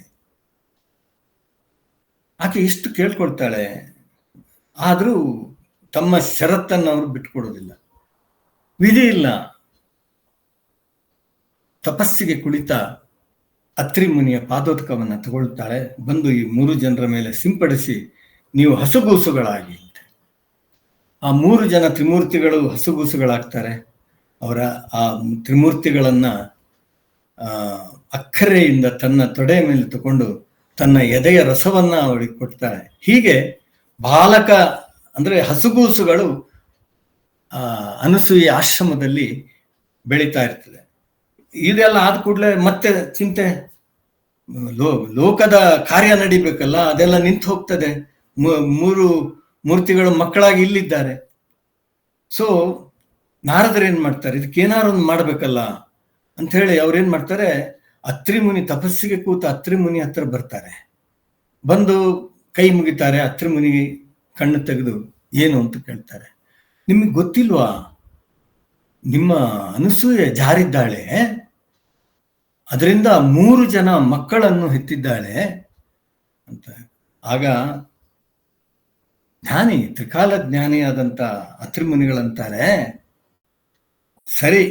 ಆಕೆ ಇಷ್ಟು ಕೇಳ್ಕೊಳ್ತಾಳೆ. ಆದ್ರೂ ತಮ್ಮ ಷರತ್ತನ್ನು ಅವರು ಬಿಟ್ಕೊಡೋದಿಲ್ಲ. ವಿಧಿ ಇಲ್ಲ. ತಪಸ್ಸಿಗೆ ಕುಳಿತ ಅತ್ರಿ ಮುನಿಯ ಪಾದೋದಕವನ್ನು ತಗೊಳ್ತಾಳೆ, ಬಂದು ಈ 3 ಜನರ ಮೇಲೆ ಸಿಂಪಡಿಸಿ ನೀವು ಹಸುಗೂಸುಗಳಾಗಿ. ಆ 3 ಜನ ತ್ರಿಮೂರ್ತಿಗಳು ಹಸುಗೂಸುಗಳಾಗ್ತಾರೆ. ಅವರ ಆ ತ್ರಿಮೂರ್ತಿಗಳನ್ನ ಅಕ್ಕರೆಯಿಂದ ತನ್ನ ತೊಡೆಯ ಮೇಲೆ ತಗೊಂಡು ತನ್ನ ಎದೆಯ ರಸವನ್ನ ಅವಳಿಗೆ ಕೊಡ್ತಾಳೆ. ಹೀಗೆ ಬಾಲಕ ಅಂದ್ರೆ ಹಸುಗೂಸುಗಳು ಅನಸೂಯ ಆಶ್ರಮದಲ್ಲಿ ಬೆಳೀತಾ ಇರ್ತದೆ. ಇದೆಲ್ಲ ಆದ ಕೂಡಲೇ ಮತ್ತೆ ಚಿಂತೆ, ಲೋಕದ ಕಾರ್ಯ ನಡಿಬೇಕಲ್ಲ, ಅದೆಲ್ಲ ನಿಂತು ಹೋಗ್ತದೆ. 3 ಮೂರ್ತಿಗಳು ಮಕ್ಕಳಾಗಿ ಇಲ್ಲಿದ್ದಾರೆ. ಸೊ ನಾರದರು ಏನ್ ಮಾಡ್ತಾರೆ, ಇದಕ್ಕೇನಾರು ಒಂದು ಮಾಡ್ಬೇಕಲ್ಲ ಅಂತ ಹೇಳಿ ಅವ್ರೇನ್ ಮಾಡ್ತಾರೆ, ಅತ್ರಿ ಮುನಿ ತಪಸ್ಸಿಗೆ ಕೂತ ಅತ್ರಿ ಮುನಿ ಹತ್ರ ಬರ್ತಾರೆ. ಬಂದು ಕೈ ಮುಗಿತಾರೆ. ಅತ್ರಿ ಮುನಿ ಕಣ್ಣು ತೆಗೆದು ಏನು ಅಂತ ಕೇಳ್ತಾರೆ. ನಿಮಗೆ ಗೊತ್ತಿಲ್ವಾ, ನಿಮ್ಮ ಅನಸೂಯೆ ಜಾರಿದ್ದಾಳೆ, ಅದರಿಂದ 3 ಜನ ಮಕ್ಕಳನ್ನು ಹೆತ್ತಿದ್ದಾಳೆ ಅಂತ. ಆಗ ಜ್ಞಾನಿ, ತ್ರಿಕಾಲ ಜ್ಞಾನಿಯಾದಂಥ ಅತ್ರಿ ಮುನಿಗಳಂತಾರೆ, ಸರಿ,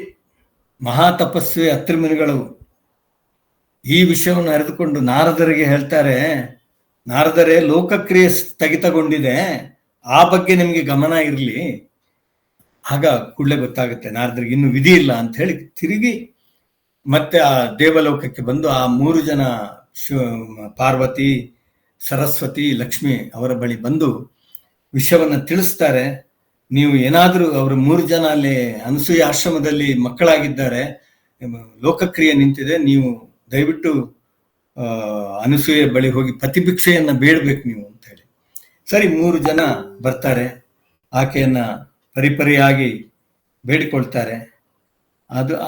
ಮಹಾ ತಪಸ್ವಿ ಅತ್ರಿ ಮುನಿಗಳು ಈ ವಿಷಯವನ್ನು ಅರಿದುಕೊಂಡು ನಾರದರಿಗೆ ಹೇಳ್ತಾರೆ, ನಾರದರೇ, ಲೋಕಕ್ರಿಯೆ ಸ್ಥಗಿತಗೊಂಡಿದೆ, ಆ ಬಗ್ಗೆ ನಿಮಗೆ ಗಮನ ಇರಲಿ. ಆಗ ಕೂಡಲೇ ಗೊತ್ತಾಗುತ್ತೆ ನಾರದರಿಗೆ ಇನ್ನು ವಿಧಿ ಇಲ್ಲ ಅಂತ ಹೇಳಿ ತಿರುಗಿ ಮತ್ತೆ ಆ ದೇವಲೋಕಕ್ಕೆ ಬಂದು ಆ 3 ಜನ ಪಾರ್ವತಿ, ಸರಸ್ವತಿ, ಲಕ್ಷ್ಮಿ ಅವರ ಬಳಿ ಬಂದು ವಿಷಯವನ್ನ ತಿಳಿಸ್ತಾರೆ. ನೀವು ಏನಾದರೂ ಅವರು 3 ಜನ ಅಲ್ಲಿ ಅನಸೂಯ ಆಶ್ರಮದಲ್ಲಿ ಮಕ್ಕಳಾಗಿದ್ದಾರೆ, ಲೋಕಕ್ರಿಯೆ ನಿಂತಿದೆ, ನೀವು ದಯವಿಟ್ಟು ಅನಸೂಯ ಬಳಿ ಹೋಗಿ ಪತಿಭಿಕ್ಷೆಯನ್ನ ಬೇಡಬೇಕು ನೀವು ಅಂತ ಹೇಳಿ. ಸರಿ, 3 ಜನ ಬರ್ತಾರೆ, ಆಕೆಯನ್ನ ಪರಿಪರಿಯಾಗಿ ಬೇಡಿಕೊಳ್ತಾರೆ.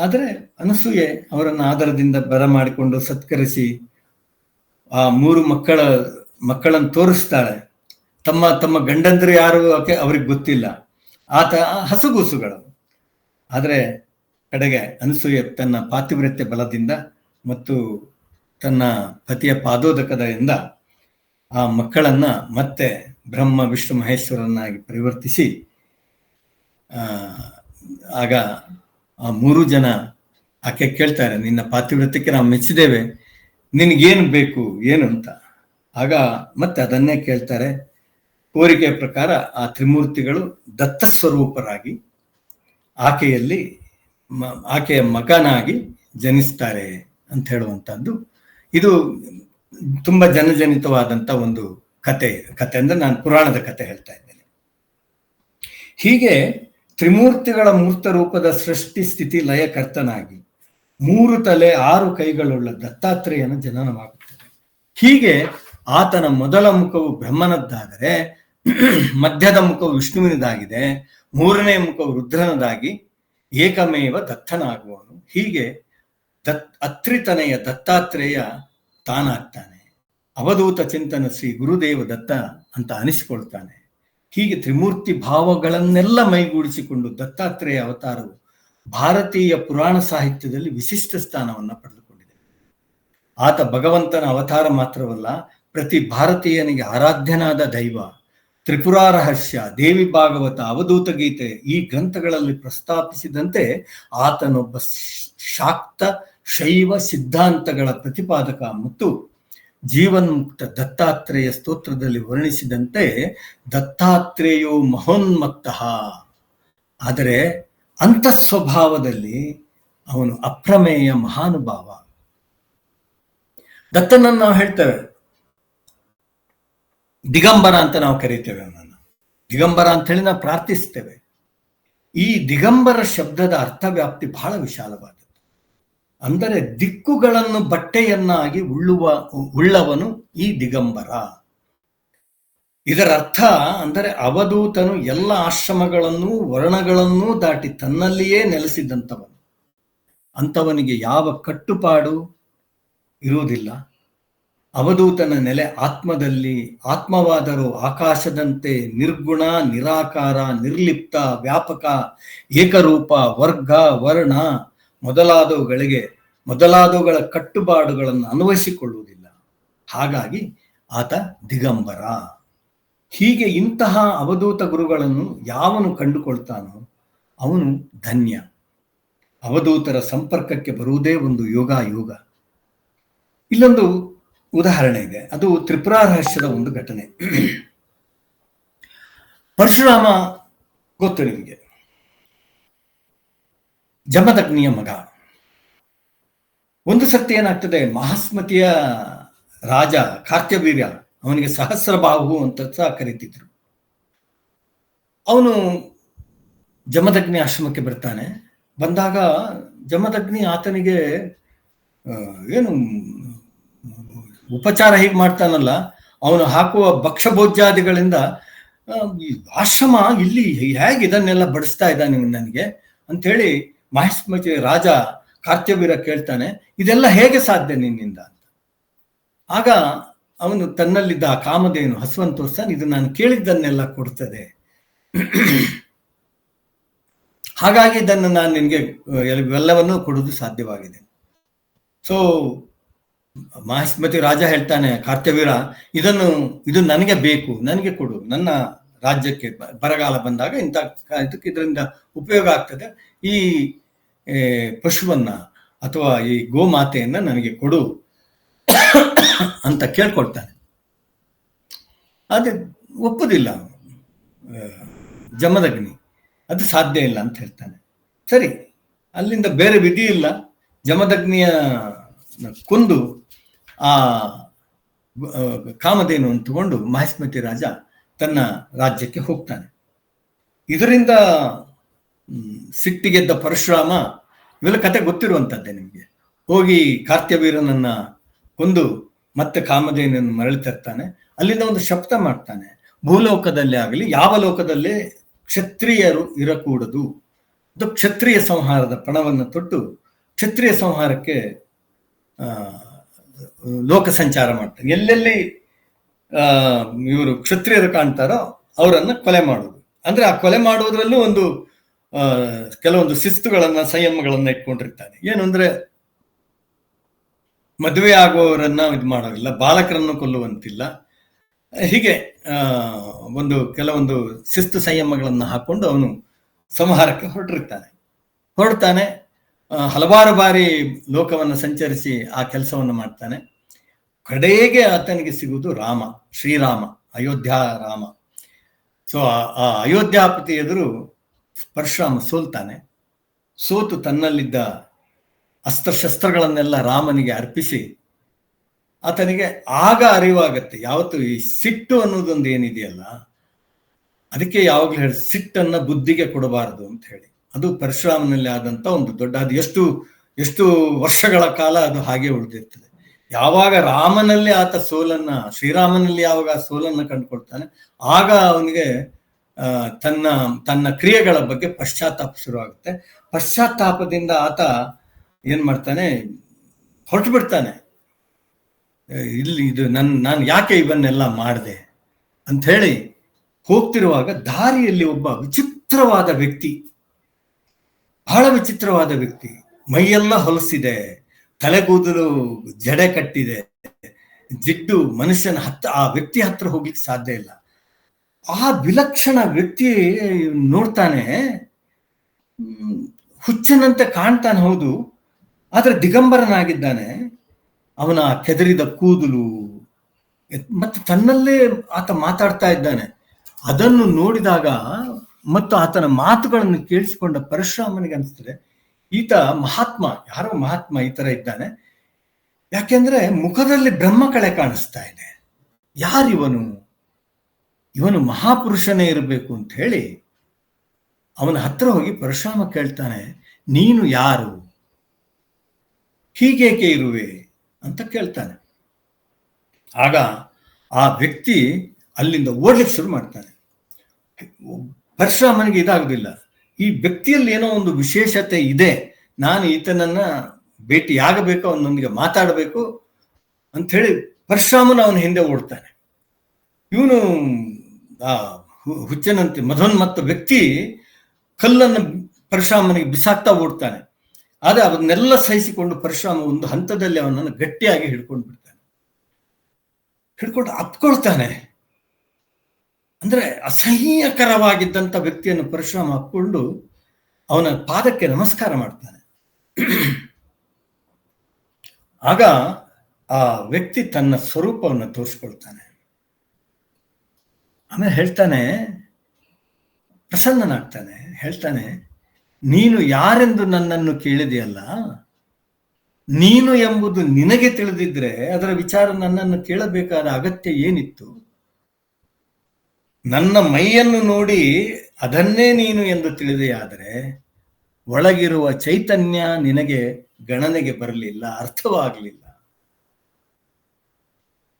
ಆದರೆ ಅನಸೂಯೆ ಅವರನ್ನು ಆದರದಿಂದ ಬರಮಾಡಿಕೊಂಡು ಸತ್ಕರಿಸಿ ಆ 3 ಮಕ್ಕಳನ್ನು ತೋರಿಸ್ತಾಳೆ. ತಮ್ಮ ಗಂಡಂದ್ರು ಯಾರು ಅವ್ರಿಗೆ ಗೊತ್ತಿಲ್ಲ, ಆತ ಹಸುಗೂಸುಗಳು. ಆದರೆ ಕಡೆಗೆ ಅನಸೂಯೆ ತನ್ನ ಪಾತಿವ್ರತ್ಯ ಬಲದಿಂದ ಮತ್ತು ತನ್ನ ಪತಿಯ ಪಾದೋದಕದಿಂದ ಆ ಮಕ್ಕಳನ್ನ ಮತ್ತೆ ಬ್ರಹ್ಮ ವಿಷ್ಣು ಮಹೇಶ್ವರನ್ನಾಗಿ ಪರಿವರ್ತಿಸಿ, ಆಗ ಆ 3 ಜನ ಆಕೆ ಕೇಳ್ತಾರೆ, ನಿನ್ನ ಪಾತಿವ್ರತ್ಯಕ್ಕೆ ನಾವು ಮೆಚ್ಚಿದ್ದೇವೆ, ನಿನಗೇನು ಬೇಕು ಏನು ಅಂತ. ಆಗ ಮತ್ತೆ ಅದನ್ನೇ ಕೇಳ್ತಾರೆ. ಕೋರಿಕೆಯ ಪ್ರಕಾರ ಆ ತ್ರಿಮೂರ್ತಿಗಳು ದತ್ತ ಸ್ವರೂಪರಾಗಿ ಆಕೆಯ ಮಗನಾಗಿ ಜನಿಸ್ತಾರೆ ಅಂತ ಹೇಳುವಂತದ್ದು. ಇದು ತುಂಬಾ ಜನಜನಿತವಾದಂತ ಒಂದು ಕತೆ ಅಂದ್ರೆ ನಾನು ಪುರಾಣದ ಕತೆ ಹೇಳ್ತಾ ಇದ್ದೇನೆ. ಹೀಗೆ ತ್ರಿಮೂರ್ತಿಗಳ ಮೂರ್ತ ರೂಪದ ಸೃಷ್ಟಿ ಸ್ಥಿತಿ ಲಯಕರ್ತನಾಗಿ 3 ತಲೆ 6 ಕೈಗಳುಳ್ಳ ದತ್ತಾತ್ರೇಯನ ಜನನವಾಗುತ್ತದೆ. ಹೀಗೆ ಆತನ ಮೊದಲ ಮುಖವು ಬ್ರಹ್ಮನದ್ದಾದರೆ, ಮಧ್ಯದ ಮುಖವು ವಿಷ್ಣುವಿನದಾಗಿದೆ, 3ನೇ ಮುಖವು ರುದ್ರನದಾಗಿ ಏಕಮೇವ ದತ್ತನಾಗುವನು. ಹೀಗೆ ಅತ್ರಿತನೆಯ ದತ್ತಾತ್ರೇಯ ತಾನಾಗ್ತಾನೆ. ಅವಧೂತ ಚಿಂತನ ಶ್ರೀ ಗುರುದೇವ ದತ್ತ ಅಂತ ಅನಿಸಿಕೊಳ್ತಾನೆ. ಹೀಗೆ ತ್ರಿಮೂರ್ತಿ ಭಾವಗಳನ್ನೆಲ್ಲ ಮೈಗೂಡಿಸಿಕೊಂಡು ದತ್ತಾತ್ರೇಯ ಅವತಾರವು ಭಾರತೀಯ ಪುರಾಣ ಸಾಹಿತ್ಯದಲ್ಲಿ ವಿಶಿಷ್ಟ ಸ್ಥಾನವನ್ನು ಪಡೆದುಕೊಂಡಿದೆ. ಆತ ಭಗವಂತನ ಅವತಾರ ಮಾತ್ರವಲ್ಲ, ಪ್ರತಿ ಭಾರತೀಯನಿಗೆ ಆರಾಧ್ಯನಾದ ದೈವ. ತ್ರಿಪುರಾ ರಹಸ್ಯ, ದೇವಿ ಭಾಗವತ, ಅವಧೂತ ಗೀತೆ ಈ ಗ್ರಂಥಗಳಲ್ಲಿ ಪ್ರಸ್ತಾಪಿಸಿದಂತೆ ಆತನೊಬ್ಬ ಶಾಕ್ತ ಶೈವ ಸಿದ್ಧಾಂತಗಳ ಪ್ರತಿಪಾದಕ ಮತ್ತು ಜೀವನ್ಮುಕ್ತ. ದತ್ತಾತ್ರೇಯ ಸ್ತೋತ್ರದಲ್ಲಿ ವರ್ಣಿಸಿದಂತೆ ದತ್ತಾತ್ರೇಯೋ ಮಹೋನ್ಮಕ್ತ, ಆದರೆ ಅಂತಃಸ್ವಭಾವದಲ್ಲಿ ಅವನು ಅಪ್ರಮೇಯ ಮಹಾನುಭಾವ. ದತ್ತನನ್ನು ನಾವು ಹೇಳ್ತೇವೆ ದಿಗಂಬರ ಅಂತ ನಾವು ಕರೀತೇವೆ. ಅವನನ್ನು ದಿಗಂಬರ ಅಂತ ಹೇಳಿ ನಾವು ಪ್ರಾರ್ಥಿಸ್ತೇವೆ. ಈ ದಿಗಂಬರ ಶಬ್ದದ ಅರ್ಥವ್ಯಾಪ್ತಿ ಬಹಳ ವಿಶಾಲವಾದದ್ದು. ಅಂದರೆ ದಿಕ್ಕುಗಳನ್ನು ಬಟ್ಟೆಯನ್ನಾಗಿ ಉಳ್ಳವನು ಈ ದಿಗಂಬರ. ಇದರ ಅರ್ಥ ಅಂದರೆ ಅವಧೂತನು ಎಲ್ಲ ಆಶ್ರಮಗಳನ್ನೂ ವರ್ಣಗಳನ್ನೂ ದಾಟಿ ತನ್ನಲ್ಲಿಯೇ ನೆಲೆಸಿದಂಥವನು. ಅಂಥವನಿಗೆ ಯಾವ ಕಟ್ಟುಪಾಡು ಇರುವುದಿಲ್ಲ. ಅವಧೂತನ ನೆಲೆ ಆತ್ಮದಲ್ಲಿ. ಆತ್ಮವಾದರೂ ಆಕಾಶದಂತೆ ನಿರ್ಗುಣ, ನಿರಾಕಾರ, ನಿರ್ಲಿಪ್ತ, ವ್ಯಾಪಕ, ಏಕರೂಪ, ವರ್ಗ, ವರ್ಣ ಮೊದಲಾದವುಗಳ ಕಟ್ಟುಪಾಡುಗಳನ್ನು ಅನ್ವಯಿಸಿಕೊಳ್ಳುವುದಿಲ್ಲ. ಹಾಗಾಗಿ ಆತ ದಿಗಂಬರ. ಹೀಗೆ ಇಂತಹ ಅವಧೂತ ಗುರುಗಳನ್ನು ಯಾವನು ಕಂಡುಕೊಳ್ತಾನೋ ಅವನು ಧನ್ಯ. ಅವಧೂತರ ಸಂಪರ್ಕಕ್ಕೆ ಬರುವುದೇ ಒಂದು ಯೋಗ. ಇಲ್ಲೊಂದು ಉದಾಹರಣೆ ಇದೆ, ಅದು ತ್ರಿಪುರಾ ರಹಸ್ಯದ ಒಂದು ಘಟನೆ. ಪರಶುರಾಮ ಗೊತ್ತು ನಿಮಗೆ, ಜಮದಗ್ನಿಯ ಮಗ. ಒಂದು ಸರ್ತಿ ಏನಾಗ್ತದೆ, ಮಹಾಸ್ಮತಿಯ ರಾಜ ಕಾರ್ತ್ಯವೀರ್ಯ, ಅವನಿಗೆ ಸಹಸ್ರಬಾಹು ಅಂತ ಸಹ ಕರೀತಿದ್ರು, ಅವನು ಜಮದಗ್ನಿ ಆಶ್ರಮಕ್ಕೆ ಬರ್ತಾನೆ. ಬಂದಾಗ ಜಮದಗ್ನಿ ಆತನಿಗೆ ಏನು ಉಪಚಾರ ಹೀಗೆ ಮಾಡ್ತಾನಲ್ಲ, ಅವನು ಹಾಕುವ ಭಕ್ಷ್ಯಭೋಜ್ಯಾದಿಗಳಿಂದ ಈ ಆಶ್ರಮ ಇಲ್ಲಿ ಹೇಗೆ ಇದನ್ನೆಲ್ಲ ಬಡಿಸ್ತಾ ಇದ್ದಾನೆ ನನಗೆ ಅಂಥೇಳಿ ಮಹಾಸ್ಮತಿ ರಾಜ ಕಾರ್ತ್ಯವೀರ ಕೇಳ್ತಾನೆ, ಇದೆಲ್ಲ ಹೇಗೆ ಸಾಧ್ಯ ನಿನ್ನಿಂದ ಅಂತ. ಆಗ ಅವನು ತನ್ನಲ್ಲಿದ್ದ ಕಾಮಧೇನು ಹಸುವನ್ನು ತೋರಿಸ್ತಾನೆ, ಇದು ನಾನು ಕೇಳಿದ್ದನ್ನೆಲ್ಲ ಕೊಡ್ತದೆ, ಹಾಗಾಗಿ ಇದನ್ನು ನಾನು ನಿನಗೆ ಎಲ್ಲವನ್ನೂ ಕೊಡುವುದು ಸಾಧ್ಯವಾಗಿದೆ. ಸೊ ಮಹಾಸ್ಮತಿ ರಾಜ ಹೇಳ್ತಾನೆ, ಕಾರ್ತ್ಯವೀರ ಇದು ನನಗೆ ಬೇಕು, ನನಗೆ ಕೊಡು, ನನ್ನ ರಾಜ್ಯಕ್ಕೆ ಬರಗಾಲ ಬಂದಾಗ ಇದರಿಂದ ಉಪಯೋಗ ಆಗ್ತದೆ, ಈ ಪಶುವನ್ನ ಅಥವಾ ಈ ಗೋಮಾತೆಯನ್ನ ನನಗೆ ಕೊಡು ಅಂತ ಕೇಳ್ಕೊಳ್ತಾನೆ. ಅದೇ ಒಪ್ಪುದಿಲ್ಲ ಜಮದಗ್ನಿ, ಅದು ಸಾಧ್ಯ ಇಲ್ಲ ಅಂತ ಹೇಳ್ತಾನೆ. ಸರಿ, ಅಲ್ಲಿಂದ ಬೇರೆ ವಿಧಿ ಇಲ್ಲ, ಜಮದಗ್ನಿಯ ಕೊಂದು ಆ ಕಾಮಧೇನುವನ್ನು ತಗೊಂಡು ಮಹಾಸ್ಮತಿ ರಾಜ ತನ್ನ ರಾಜ್ಯಕ್ಕೆ ಹೋಗ್ತಾನೆ. ಇದರಿಂದ ಸಿಟ್ಟಿಗೆದ್ದ ಪರಶುರಾಮ, ಇವೆಲ್ಲ ಕತೆ ಗೊತ್ತಿರುವಂತದ್ದೇ ನಿಮಗೆ, ಹೋಗಿ ಕಾರ್ತ್ಯವೀರನನ್ನ ಕೊಂದು ಮತ್ತೆ ಕಾಮಧೇನನ್ನು ಮರಳಿ ತರ್ತಾನೆ. ಅಲ್ಲಿಂದ ಒಂದು ಶಬ್ದ ಮಾಡ್ತಾನೆ, ಭೂಲೋಕದಲ್ಲೇ ಆಗಲಿ ಯಾವ ಲೋಕದಲ್ಲೇ ಕ್ಷತ್ರಿಯರು ಇರಕೂಡದು, ಅದು ಕ್ಷತ್ರಿಯ ಸಂಹಾರದ ಪಣವನ್ನು ತೊಟ್ಟು ಕ್ಷತ್ರಿಯ ಸಂಹಾರಕ್ಕೆ ಲೋಕ ಸಂಚಾರ ಮಾಡ್ತಾನೆ. ಎಲ್ಲೆಲ್ಲಿ ಇವರು ಕ್ಷತ್ರಿಯರು ಕಾಣ್ತಾರೋ ಅವರನ್ನ ಕೊಲೆ ಮಾಡುವುದು. ಅಂದ್ರೆ ಆ ಕೊಲೆ ಮಾಡುವುದರಲ್ಲೂ ಒಂದು ಕೆಲವೊಂದು ಶಿಸ್ತುಗಳನ್ನ ಸಂಯಮಗಳನ್ನ ಇಟ್ಕೊಂಡಿರ್ತಾನೆ. ಏನು ಅಂದ್ರೆ, ಮದುವೆ ಆಗುವವರನ್ನ ಇದು ಮಾಡೋದಿಲ್ಲ, ಬಾಲಕರನ್ನು ಕೊಲ್ಲುವಂತಿಲ್ಲ, ಹೀಗೆ ಕೆಲವೊಂದು ಶಿಸ್ತು ಸಂಯಮಗಳನ್ನು ಹಾಕೊಂಡು ಅವನು ಸಂಹಾರಕ್ಕೆ ಹೊರಡ್ತಾನೆ. ಹಲವಾರು ಬಾರಿ ಲೋಕವನ್ನು ಸಂಚರಿಸಿ ಆ ಕೆಲಸವನ್ನು ಮಾಡ್ತಾನೆ. ಕಡೆಗೆ ಆತನಿಗೆ ಸಿಗುವುದು ರಾಮ, ಶ್ರೀರಾಮ, ಅಯೋಧ್ಯ ರಾಮ. ಸೊ ಆ ಅಯೋಧ್ಯಾಪತಿ ಎದುರು ಪರಶುರಾಮ ಸೋಲ್ತಾನೆ. ಸೋತು ತನ್ನಲ್ಲಿದ್ದ ಅಸ್ತ್ರಶಸ್ತ್ರಗಳನ್ನೆಲ್ಲ ರಾಮನಿಗೆ ಅರ್ಪಿಸಿ ಆತನಿಗೆ ಆಗ ಅರಿವಾಗತ್ತೆ, ಯಾವತ್ತು ಈ ಸಿಟ್ಟು ಅನ್ನೋದೊಂದು ಏನಿದೆಯಲ್ಲ, ಅದಕ್ಕೆ ಯಾವಾಗಲೂ ಹೇಳಿ ಸಿಟ್ಟನ್ನ ಬುದ್ಧಿಗೆ ಕೊಡಬಾರದು ಅಂತ ಹೇಳಿ. ಅದು ಪರಶುರಾಮನಲ್ಲಿ ಆದಂತ ಒಂದು ದೊಡ್ಡ, ಅದು ಎಷ್ಟು ವರ್ಷಗಳ ಕಾಲ ಅದು ಹಾಗೆ ಉಳಿದಿರ್ತದೆ. ಯಾವಾಗ ರಾಮನಲ್ಲಿ ಆತ ಶ್ರೀರಾಮನಲ್ಲಿ ಯಾವಾಗ ಸೋಲನ್ನ ಕಂಡುಕೊಳ್ತಾನೆ, ಆಗ ಅವನಿಗೆ ತನ್ನ ಕ್ರಿಯೆಗಳ ಬಗ್ಗೆ ಪಶ್ಚಾತ್ತಾಪ ಶುರುವಾಗುತ್ತೆ. ಪಶ್ಚಾತ್ತಾಪದಿಂದ ಆತ ಏನ್ ಮಾಡ್ತಾನೆ, ಹೊರಟು ಬಿಡ್ತಾನೆ. ಇಲ್ಲಿ ನಾನು ಯಾಕೆ ಇವನ್ನೆಲ್ಲ ಮಾಡಿದೆ ಅಂತ ಹೇಳಿ ಹೋಗ್ತಿರುವಾಗ ದಾರಿಯಲ್ಲಿ ಒಬ್ಬ ವಿಚಿತ್ರವಾದ ವ್ಯಕ್ತಿ, ಬಹಳ ವಿಚಿತ್ರವಾದ ವ್ಯಕ್ತಿ, ಮೈಯೆಲ್ಲ ಹೊಲಸಿದೆ, ತಲೆಗೂದಲು ಜಡೆ ಕಟ್ಟಿದೆ, ಜಿಡ್ಡು, ಮನುಷ್ಯನ ಆ ವ್ಯಕ್ತಿ ಹತ್ರ ಹೋಗ್ಲಿಕ್ಕೆ ಸಾಧ್ಯ ಇಲ್ಲ. ಆ ವಿಲಕ್ಷಣ ವ್ಯಕ್ತಿ ನೋಡ್ತಾನೆ, ಹುಚ್ಚನಂತೆ ಕಾಣ್ತಾನೆ, ಹೌದು, ಆದ್ರೆ ದಿಗಂಬರನಾಗಿದ್ದಾನೆ. ಅವನ ಕೆದರಿದ ಕೂದಲು ಮತ್ತೆ ತನ್ನಲ್ಲೇ ಆತ ಮಾತಾಡ್ತಾ ಇದ್ದಾನೆ. ಅದನ್ನು ನೋಡಿದಾಗ ಮತ್ತು ಆತನ ಮಾತುಗಳನ್ನು ಕೇಳಿಸಿಕೊಂಡ ಪರಶುರಾಮನಿಗೆ ಅನಿಸ್ತದೆ, ಈತ ಮಹಾತ್ಮ, ಯಾರೋ ಮಹಾತ್ಮ ಈ ತರ ಇದ್ದಾನೆ. ಯಾಕೆಂದ್ರೆ ಮುಖದಲ್ಲಿ ಬ್ರಹ್ಮಕಳೆ ಕಾಣಿಸ್ತಾ ಇದೆ. ಯಾರಿವನು? ಇವನು ಮಹಾಪುರುಷನೇ ಇರಬೇಕು ಅಂತ ಹೇಳಿ ಅವನ ಹತ್ರ ಹೋಗಿ ಪರಶುರಾಮ ಕೇಳ್ತಾನೆ, ನೀನು ಯಾರು, ಹೀಗೇಕೆ ಇರುವೆ ಅಂತ ಕೇಳ್ತಾನೆ. ಆಗ ಆ ವ್ಯಕ್ತಿ ಅಲ್ಲಿಂದ ಓಡ್ಲಿಕ್ಕೆ ಶುರು ಮಾಡ್ತಾನೆ. ಪರಶುರಾಮನಿಗೆ ಇದಾಗುದಿಲ್ಲ, ಈ ವ್ಯಕ್ತಿಯಲ್ಲಿ ಏನೋ ಒಂದು ವಿಶೇಷತೆ ಇದೆ, ನಾನು ಈತನನ್ನ ಭೇಟಿಯಾಗಬೇಕು, ಅವನೊಂದಿಗೆ ಮಾತಾಡಬೇಕು ಅಂತ ಹೇಳಿ ಪರಶುರಾಮನ ಅವನ ಹಿಂದೆ ಓಡ್ತಾನೆ. ಇವನು ಆ ಹುಚ್ಚನಂತೆ ಮಧೋನ್ಮತ್ತ ವ್ಯಕ್ತಿ ಕಲ್ಲನ್ನು ಪರಶುರಾಮನಿಗೆ ಬಿಸಾಕ್ತಾ ಓಡ್ತಾನೆ. ಆದ್ರೆ ಅವನ್ನೆಲ್ಲ ಸಹಿಸಿಕೊಂಡು ಪರಶುರಾಮ ಒಂದು ಹಂತದಲ್ಲಿ ಅವನನ್ನು ಗಟ್ಟಿಯಾಗಿ ಹಿಡ್ಕೊಂಡು ಬಿಡ್ತಾನೆ. ಹಿಡ್ಕೊಂಡು ಅಪ್ಕೊಳ್ತಾನೆ. ಅಂದ್ರೆ ಅಸಹ್ಯಕರವಾಗಿದ್ದಂಥ ವ್ಯಕ್ತಿಯನ್ನು ಪರಶುರಾಮ ಹಾಕೊಂಡು ಅವನ ಪಾದಕ್ಕೆ ನಮಸ್ಕಾರ ಮಾಡ್ತಾನೆ. ಆಗ ಆ ವ್ಯಕ್ತಿ ತನ್ನ ಸ್ವರೂಪವನ್ನು ತೋರಿಸ್ಕೊಳ್ತಾನೆ. ಆಮೇಲೆ ಹೇಳ್ತಾನೆ, ಪ್ರಸನ್ನನಾಗ್ತಾನೆ, ಹೇಳ್ತಾನೆ, ನೀನು ಯಾರೆಂದು ನನ್ನನ್ನು ಕೇಳಿದೆಯಲ್ಲ, ನೀನು ಎಂಬುದು ನಿನಗೆ ತಿಳಿದಿದ್ರೆ ಅದರ ವಿಚಾರ ನನ್ನನ್ನು ಕೇಳಬೇಕಾದ ಅಗತ್ಯ ಏನಿತ್ತು? ನನ್ನ ಮೈಯನ್ನು ನೋಡಿ ಅದನ್ನೇ ನೀನು ಎಂದು ತಿಳಿದೆಯಾದರೆ ಒಳಗಿರುವ ಚೈತನ್ಯ ನಿನಗೆ ಗಣನೆಗೆ ಬರಲಿಲ್ಲ, ಅರ್ಥವಾಗಲಿಲ್ಲ.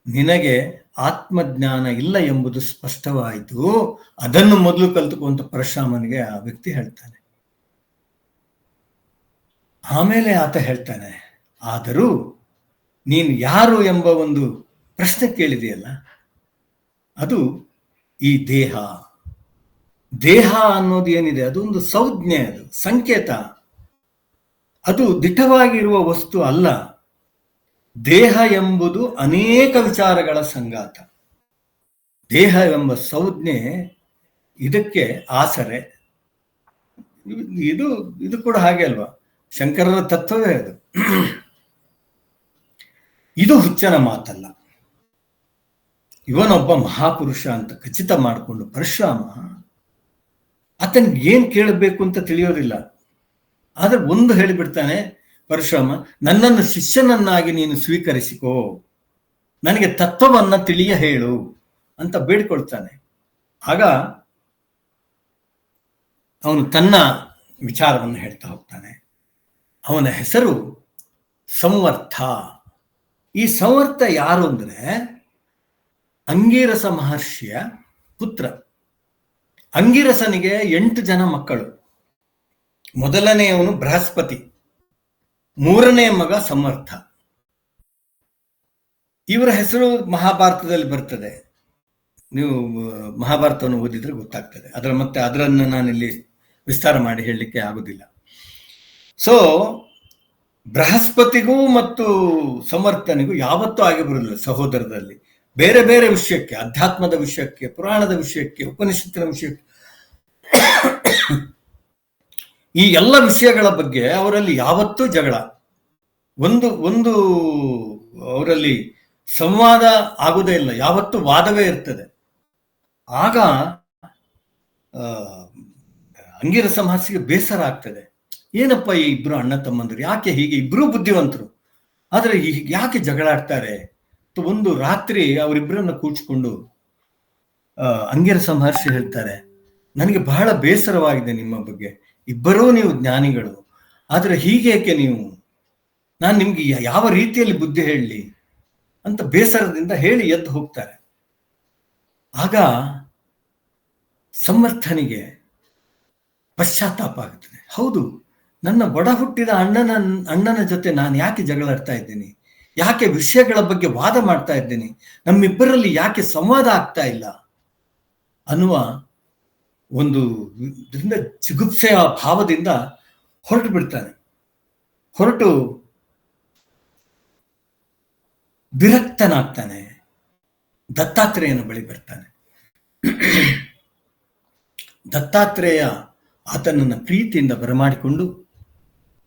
ನಿನಗೆ ಆತ್ಮಜ್ಞಾನ ಇಲ್ಲ ಎಂಬುದು ಸ್ಪಷ್ಟವಾಯಿತು. ಅದನ್ನು ಮೊದಲು ಕಲಿತುಕೊಂತ ಪರಶುರಾಮನಿಗೆ ಆ ವ್ಯಕ್ತಿ ಹೇಳ್ತಾನೆ. ಆಮೇಲೆ ಆತ ಹೇಳ್ತಾನೆ, ಆದರೂ ನೀನು ಯಾರು ಎಂಬ ಒಂದು ಪ್ರಶ್ನೆ ಕೇಳಿದೆಯಲ್ಲ, ಅದು ಈ ದೇಹ. ದೇಹ ಅನ್ನೋದು ಏನಿದೆ, ಅದೊಂದು ಸಂಜ್ಞೆ, ಅದು ಸಂಕೇತ, ಅದು ದಿಟ್ಟವಾಗಿರುವ ವಸ್ತು ಅಲ್ಲ. ದೇಹ ಎಂಬುದು ಅನೇಕ ವಿಚಾರಗಳ ಸಂಗಾತ. ದೇಹ ಎಂಬ ಸಂಜ್ಞೆ ಇದಕ್ಕೆ ಆಸರೆ. ಇದು ಕೂಡ ಹಾಗೆ ಅಲ್ವಾ, ಶಂಕರರ ತತ್ವವೇ ಅದು. ಇದು ಹುಚ್ಚನ ಮಾತಲ್ಲ. ಇವನೊಬ್ಬ ಮಹಾಪುರುಷ ಅಂತ ಖಚಿತ ಮಾಡಿಕೊಂಡು ಪರಶುರಾಮ ಆತನಿಗೆ ಏನ್ ಕೇಳಬೇಕು ಅಂತ ತಿಳಿಯೋದಿಲ್ಲ. ಆದ್ರೆ ಒಂದು ಹೇಳಿಬಿಡ್ತಾನೆ ಪರಶುರಾಮ, ನನ್ನನ್ನು ಶಿಷ್ಯನನ್ನಾಗಿ ನೀನು ಸ್ವೀಕರಿಸಿಕೋ, ನನಗೆ ತತ್ವವನ್ನ ತಿಳಿಯ ಹೇಳು ಅಂತ ಬೇಡ್ಕೊಳ್ತಾನೆ. ಆಗ ಅವನು ತನ್ನ ವಿಚಾರವನ್ನು ಹೇಳ್ತಾ ಹೋಗ್ತಾನೆ. ಅವನ ಹೆಸರು ಸಂವರ್ಥ. ಈ ಸಂವರ್ಥ ಯಾರು ಅಂದ್ರೆ ಅಂಗೀರಸ ಮಹರ್ಷಿಯ ಪುತ್ರ. ಅಂಗೀರಸನಿಗೆ 8 ಜನ ಮಕ್ಕಳು. ಮೊದಲನೆಯವನು ಬೃಹಸ್ಪತಿ, 3ನೇ ಮಗ ಸಮರ್ಥ. ಇವರ ಹೆಸರು ಮಹಾಭಾರತದಲ್ಲಿ ಬರ್ತದೆ. ನೀವು ಮಹಾಭಾರತವನ್ನು ಓದಿದ್ರೆ ಗೊತ್ತಾಗ್ತದೆ. ಅದರನ್ನು ನಾನಿಲ್ಲಿ ವಿಸ್ತಾರ ಮಾಡಿ ಹೇಳಲಿಕ್ಕೆ ಆಗುದಿಲ್ಲ. ಸೊ ಬೃಹಸ್ಪತಿಗೂ ಮತ್ತು ಸಮರ್ಥನಿಗೂ ಯಾವತ್ತೂ ಆಗಿ ಬರುವುದಿಲ್ಲ ಸಹೋದರದಲ್ಲಿ. ಬೇರೆ ಬೇರೆ ವಿಷಯಕ್ಕೆ, ಅಧ್ಯಾತ್ಮದ ವಿಷಯಕ್ಕೆ, ಪುರಾಣದ ವಿಷಯಕ್ಕೆ, ಉಪನಿಷತ್ತಿನ ವಿಷಯಕ್ಕೆ, ಈ ಎಲ್ಲ ವಿಷಯಗಳ ಬಗ್ಗೆ ಅವರಲ್ಲಿ ಯಾವತ್ತೂ ಜಗಳ. ಒಂದು ಅವರಲ್ಲಿ ಸಂವಾದ ಆಗುವುದೇ ಇಲ್ಲ, ಯಾವತ್ತೂ ವಾದವೇ ಇರ್ತದೆ. ಆಗ ಅಂಗಿರಸ ಮಹರ್ಷಿಗೆ ಬೇಸರ ಆಗ್ತದೆ. ಏನಪ್ಪ ಈ ಇಬ್ರು ಅಣ್ಣ ತಮ್ಮಂದರು ಯಾಕೆ ಹೀಗೆ, ಇಬ್ರು ಬುದ್ಧಿವಂತರು, ಆದ್ರೆ ಯಾಕೆ ಜಗಳಾಡ್ತಾರೆ? ಒಂದು ರಾತ್ರಿ ಅವರಿಬ್ಬರನ್ನ ಕೂಚಿಕೊಂಡು ಅಂಗಿರಸ ಮಹರ್ಷಿ ಹೇಳ್ತಾರೆ, ನನಗೆ ಬಹಳ ಬೇಸರವಾಗಿದೆ ನಿಮ್ಮ ಬಗ್ಗೆ. ಇಬ್ಬರೂ ನೀವು ಜ್ಞಾನಿಗಳು, ಆದ್ರೆ ಹೀಗೇಕೆ ನೀವು? ನಾನು ನಿಮ್ಗೆ ಯಾವ ರೀತಿಯಲ್ಲಿ ಬುದ್ಧಿ ಹೇಳಲಿ ಅಂತ ಬೇಸರದಿಂದ ಹೇಳಿ ಎದ್ದು ಹೋಗ್ತಾರೆ. ಆಗ ಸಮರ್ಥನಿಗೆ ಪಶ್ಚಾತ್ತಾಪ ಆಗುತ್ತದೆ. ಹೌದು, ನನ್ನ ಒಡ ಹುಟ್ಟಿದ ಅಣ್ಣನ ಜೊತೆ ನಾನು ಯಾಕೆ ಜಗಳಾಡ್ತಾ ಇದ್ದೀನಿ, ಯಾಕೆ ವಿಷಯಗಳ ಬಗ್ಗೆ ವಾದ ಮಾಡ್ತಾ ಇದ್ದೀನಿ, ನಮ್ಮಿಬ್ಬರಲ್ಲಿ ಯಾಕೆ ಸಂವಾದ ಆಗ್ತಾ ಇಲ್ಲ ಅನ್ನುವ ಒಂದು ಚಿಗುಪ್ಸೆಯ ಭಾವದಿಂದ ಹೊರಟು ಬಿಡ್ತಾನೆ. ಹೊರಟು ವಿರಕ್ತನಾಗ್ತಾನೆ. ದತ್ತಾತ್ರೇಯನ ಬಳಿ ಬರ್ತಾನೆ. ದತ್ತಾತ್ರೇಯ ಆತನನ್ನು ಪ್ರೀತಿಯಿಂದ ಬರಮಾಡಿಕೊಂಡು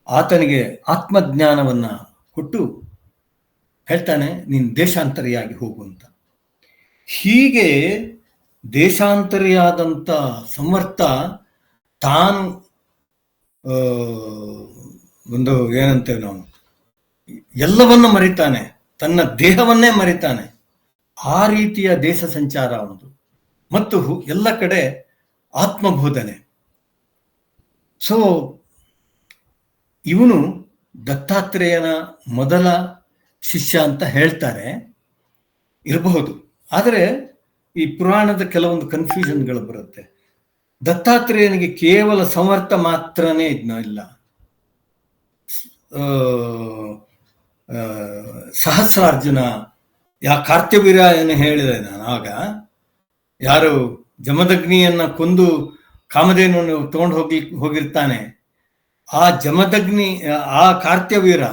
ಆತನಿಗೆ ಆತ್ಮಜ್ಞಾನವನ್ನ ಕೊಟ್ಟು ಹೇಳ್ತಾನೆ, ನೀನು ದೇಶಾಂತರಿಯಾಗಿ ಹೋಗು ಅಂತ. ಹೀಗೆ ದೇಶಾಂತರಿಯಾದಂಥ ಸಮರ್ಥ ತಾನು ಒಂದು ಏನಂತೇವೆ ನಾವು, ಎಲ್ಲವನ್ನ ಮರಿತಾನೆ, ತನ್ನ ದೇಹವನ್ನೇ ಮರಿತಾನೆ. ಆ ರೀತಿಯ ದೇಶ ಸಂಚಾರ ಅವನದು ಮತ್ತು ಎಲ್ಲ ಕಡೆ ಆತ್ಮಬೋಧನೆ. ಸೊ ಇವನು ದತ್ತಾತ್ರೇಯನ ಮೊದಲ ಶಿಷ್ಯ ಅಂತ ಹೇಳ್ತಾರೆ, ಇರಬಹುದು. ಆದರೆ ಈ ಪುರಾಣದ ಕೆಲವೊಂದು ಕನ್ಫ್ಯೂಷನ್ಗಳು ಬರುತ್ತೆ. ದತ್ತಾತ್ರೇಯನಿಗೆ ಕೇವಲ ಸಮರ್ಥ ಮಾತ್ರನೇ ಇಲ್ಲ, ಸಹಸ್ರಾರ್ಜುನ, ಕಾರ್ತ್ಯವೀರ ಏನು ಹೇಳಿದೆ ನಾನು ಆಗ, ಯಾರು ಜಮದಗ್ನಿಯನ್ನ ಕೊಂದು ಕಾಮಧೇನುವನ್ನು ತಗೊಂಡು ಹೋಗಿರ್ತಾನೆ, ಆ ಜಮದಗ್ನಿ, ಆ ಕಾರ್ತ್ಯವೀರ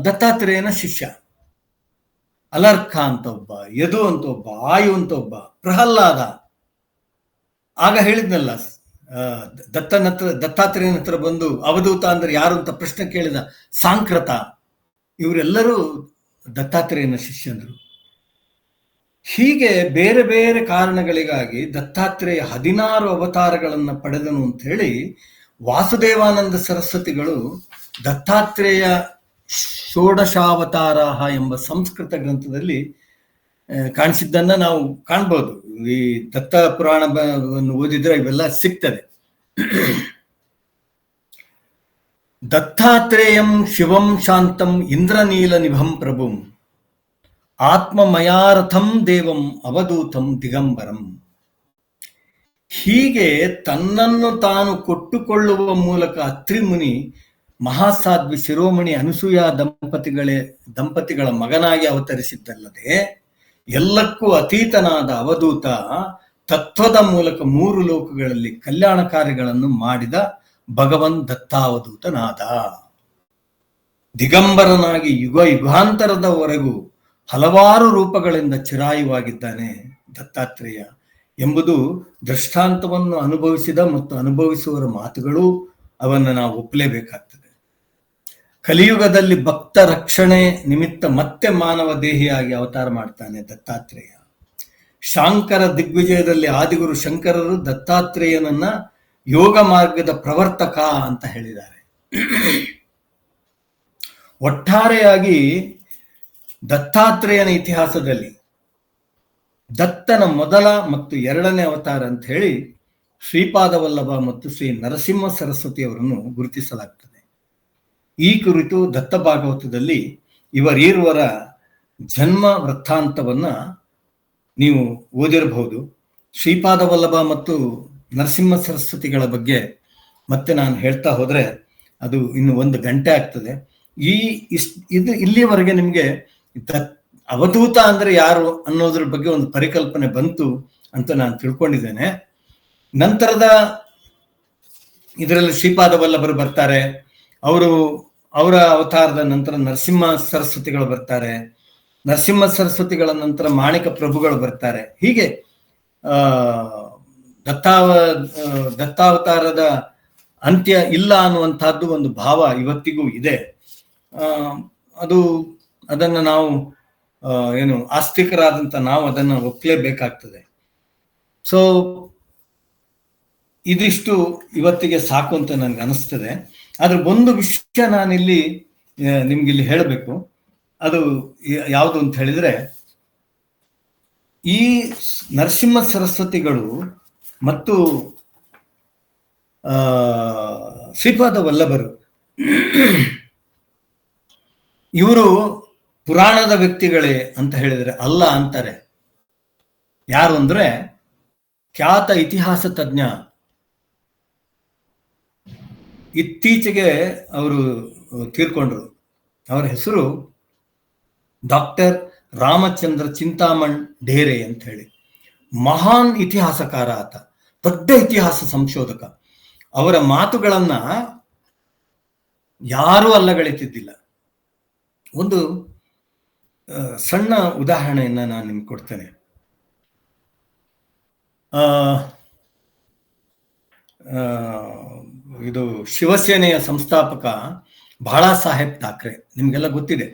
ದತ್ತಾತ್ರೇಯನ ಶಿಷ್ಯ. ಅಲರ್ಕ ಅಂತ ಒಬ್ಬ, ಯದು ಅಂತ ಒಬ್ಬ, ಆಯು ಅಂತ ಒಬ್ಬ, ಪ್ರಹ್ಲಾದ. ಆಗ ಹೇಳಿದ್ನಲ್ಲ, ದತ್ತಾತ್ರೇಯನ ಹತ್ರ ಬಂದು ಅವಧೂತ ಅಂದ್ರೆ ಯಾರು ಅಂತ ಪ್ರಶ್ನೆ ಕೇಳಿದ ಸಾಂಕ್ರತ. ಇವರೆಲ್ಲರೂ ದತ್ತಾತ್ರೇಯನ ಶಿಷ್ಯಂದರು. ಹೀಗೆ ಬೇರೆ ಬೇರೆ ಕಾರಣಗಳಿಗಾಗಿ ದತ್ತಾತ್ರೇಯ 16 ಅವತಾರಗಳನ್ನು ಪಡೆದನು ಅಂತ ಹೇಳಿ ವಾಸುದೇವಾನಂದ ಸರಸ್ವತಿಗಳು ದತ್ತಾತ್ರೇಯ ಷೋಡಶಾವತಾರಾಹ ಎಂಬ ಸಂಸ್ಕೃತ ಗ್ರಂಥದಲ್ಲಿ ಕಾಣಿಸಿದ್ದನ್ನ ನಾವು ಕಾಣ್ಬೋದು. ಈ ದತ್ತ ಪುರಾಣವನ್ನು ಓದಿದ್ರೆ ಇವೆಲ್ಲ ಸಿಗ್ತದೆ. ದತ್ತಾತ್ರೇಯಂ ಶಿವಂ ಶಾಂತಂ ಇಂದ್ರನೀಲ ನಿಭಂ ಪ್ರಭುಂ ಆತ್ಮಮಯಾರಥಂ ದೇವಂ ಅವಧೂತಂ ದಿಗಂಬರಂ. ಹೀಗೆ ತನ್ನನ್ನು ತಾನು ಕೊಟ್ಟುಕೊಳ್ಳುವ ಮೂಲಕ ಅತ್ರಿ ಮುನಿ ಮಹಾಸಾಧ್ವಿ ಶಿರೋಮಣಿ ಅನಸೂಯ ದಂಪತಿಗಳ ಮಗನಾಗಿ ಅವತರಿಸಿದ್ದಲ್ಲದೆ ಎಲ್ಲಕ್ಕೂ ಅತೀತನಾದ ಅವಧೂತ ತತ್ವದ ಮೂಲಕ 3 ಲೋಕಗಳಲ್ಲಿ ಕಲ್ಯಾಣ ಕಾರ್ಯಗಳನ್ನು ಮಾಡಿದ ಭಗವನ್ ದತ್ತಾವಧೂತನಾದ. ದಿಗಂಬರನಾಗಿ ಯುಗಾಂತರದವರೆಗೂ ಹಲವಾರು ರೂಪಗಳಿಂದ ಚಿರಾಯುವಾಗಿದ್ದಾನೆ ದತ್ತಾತ್ರೇಯ ಎಂಬುದು ದೃಷ್ಟಾಂತವನ್ನು ಅನುಭವಿಸಿದ ಮತ್ತು ಅನುಭವಿಸುವವರ ಮಾತುಗಳು. ಅವನ್ನು ನಾವು ಒಪ್ಪಲೇಬೇಕಾಗ್ತದೆ. ಕಲಿಯುಗದಲ್ಲಿ ಭಕ್ತ ರಕ್ಷಣೆ ನಿಮಿತ್ತ ಮತ್ತೆ ಮಾನವ ದೇಹಿಯಾಗಿ ಅವತಾರ ಮಾಡ್ತಾನೆ ದತ್ತಾತ್ರೇಯ. ಶಾಂಕರ ದಿಗ್ವಿಜಯದಲ್ಲಿ ಆದಿಗುರು ಶಂಕರರು ದತ್ತಾತ್ರೇಯನನ್ನ ಯೋಗ ಮಾರ್ಗದ ಪ್ರವರ್ತಕ ಅಂತ ಹೇಳಿದ್ದಾರೆ. ಒಟ್ಟಾರೆಯಾಗಿ ದತ್ತಾತ್ರೇಯನ ಇತಿಹಾಸದಲ್ಲಿ ದತ್ತನ ಮೊದಲ ಮತ್ತು 2ನೇ ಅವತಾರ ಅಂತ ಹೇಳಿ ಶ್ರೀಪಾದವಲ್ಲಭ ಮತ್ತು ಶ್ರೀ ನರಸಿಂಹ ಸರಸ್ವತಿಯವರನ್ನು ಗುರುತಿಸಲಾಗ್ತದೆ. ಈ ಕುರಿತು ದತ್ತ ಭಾಗವತದಲ್ಲಿ ಇವರೀರುವರ ಜನ್ಮ ವೃತ್ತಾಂತವನ್ನ ನೀವು ಓದಿರಬಹುದು. ಶ್ರೀಪಾದವಲ್ಲಭ ಮತ್ತು ನರಸಿಂಹ ಸರಸ್ವತಿಗಳ ಬಗ್ಗೆ ಮತ್ತೆ ನಾನು ಹೇಳ್ತಾ ಹೋದ್ರೆ ಅದು ಇನ್ನು 1 ಗಂಟೆ ಆಗ್ತದೆ. ಇದು ಇಲ್ಲಿಯವರೆಗೆ ನಿಮಗೆ ಅವಧೂತ ಅಂದ್ರೆ ಯಾರು ಅನ್ನೋದ್ರ ಬಗ್ಗೆ ಒಂದು ಪರಿಕಲ್ಪನೆ ಬಂತು ಅಂತ ನಾನು ತಿಳ್ಕೊಂಡಿದ್ದೇನೆ. ನಂತರದ ಇದರಲ್ಲಿ ಶ್ರೀಪಾದವಲ್ಲಭರು ಬರ್ತಾರೆ. ಅವರ ಅವತಾರದ ನಂತರ ನರಸಿಂಹ ಸರಸ್ವತಿಗಳು ಬರ್ತಾರೆ. ನರಸಿಂಹ ಸರಸ್ವತಿಗಳ ನಂತರ ಮಾಣಿಕ ಪ್ರಭುಗಳು ಬರ್ತಾರೆ. ಹೀಗೆ ದತ್ತಾವತಾರದ ಅಂತ್ಯ ಇಲ್ಲ ಅನ್ನುವಂತಹದ್ದು ಒಂದು ಭಾವ ಇವತ್ತಿಗೂ ಇದೆ. ಅದನ್ನು ನಾವು ಆಸ್ತಿಕರಾದಂತ ನಾವು ಅದನ್ನು ಒಪ್ಪಲೇಬೇಕಾಗ್ತದೆ. ಸೊ ಇದಿಷ್ಟು ಇವತ್ತಿಗೆ ಸಾಕು ಅಂತ ನನ್ಗೆ ಅನಿಸ್ತದೆ. ಆದ್ರೆ ಒಂದು ವಿಷಯ ನಾನಿಲ್ಲಿ ನಿಮ್ಗಿಲ್ಲಿ ಹೇಳಬೇಕು. ಅದು ಯಾವುದು ಅಂತ ಹೇಳಿದ್ರೆ, ಈ ನರಸಿಂಹ ಸರಸ್ವತಿಗಳು ಮತ್ತು ಶ್ರೀಪಾದ ವಲ್ಲಭರು ಇವರು ಪುರಾಣದ ವ್ಯಕ್ತಿಗಳೇ ಅಂತ ಹೇಳಿದ್ರೆ ಅಲ್ಲ ಅಂತಾರೆ. ಯಾರು ಅಂದ್ರೆ ಖ್ಯಾತ ಇತಿಹಾಸ ತಜ್ಞ, ಇತ್ತೀಚೆಗೆ ಅವರು ತೀರ್ಕೊಂಡ್ರು. ಅವರ ಹೆಸರು ಡಾಕ್ಟರ್ ರಾಮಚಂದ್ರ ಚಿಂತಾಮಣ್ ಢೇರೆ ಅಂತ ಹೇಳಿ. ಮಹಾನ್ ಇತಿಹಾಸಕಾರ ಆತ, ದೊಡ್ಡ ಇತಿಹಾಸ ಸಂಶೋಧಕ. ಅವರ ಮಾತುಗಳನ್ನ ಯಾರೂ ಅಲ್ಲಗಳೆತಿದ್ದಿಲ್ಲ. ಒಂದು ಸಣ್ಣ ಉದಾಹರಣೆಯನ್ನ ನಾನು ನಿಮ್ಗೆ ಕೊಡ್ತೇನೆ. ಇದು ಶಿವಸೇನೆಯ ಸಂಸ್ಥಾಪಕ ಬಾಳಾ ಸಾಹೇಬ್ ಠಾಕ್ರೆ, ನಿಮ್ಗೆಲ್ಲ ಗೊತ್ತಿದೆ.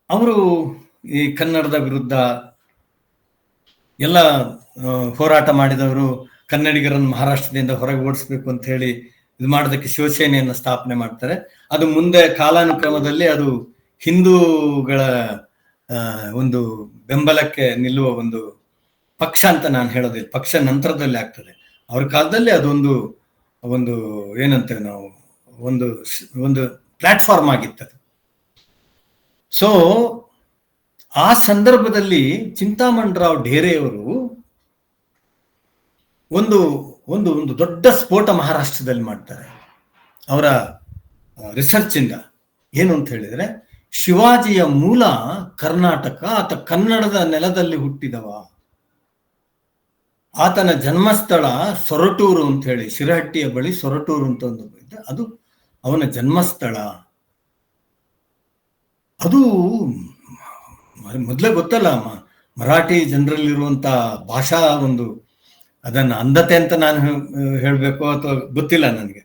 ಅವರು ಈ ಕನ್ನಡದ ವಿರುದ್ಧ ಎಲ್ಲ ಹೋರಾಟ ಮಾಡಿದವರು. ಕನ್ನಡಿಗರನ್ನು ಮಹಾರಾಷ್ಟ್ರದಿಂದ ಹೊರಗೆ ಓಡಿಸ್ಬೇಕು ಅಂತ ಹೇಳಿ ಇದು ಮಾಡೋದಕ್ಕೆ ಶಿವಸೇನೆಯನ್ನು ಸ್ಥಾಪನೆ ಮಾಡ್ತಾರೆ. ಅದು ಮುಂದೆ ಕಾಲಾನುಕ್ರಮದಲ್ಲಿ ಅದು ಹಿಂದೂಗಳ ಒಂದು ಬೆಂಬಲಕ್ಕೆ ನಿಲ್ಲುವ ಒಂದು ಪಕ್ಷ ಅಂತ ನಾನು ಹೇಳೋದಿಲ್ಲ. ಪಕ್ಷ ನಂತರದಲ್ಲಿ ಆಗ್ತದೆ. ಅವ್ರ ಕಾಲದಲ್ಲಿ ಅದೊಂದು ಏನಂತೇವೆ ನಾವು, ಒಂದು ಪ್ಲಾಟ್ಫಾರ್ಮ್ ಆಗಿತ್ತು. ಸೊ ಆ ಸಂದರ್ಭದಲ್ಲಿ ಚಿಂತಾಮಣ್ ರಾವ್ ಢೇರೆಯವರು ಒಂದು ದೊಡ್ಡ ಸ್ಫೋಟ ಮಹಾರಾಷ್ಟ್ರದಲ್ಲಿ ಮಾಡ್ತಾರೆ. ಅವರ ರಿಸರ್ಚ್ ಇಂದ ಏನು ಅಂತ ಹೇಳಿದ್ರೆ, ಶಿವಾಜಿಯ ಮೂಲ ಕರ್ನಾಟಕ, ಆತ ಕನ್ನಡದ ನೆಲದಲ್ಲಿ ಹುಟ್ಟಿದವ, ಆತನ ಜನ್ಮಸ್ಥಳ ಸೊರಟೂರು ಅಂತ ಹೇಳಿ, ಶಿರಹಟ್ಟಿಯ ಬಳಿ ಸೊರಟೂರು ಅಂತ ಒಂದು ಇದೆ, ಅದು ಅವನ ಜನ್ಮಸ್ಥಳ. ಅದು ಮೊದಲೇ ಗೊತ್ತಲ್ಲ, ಮರಾಠಿ ಜನರಲ್ಲಿರುವಂತ ಭಾಷಾ ಒಂದು ಅದನ್ನ ಅಂಧತೆ ಅಂತ ನಾನು ಹೇಳಬೇಕು ಅಥವಾ ಗೊತ್ತಿಲ್ಲ ನನಗೆ,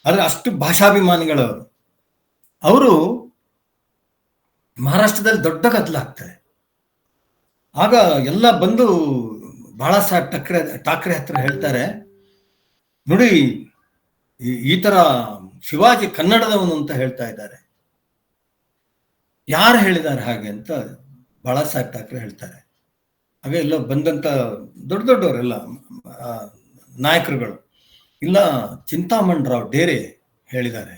ಆದ್ರೆ ಅಷ್ಟು ಭಾಷಾಭಿಮಾನಿಗಳವರು. ಅವರು ಮಹಾರಾಷ್ಟ್ರದಲ್ಲಿ ದೊಡ್ಡ ಗದ್ದಲಾಗ್ತದೆ. ಆಗ ಎಲ್ಲ ಬಂದು ಬಾಳಾ ಸಾಹೇಬ್ ಠಾಕ್ರೆ ಹತ್ರ ಹೇಳ್ತಾರೆ, ನೋಡಿ ಈ ತರ ಶಿವಾಜಿ ಕನ್ನಡದವನು ಅಂತ ಹೇಳ್ತಾ ಇದ್ದಾರೆ. ಯಾರು ಹೇಳಿದ್ದಾರೆ ಹಾಗೆ ಅಂತ ಬಾಳಾ ಸಾಹೇಬ್ ಠಾಕ್ರೆ ಹೇಳ್ತಾರೆ. ಹಾಗೆ ಎಲ್ಲ ಬಂದಂತ ದೊಡ್ಡ ದೊಡ್ಡವರೆಲ್ಲ ನಾಯಕರುಗಳು, ಇಲ್ಲ ಚಿಂತಾಮಣ್ ರಾವ್ ಡೇರೆ ಹೇಳಿದ್ದಾರೆ.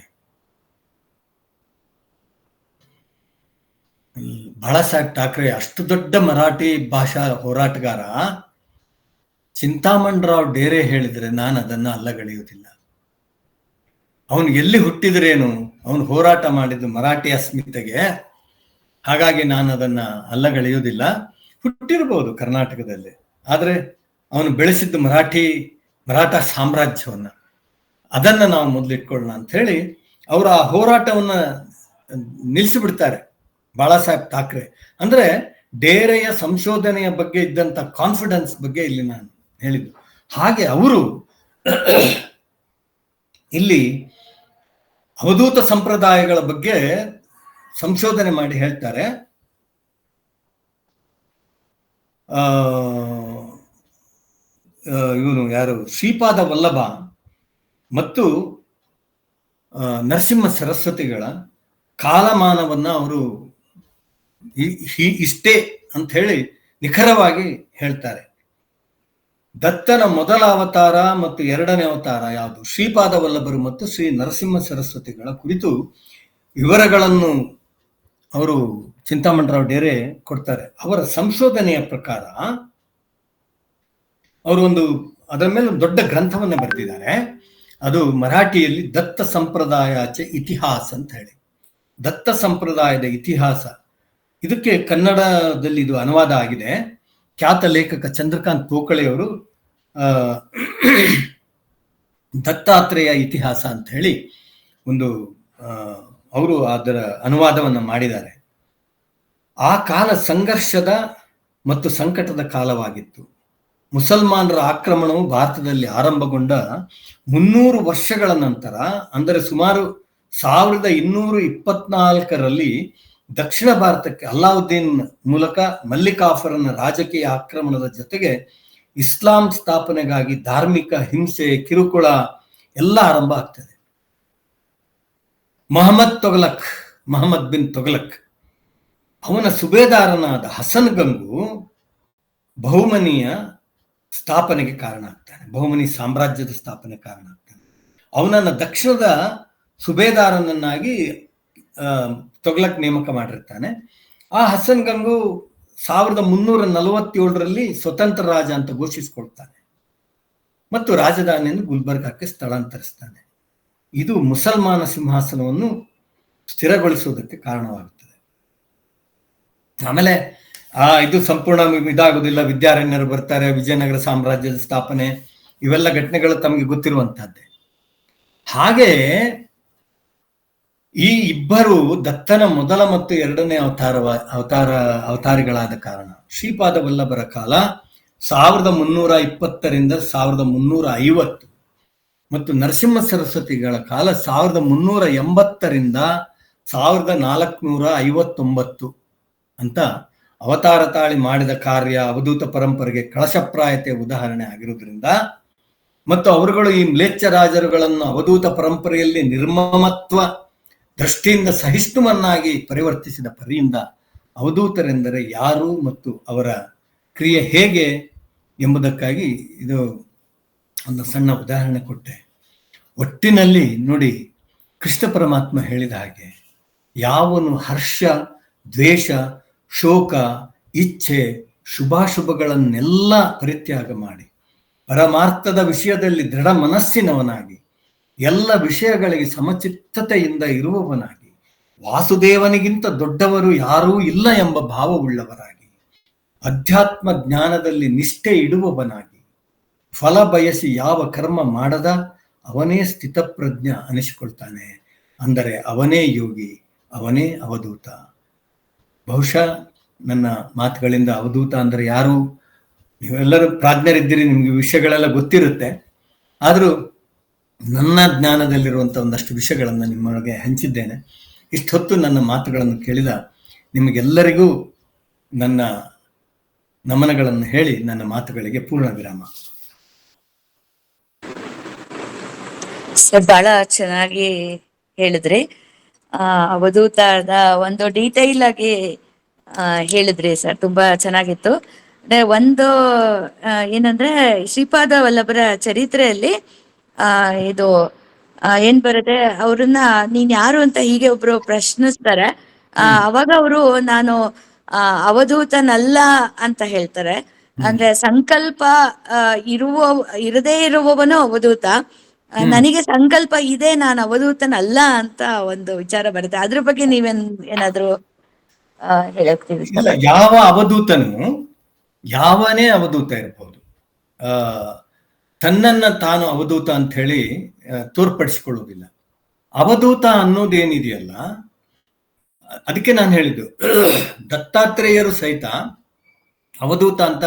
ಬಾಳಾ ಸಾಹೇಬ್ ಠಾಕ್ರೆ ಅಷ್ಟು ದೊಡ್ಡ ಮರಾಠಿ ಭಾಷಾ ಹೋರಾಟಗಾರ, ಚಿಂತಾಮಣ್ ರಾವ್ ಡೇರೆ ಹೇಳಿದ್ರೆ ನಾನು ಅದನ್ನ ಅಲ್ಲಗಳೆಯುವುದಿಲ್ಲ. ಅವನು ಎಲ್ಲಿ ಹುಟ್ಟಿದ್ರೇನು, ಅವನು ಹೋರಾಟ ಮಾಡಿದ್ದು ಮರಾಠಿ ಅಸ್ಮಿತೆಗೆ, ಹಾಗಾಗಿ ನಾನು ಅದನ್ನ ಅಲ್ಲಗಳೆಯುವುದಿಲ್ಲ. ಹುಟ್ಟಿರ್ಬೋದು ಕರ್ನಾಟಕದಲ್ಲಿ, ಆದ್ರೆ ಅವನು ಬೆಳೆಸಿದ್ದು ಮರಾಠ ಸಾಮ್ರಾಜ್ಯವನ್ನ, ಅದನ್ನ ನಾವು ಮೊದಲಿಟ್ಕೊಳ್ಳೋಣ ಅಂತ ಹೇಳಿ ಅವರು ಆ ಹೋರಾಟವನ್ನ ನಿಲ್ಲಿಸಿಬಿಡ್ತಾರೆ ಬಾಳಾ ಸಾಹೇಬ್ ಠಾಕ್ರೆ. ಅಂದ್ರೆ ಡೇರೆಯ ಸಂಶೋಧನೆಯ ಬಗ್ಗೆ ಇದ್ದಂತ ಕಾನ್ಫಿಡೆನ್ಸ್ ಬಗ್ಗೆ ಇಲ್ಲಿ ನಾನು ಹೇಳಿದ್ದು. ಹಾಗೆ ಅವರು ಇಲ್ಲಿ ಅವಧೂತ ಸಂಪ್ರದಾಯಗಳ ಬಗ್ಗೆ ಸಂಶೋಧನೆ ಮಾಡಿ ಹೇಳ್ತಾರೆ. ಇವನು ಯಾರು, ಶ್ರೀಪಾದ ವಲ್ಲಭ ಮತ್ತು ನರಸಿಂಹ ಸರಸ್ವತಿಗಳ ಕಾಲಮಾನವನ್ನ ಅವರು ಇಷ್ಟೇ ಅಂತ ಹೇಳಿ ನಿಖರವಾಗಿ ಹೇಳ್ತಾರೆ. ದತ್ತನ ಮೊದಲ ಅವತಾರ ಮತ್ತು ಎರಡನೇ ಅವತಾರ ಯಾವುದು, ಶ್ರೀಪಾದ ವಲ್ಲಭರು ಮತ್ತು ಶ್ರೀ ನರಸಿಂಹ ಸರಸ್ವತಿಗಳ ಕುರಿತು ವಿವರಗಳನ್ನು ಅವರು ಚಿಂತಾಮಣರಾವ್ ಡೇರೆ ಕೊಡ್ತಾರೆ. ಅವರ ಸಂಶೋಧನೆಯ ಪ್ರಕಾರ ಅವರು ಅದರ ಮೇಲೆ ಒಂದು ದೊಡ್ಡ ಗ್ರಂಥವನ್ನ ಬರೆದಿದ್ದಾರೆ. ಅದು ಮರಾಠಿಯಲ್ಲಿ ದತ್ತ ಸಂಪ್ರದಾಯಾಚೆ ಇತಿಹಾಸ ಅಂತ ಹೇಳಿ, ದತ್ತ ಸಂಪ್ರದಾಯದ ಇತಿಹಾಸ. ಇದಕ್ಕೆ ಕನ್ನಡದಲ್ಲಿ ಇದು ಅನುವಾದ ಆಗಿದೆ. ಖ್ಯಾತ ಲೇಖಕ ಚಂದ್ರಕಾಂತ್ ಪೋಕಳೆಯವರು ದತ್ತಾತ್ರೇಯ ಇತಿಹಾಸ ಅಂತ ಹೇಳಿ ಅವರು ಅದರ ಅನುವಾದವನ್ನ ಮಾಡಿದ್ದಾರೆ. ಆ ಕಾಲ ಸಂಘರ್ಷದ ಮತ್ತು ಸಂಕಟದ ಕಾಲವಾಗಿತ್ತು. ಮುಸಲ್ಮಾನರ ಆಕ್ರಮಣವು ಭಾರತದಲ್ಲಿ ಆರಂಭಗೊಂಡ 300 ವರ್ಷಗಳ ನಂತರ, ಅಂದರೆ ಸುಮಾರು 1224ರಲ್ಲಿ ದಕ್ಷಿಣ ಭಾರತಕ್ಕೆ ಅಲ್ಲಾವುದ್ದೀನ್ ಮೂಲಕ ಮಲ್ಲಿಕಾಫರನ ರಾಜಕೀಯ ಆಕ್ರಮಣದ ಜೊತೆಗೆ ಇಸ್ಲಾಂ ಸ್ಥಾಪನೆಗಾಗಿ ಧಾರ್ಮಿಕ ಹಿಂಸೆ, ಕಿರುಕುಳ ಎಲ್ಲ ಆರಂಭ ಆಗ್ತದೆ. ಮೊಹಮ್ಮದ್ ಬಿನ್ ತೊಗಲಕ್ ಅವನ ಸುಬೇದಾರನಾದ ಹಸನ್ ಗಂಗು ಬಹುಮನಿಯ ಸ್ಥಾಪನೆಗೆ ಕಾರಣ ಆಗ್ತಾನೆ, ಬಹುಮನಿ ಸಾಮ್ರಾಜ್ಯದ ಸ್ಥಾಪನೆ ಕಾರಣ ಆಗ್ತಾನೆ. ಅವನನ್ನ ದಕ್ಷಿಣದ ಸುಬೇದಾರನನ್ನಾಗಿ ತೊಗಲಕ್ ನೇಮಕ ಮಾಡಿರ್ತಾನೆ. ಆ ಹಸನ್ ಗಂಗು 1347ರಲ್ಲಿ ಸ್ವತಂತ್ರ ರಾಜ ಅಂತ ಘೋಷಿಸಿಕೊಳ್ತಾನೆ ಮತ್ತು ರಾಜಧಾನಿಯನ್ನು ಗುಲ್ಬರ್ಗಕ್ಕೆ ಸ್ಥಳಾಂತರಿಸ್ತಾನೆ. ಇದು ಮುಸಲ್ಮಾನ ಸಿಂಹಾಸನವನ್ನು ಸ್ಥಿರಗೊಳಿಸುವುದಕ್ಕೆ ಕಾರಣವಾಗುತ್ತದೆ. ಆಮೇಲೆ ಇದು ಸಂಪೂರ್ಣ ಇದಾಗುವುದಿಲ್ಲ, ವಿದ್ಯಾರಣ್ಯರು ಬರ್ತಾರೆ, ವಿಜಯನಗರ ಸಾಮ್ರಾಜ್ಯದ ಸ್ಥಾಪನೆ, ಇವೆಲ್ಲ ಘಟನೆಗಳು ತಮಗೆ ಗೊತ್ತಿರುವಂತಹದ್ದೇ. ಹಾಗೆ ಈ ಇಬ್ಬರು ದತ್ತನ ಮೊದಲ ಮತ್ತು ಎರಡನೇ ಅವತಾರಿಗಳಾದ ಕಾರಣ ಶ್ರೀಪಾದ ವಲ್ಲಭರ ಕಾಲ 1320ರಿಂದ 1350 ಮತ್ತು ನರಸಿಂಹ ಸರಸ್ವತಿಗಳ ಕಾಲ 1380ರಿಂದ 1459 ಅಂತ ಅವತಾರ ತಾಳಿ ಮಾಡಿದ ಕಾರ್ಯ ಅವಧೂತ ಪರಂಪರೆಗೆ ಕಳಶಪ್ರಾಯತೆ ಉದಾಹರಣೆ ಆಗಿರುವುದರಿಂದ ಮತ್ತು ಅವರುಗಳು ಈ ಮ್ಲೇಚ್ಛ ರಾಜರುಗಳನ್ನು ಅವಧೂತ ಪರಂಪರೆಯಲ್ಲಿ ನಿರ್ಮಮತ್ವ ದೃಷ್ಟಿಯಿಂದ ಸಹಿಷ್ಣುವನ್ನಾಗಿ ಪರಿವರ್ತಿಸಿದ ಪರಿಯಿಂದ ಅವಧೂತರೆಂದರೆ ಯಾರು ಮತ್ತು ಅವರ ಕ್ರಿಯೆ ಹೇಗೆ ಎಂಬುದಕ್ಕಾಗಿ ಇದು ಒಂದು ಸಣ್ಣ ಉದಾಹರಣೆ ಕೊಟ್ಟೆ. ಒಟ್ಟಿನಲ್ಲಿ ನೋಡಿ, ಕೃಷ್ಣ ಪರಮಾತ್ಮ ಹೇಳಿದ ಹಾಗೆ ಯಾವನು ಹರ್ಷ, ದ್ವೇಷ, ಶೋಕ, ಇಚ್ಛೆ, ಶುಭಾಶುಭಗಳನ್ನೆಲ್ಲ ಪರಿತ್ಯಾಗ ಮಾಡಿ ಪರಮಾರ್ಥದ ವಿಷಯದಲ್ಲಿ ದೃಢ ಮನಸ್ಸಿನವನಾಗಿ ಎಲ್ಲ ವಿಷಯಗಳಿಗೆ ಸಮಚಿತ್ತತೆಯಿಂದ ಇರುವವನಾಗಿ ವಾಸುದೇವನಿಗಿಂತ ದೊಡ್ಡವರು ಯಾರೂ ಇಲ್ಲ ಎಂಬ ಭಾವವುಳ್ಳವರಾಗಿ ಅಧ್ಯಾತ್ಮ ಜ್ಞಾನದಲ್ಲಿ ನಿಷ್ಠೆ ಇಡುವವನಾಗಿ ಫಲ ಬಯಸಿ ಯಾವ ಕರ್ಮ ಮಾಡದ ಅವನೇ ಸ್ಥಿತಪ್ರಜ್ಞ ಅನಿಸಿಕೊಳ್ತಾನೆ. ಅಂದರೆ ಅವನೇ ಯೋಗಿ, ಅವನೇ ಅವಧೂತ, ಬಹುಶಃ ನನ್ನ ಮಾತುಗಳಿಂದ ಅವಧೂತ ಅಂದ್ರೆ ಯಾರು, ನೀವೆಲ್ಲರೂ ಪ್ರಾಜ್ಞರಿದ್ದೀರಿ, ನಿಮ್ಗೆ ವಿಷಯಗಳೆಲ್ಲ ಗೊತ್ತಿರುತ್ತೆ. ಆದರೂ ನನ್ನ ಜ್ಞಾನದಲ್ಲಿರುವಂಥ ಒಂದಷ್ಟು ವಿಷಯಗಳನ್ನು ನಿಮ್ಮೊಳಗೆ ಹಂಚಿದ್ದೇನೆ. ಇಷ್ಟೊತ್ತು ನನ್ನ ಮಾತುಗಳನ್ನು ಕೇಳಿದ ನಿಮಗೆಲ್ಲರಿಗೂ ನನ್ನ ನಮನಗಳನ್ನು ಹೇಳಿ ನನ್ನ ಮಾತುಗಳಿಗೆ ಪೂರ್ಣ ವಿರಾಮ. ಸರ್ ಬಹಳ ಚೆನ್ನಾಗಿ ಹೇಳಿದ್ರಿ. ಅವಧೂತದ ಒಂದು ಡೀಟೈಲ್ ಆಗಿ ಹೇಳಿದ್ರಿ ಸರ್, ತುಂಬಾ ಚೆನ್ನಾಗಿತ್ತು. ಒಂದು ಏನಂದ್ರೆ ಶ್ರೀಪಾದ ವಲ್ಲಭರ ಚರಿತ್ರೆಯಲ್ಲಿ ಇದು ಏನ್ ಬರುತ್ತೆ, ಅವ್ರನ್ನ ನೀನ್ ಯಾರು ಅಂತ ಹೀಗೆ ಒಬ್ರು ಪ್ರಶ್ನಿಸ್ತಾರೆ. ಅವಾಗ ಅವರು ನಾನು ಅವಧೂತನಲ್ಲ ಅಂತ ಹೇಳ್ತಾರೆ. ಅಂದ್ರೆ ಸಂಕಲ್ಪ ಇರದೇ ಇರುವವನು ಅವಧೂತ, ನನಗೆ ಸಂಕಲ್ಪ ಇದೆ, ನಾನು ಅವಧೂತನಲ್ಲ ಅಂತ ಒಂದು ವಿಚಾರ ಬರುತ್ತೆ. ಅದ್ರ ಬಗ್ಗೆ ಏನಾದ್ರು ಹೇಳಕ್ತೀವಿ ಇಲ್ಲ, ಯಾವ ಅವಧೂತನು, ಯಾವನೇ ಅವಧೂತ ಇರಬಹುದು, ತನ್ನನ್ನ ತಾನು ಅವಧೂತ ಅಂತ ಹೇಳಿ ತೋರ್ಪಡಿಸಿಕೊಳ್ಳುವುದಿಲ್ಲ. ಅವಧೂತ ಅನ್ನೋದೇನಿದೆಯಲ್ಲ, ಅದಕ್ಕೆ ನಾನು ಹೇಳಿದ್ದು, ದತ್ತಾತ್ರೇಯರು ಸಹಿತ ಅವಧೂತ ಅಂತ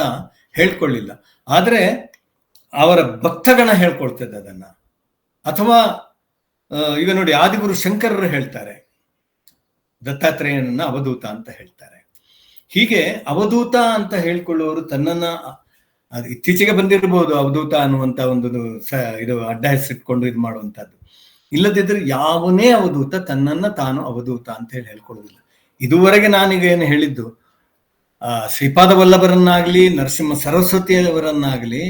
ಹೇಳ್ಕೊಳ್ಳಿಲ್ಲ, ಆದ್ರೆ ಅವರ ಭಕ್ತಗಣ ಹೇಳ್ಕೊಳ್ತದೆ ಅದನ್ನ. ಅಥವಾ ಈಗ ನೋಡಿ, ಆದಿಗುರು ಶಂಕರರು ಹೇಳ್ತಾರೆ ದತ್ತಾತ್ರೇಯನನ್ನ ಅವಧೂತ ಅಂತ ಹೇಳ್ತಾರೆ. ಹೀಗೆ ಅವಧೂತ ಅಂತ ಹೇಳ್ಕೊಳ್ಳುವವರು ತನ್ನನ್ನ, ಇತ್ತೀಚೆಗೆ ಬಂದಿರಬಹುದು ಅವಧೂತ ಅನ್ನುವಂತ ಒಂದು ಇದು ಅಡ್ಡ ಹೆಸರಿಟ್ಕೊಂಡು ಇದು ಮಾಡುವಂತದ್ದು. ಇಲ್ಲದಿದ್ರೆ ಯಾವನೇ ಅವಧೂತ ತನ್ನನ್ನ ತಾನು ಅವಧೂತ ಅಂತ ಹೇಳಿ ಹೇಳ್ಕೊಳ್ಳೋದಿಲ್ಲ. ಇದುವರೆಗೆ ನಾನೀಗ ಏನು ಹೇಳಿದ್ದು, ಶ್ರೀಪಾದ ವಲ್ಲಭರನ್ನಾಗ್ಲಿ ನರಸಿಂಹ ಸರಸ್ವತಿಯವರನ್ನಾಗ್ಲಿ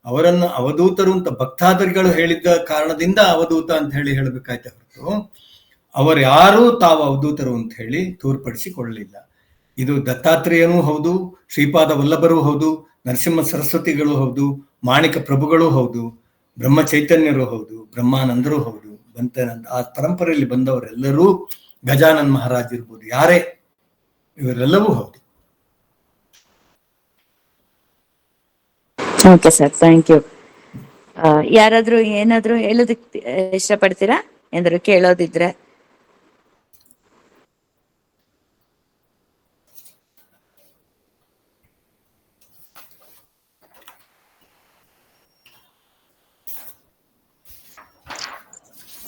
ಅವರನ್ನು ಅವಧೂತರು ಅಂತ ಭಕ್ತಾದಿಗಳು ಹೇಳಿದ್ದ ಕಾರಣದಿಂದ ಅವಧೂತ ಅಂತ ಹೇಳಿ ಹೇಳಬೇಕಾಯ್ತ ಹೊರತು ಅವರು ಯಾರೂ ತಾವು ಅವಧೂತರು ಅಂತ ಹೇಳಿ ತೋರ್ಪಡಿಸಿಕೊಳ್ಳಲಿಲ್ಲ. ಇದು ದತ್ತಾತ್ರೇಯನೂ ಹೌದು, ಶ್ರೀಪಾದ ವಲ್ಲಭರೂ ಹೌದು, ನರಸಿಂಹ ಸರಸ್ವತಿಗಳು ಹೌದು, ಮಾಣಿಕ ಪ್ರಭುಗಳು ಹೌದು, ಬ್ರಹ್ಮ ಚೈತನ್ಯರು ಹೌದು, ಬ್ರಹ್ಮಾನಂದರು ಹೌದು, ಆ ಪರಂಪರೆಯಲ್ಲಿ ಬಂದವರೆಲ್ಲರೂ, ಗಜಾನನ್ ಮಹಾರಾಜ್ ಇರ್ಬೋದು, ಯಾರೇ, ಇವರೆಲ್ಲವೂ ಹೌದು. Okay sir, thank you. ಯಾರಾದ್ರೂ ಏನಾದ್ರೂ ಹೇಳೋದಕ್ಕೆ ಇಷ್ಟಪಡ್ತೀರಾ? ಏನಾದ್ರು ಕೇಳೋದಿದ್ರೆ?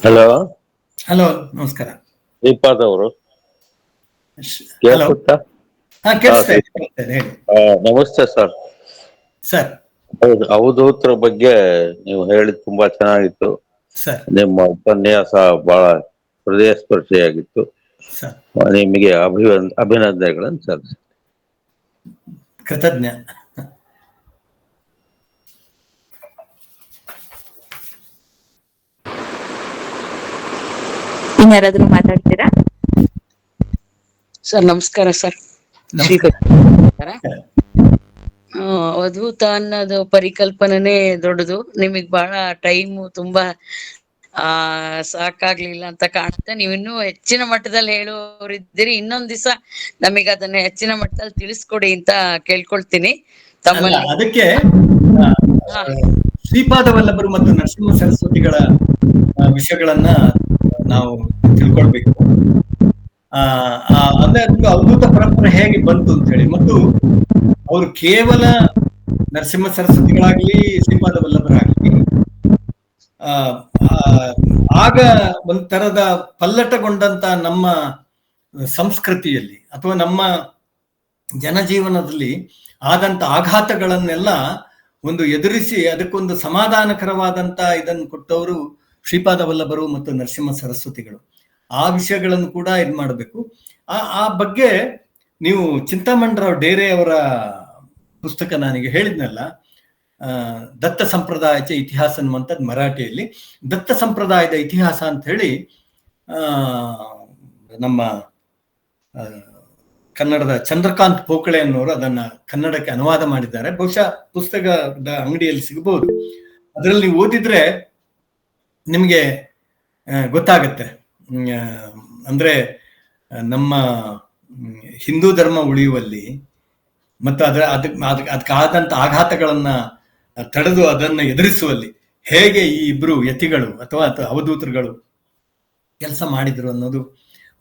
ಹಲೋ ಹಲೋ, ನಮಸ್ಕಾರ. ಶ್ರೀಪಾದ್ ಅವರು ಹಲೋ, ನಮಸ್ತೆ ಸರ್. ಸರ್, ಹೌದು, ಅವಧೂತರ ಬಗ್ಗೆ ನೀವು ಹೇಳಿದ್ ತುಂಬಾ ಚೆನ್ನಾಗಿತ್ತು. ನಿಮ್ಮ ಉಪನ್ಯಾಸ ಬಹಳ ಹೃದಯ ಸ್ಪರ್ಶಿಯಾಗಿತ್ತು. ನಿಮಗೆ ಅಭಿನಂದನೆಗಳನ್ನು ಸಲ್ಲಿಸಿ. ಕೃತಜ್ಞ. ಇನ್ಯಾರಾದ್ರೂ ಮಾತಾಡ್ತೀರಾ? ಸರ್ ನಮಸ್ಕಾರ ಸರ್. ಅವಧೂತ ಅನ್ನೋದು ಪರಿಕಲ್ಪನೆನೇ ದೊಡ್ಡದು. ನಿಮಗ್ ಬಹಳ ಟೈಮು ತುಂಬಾ ಸಾಕಾಗ್ಲಿಲ್ಲ ಅಂತ ಕಾಣುತ್ತೆ. ನೀವು ಇನ್ನೂ ಹೆಚ್ಚಿನ ಮಟ್ಟದಲ್ಲಿ ಹೇಳೋರಿದ್ದೀರಿ. ಇನ್ನೊಂದ್ ದಿವಸ ನಮಗೆ ಅದನ್ನ ಹೆಚ್ಚಿನ ಮಟ್ಟದಲ್ಲಿ ತಿಳಿಸ್ಕೊಡಿ ಅಂತ ಕೇಳ್ಕೊಳ್ತೀನಿ ತಮ್ಮಲ್ಲಿ. ಅದಕ್ಕೆ ಶ್ರೀಪಾದ ವಲ್ಲಭರು ಮತ್ತು ನರಸಿಂಹ ಸರಸ್ವತಿಗಳ ವಿಷಯಗಳನ್ನ ನಾವು ತಿಳ್ಕೊಳ್ಬೇಕು. ಅಂದ್ರೆ ಅವಧೂತ ಪರಂಪರೆ ಹೇಗೆ ಬಂತು ಅಂತ ಹೇಳಿ, ಮತ್ತು ಅವರು ಕೇವಲ ನರಸಿಂಹ ಸರಸ್ವತಿಗಳಾಗ್ಲಿ ಶ್ರೀಪಾದ ವಲ್ಲಭರಾಗ್ಲಿ ಆಗ ಒಂಥರದ ಪಲ್ಲಟಗೊಂಡಂತ ನಮ್ಮ ಸಂಸ್ಕೃತಿಯಲ್ಲಿ ಅಥವಾ ನಮ್ಮ ಜನಜೀವನದಲ್ಲಿ ಆದಂತ ಆಘಾತಗಳನ್ನೆಲ್ಲ ಒಂದು ಎದುರಿಸಿ ಅದಕ್ಕೊಂದು ಸಮಾಧಾನಕರವಾದಂತ ಇದನ್ನು ಕೊಟ್ಟವರು ಶ್ರೀಪಾದ ವಲ್ಲಭರು ಮತ್ತು ನರಸಿಂಹ ಸರಸ್ವತಿಗಳು. ಆ ವಿಷಯಗಳನ್ನು ಕೂಡ ಇದು ಮಾಡಬೇಕು. ಆ ಬಗ್ಗೆ ನೀವು ಚಿಂತಾಮಣರಾವ್ ಡೇರೆ ಅವರ ಪುಸ್ತಕ ನನಗೆ ಹೇಳಿದ್ನಲ್ಲ, ದತ್ತ ಸಂಪ್ರದಾಯದ ಇತಿಹಾಸ ಅನ್ನುವಂಥದ್ದು ಮರಾಠಿಯಲ್ಲಿ. ದತ್ತ ಸಂಪ್ರದಾಯದ ಇತಿಹಾಸ ಅಂತ ಹೇಳಿ ನಮ್ಮ ಕನ್ನಡದ ಚಂದ್ರಕಾಂತ್ ಪೋಕಳೆ ಅನ್ನೋರು ಅದನ್ನ ಕನ್ನಡಕ್ಕೆ ಅನುವಾದ ಮಾಡಿದ್ದಾರೆ. ಬಹುಶಃ ಪುಸ್ತಕದ ಅಂಗಡಿಯಲ್ಲಿ ಸಿಗಬಹುದು. ಅದರಲ್ಲಿ ನೀವು ಓದಿದ್ರೆ ನಿಮಗೆ ಗೊತ್ತಾಗತ್ತೆ. ಅಂದ್ರೆ ನಮ್ಮ ಹಿಂದೂ ಧರ್ಮ ಉಳಿಯುವಲ್ಲಿ ಮತ್ತು ಅದಕ್ಕಾದಂತ ಆಘಾತಗಳನ್ನ ತಡೆದು ಅದನ್ನ ಎದುರಿಸುವಲ್ಲಿ ಹೇಗೆ ಈ ಇಬ್ರು ಯತಿಗಳು ಅಥವಾ ಅವಧೂತರುಗಳು ಕೆಲಸ ಮಾಡಿದ್ರು ಅನ್ನೋದು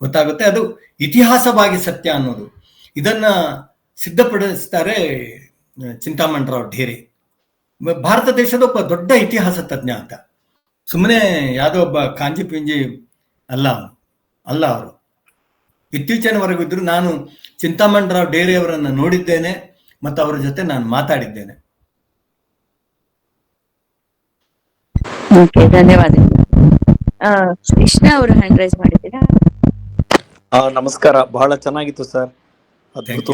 ಗೊತ್ತಾಗುತ್ತೆ. ಅದು ಇತಿಹಾಸವಾಗಿ ಸತ್ಯ ಅನ್ನೋದು ಇದನ್ನ ಸಿದ್ಧಪಡಿಸ್ತಾರೆ ಚಿಂತಾಮಣರಾವ್ ಢೇರೆ. ಭಾರತ ದೇಶದ ಒಬ್ಬ ದೊಡ್ಡ ಇತಿಹಾಸ ತಜ್ಞ ಅಂತ. ಸುಮ್ಮನೆ ಯಾವುದೋ ಒಬ್ಬ ಕಾಂಜಿ ಪಿಂಜಿ ಅಲ್ಲ ಅವರು. ಇತ್ತೀಚಿನವರೆಗೂ ಇದ್ರು. ನಾನು ಚಿಂತಾಮಣರಾವ್ ಢೇರೆ ಅವರನ್ನು ನೋಡಿದ್ದೇನೆ ಮತ್ತು ಅವರ ಜೊತೆ ನಾನು ಮಾತಾಡಿದ್ದೇನೆ. ಧನ್ಯವಾದಗಳು. ಕೃಷ್ಣ ಅವರು ಹ್ಯಾಂಡ್ ರೈಸ್ ಮಾಡಿದ್ದೀರಾ? ನಮಸ್ಕಾರ. ಬಹಳ ಚೆನ್ನಾಗಿತ್ತು ಸರ್. ಅದ್ಭುತ.